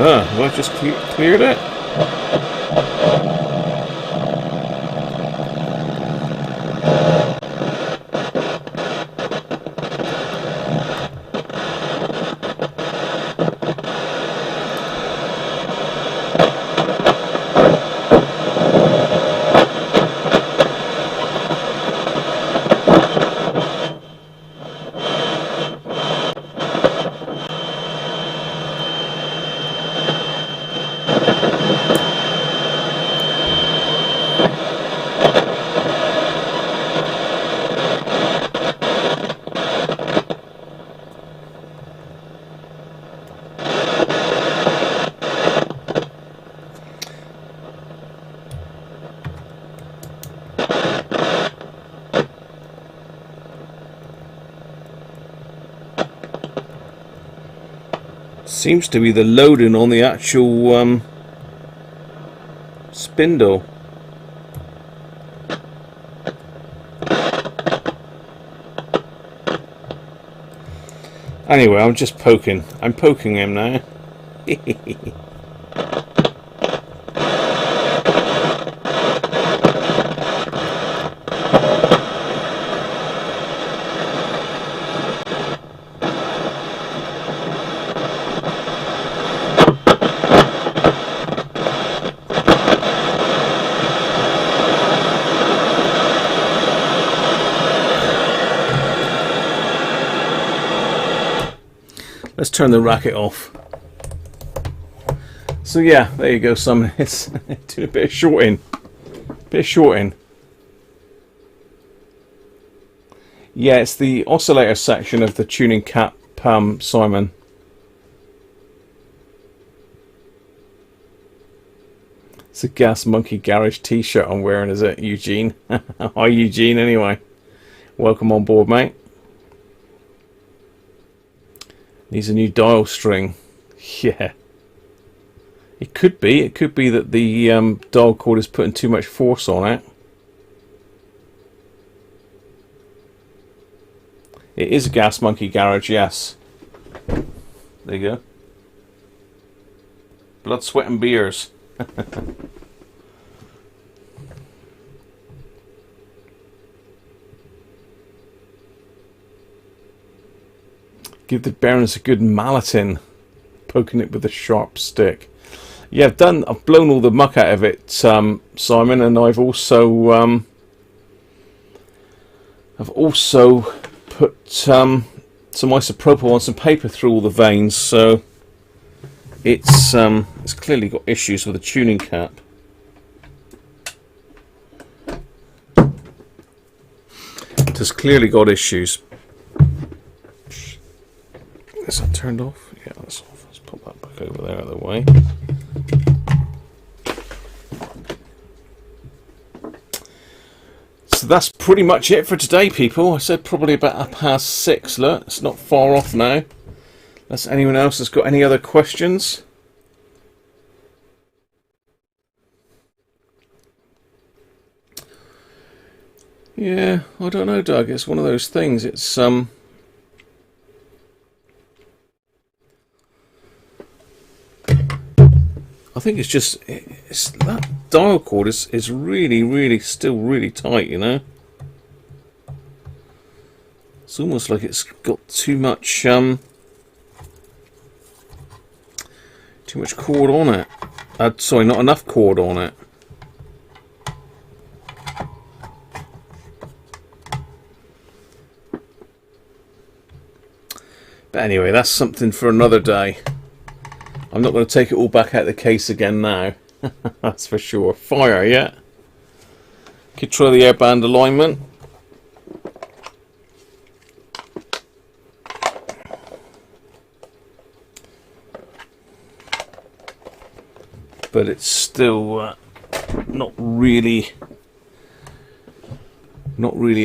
Have I just cleared it? Seems to be the loading on the actual spindle. Anyway, I'm just poking. I'm poking him now. Let's turn the racket off. So yeah, there you go, Simon. It's doing a bit of shorting. Yeah, it's the oscillator section of the tuning cap, Simon. It's a Gas Monkey Garage t-shirt I'm wearing, is it, Eugene? Hi, Eugene, anyway. Welcome on board, mate. Needs a new dial string. Yeah. It could be that the dial cord is putting too much force on it. It is a Gas Monkey Garage, yes. There you go. Blood, sweat and beers. Give the bearings a good malleting, poking it with a sharp stick. Yeah, I've blown all the muck out of it, Simon, and I've also put some isopropyl on some paper through all the veins, so it's clearly got issues with the tuning cap. It has clearly got issues. Is that turned off? Yeah, that's off. Let's put that back over there out of the way. So that's pretty much it for today, people. I said probably about 6:30. Look, it's not far off now. Unless anyone else has got any other questions. Yeah, I don't know, Doug. It's one of those things. It's I think it's just that dial cord is really still really tight, you know. It's almost like it's got too much cord on it. Sorry, not enough cord on it. But anyway, that's something for another day. I'm not going to take it all back out of the case again now. That's for sure. Fire, yeah. Control the airband alignment. But it's still not really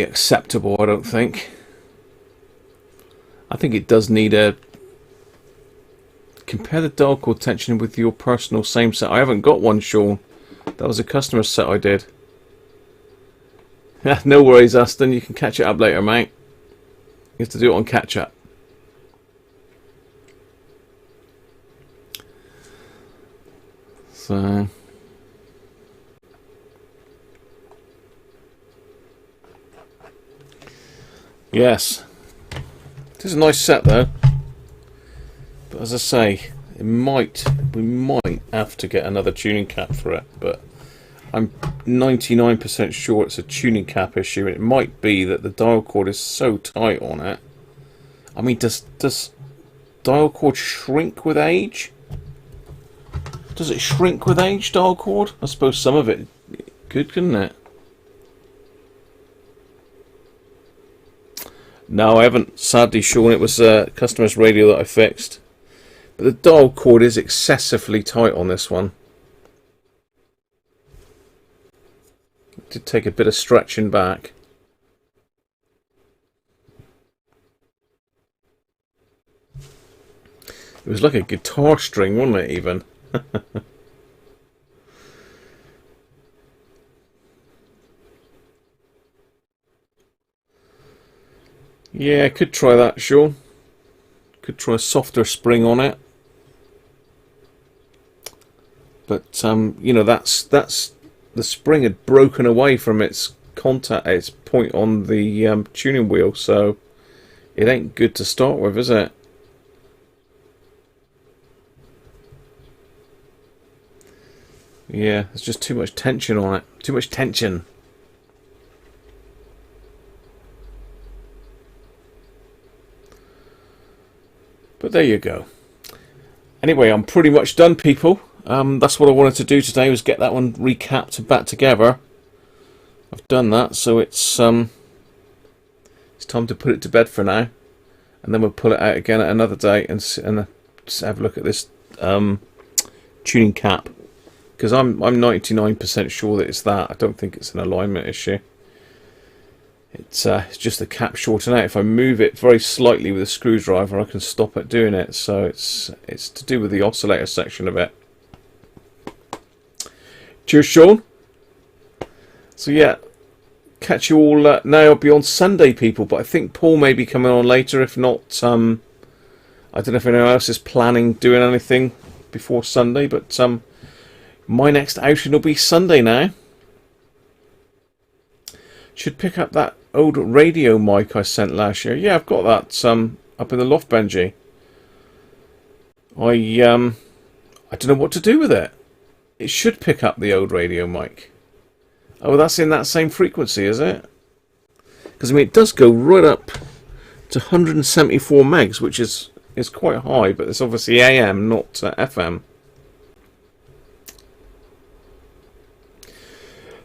acceptable, I don't think. I think it does need a... Compare the dial cord tension with your personal same set. I haven't got one, Sean. That was a customer set I did. No worries, Aston. You can catch it up later, mate. You have to do it on catch up. So... Yes. It is a nice set, though. But as I say, we might have to get another tuning cap for it, but I'm 99% sure it's a tuning cap issue, and it might be that the dial cord is so tight on it. I mean, does dial cord shrink with age? Does it shrink with age, dial cord? I suppose some of it could, couldn't it? No, I haven't, sadly, Sean. It was a customer's radio that I fixed. But the dial cord is excessively tight on this one. It did take a bit of stretching back. It was like a guitar string, wasn't it, even? Yeah, could try that, sure. Could try a softer spring on it. But, you know, that's the spring had broken away from its contact, its point on the tuning wheel, so it ain't good to start with, is it? Yeah, there's just too much tension on it. Too much tension. But there you go. Anyway, I'm pretty much done, people. That's what I wanted to do today, was get that one recapped and back together. I've done that, so it's time to put it to bed for now, and then we'll pull it out again at another day and just have a look at this tuning cap, because I'm 99% sure that it's that. I don't think it's an alignment issue. It's just the cap shorting out. If I move it very slightly with a screwdriver, I can stop it doing it. So it's to do with the oscillator section of it. Cheers, Sean. So yeah, catch you all now. I'll be on Sunday, people, but I think Paul may be coming on later. If not, I don't know if anyone else is planning doing anything before Sunday, but my next outing will be Sunday now. Should pick up that old radio mic I sent last year. Yeah, I've got that up in the loft, Benji. I don't know what to do with it. It should pick up the old radio mic. Oh, that's in that same frequency, is it? Because I mean, it does go right up to 174 megs, which is quite high, but it's obviously AM, not FM.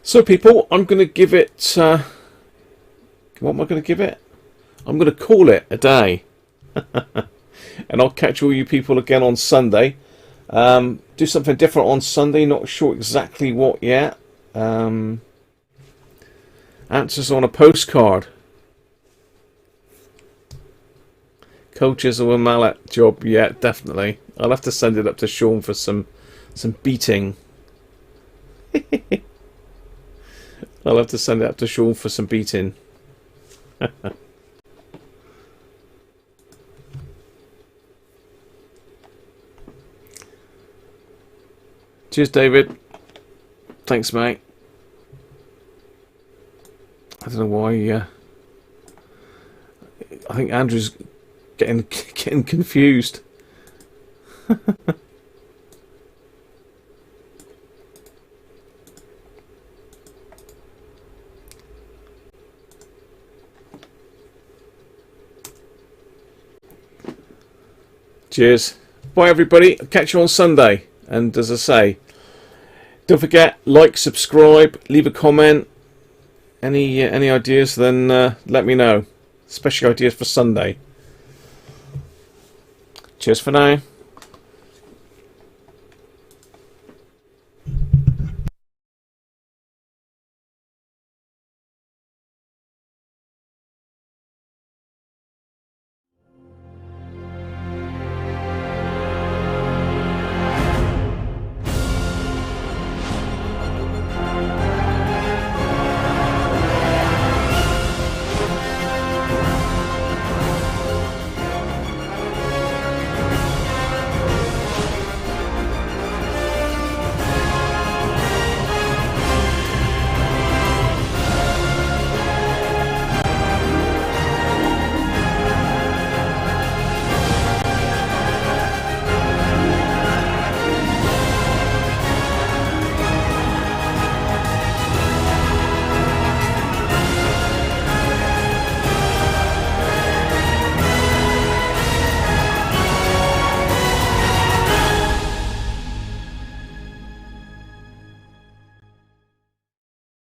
So, people, I'm going to give it. What am I going to give it? I'm going to call it a day. And I'll catch all you people again on Sunday. Do something different on Sunday. Not sure exactly what yet. Answers on a postcard. Coaches or a mallet job. Yeah, definitely. I'll have to send it up to Sean for some beating. I'll have to send it up to Sean for some beating. Cheers, David. Thanks, mate. I don't know why. I think Andrew's getting confused. Cheers. Bye, everybody. I'll catch you on Sunday. And as I say, don't forget, like, subscribe, leave a comment. Any ideas, then let me know. Especially ideas for Sunday. Cheers for now.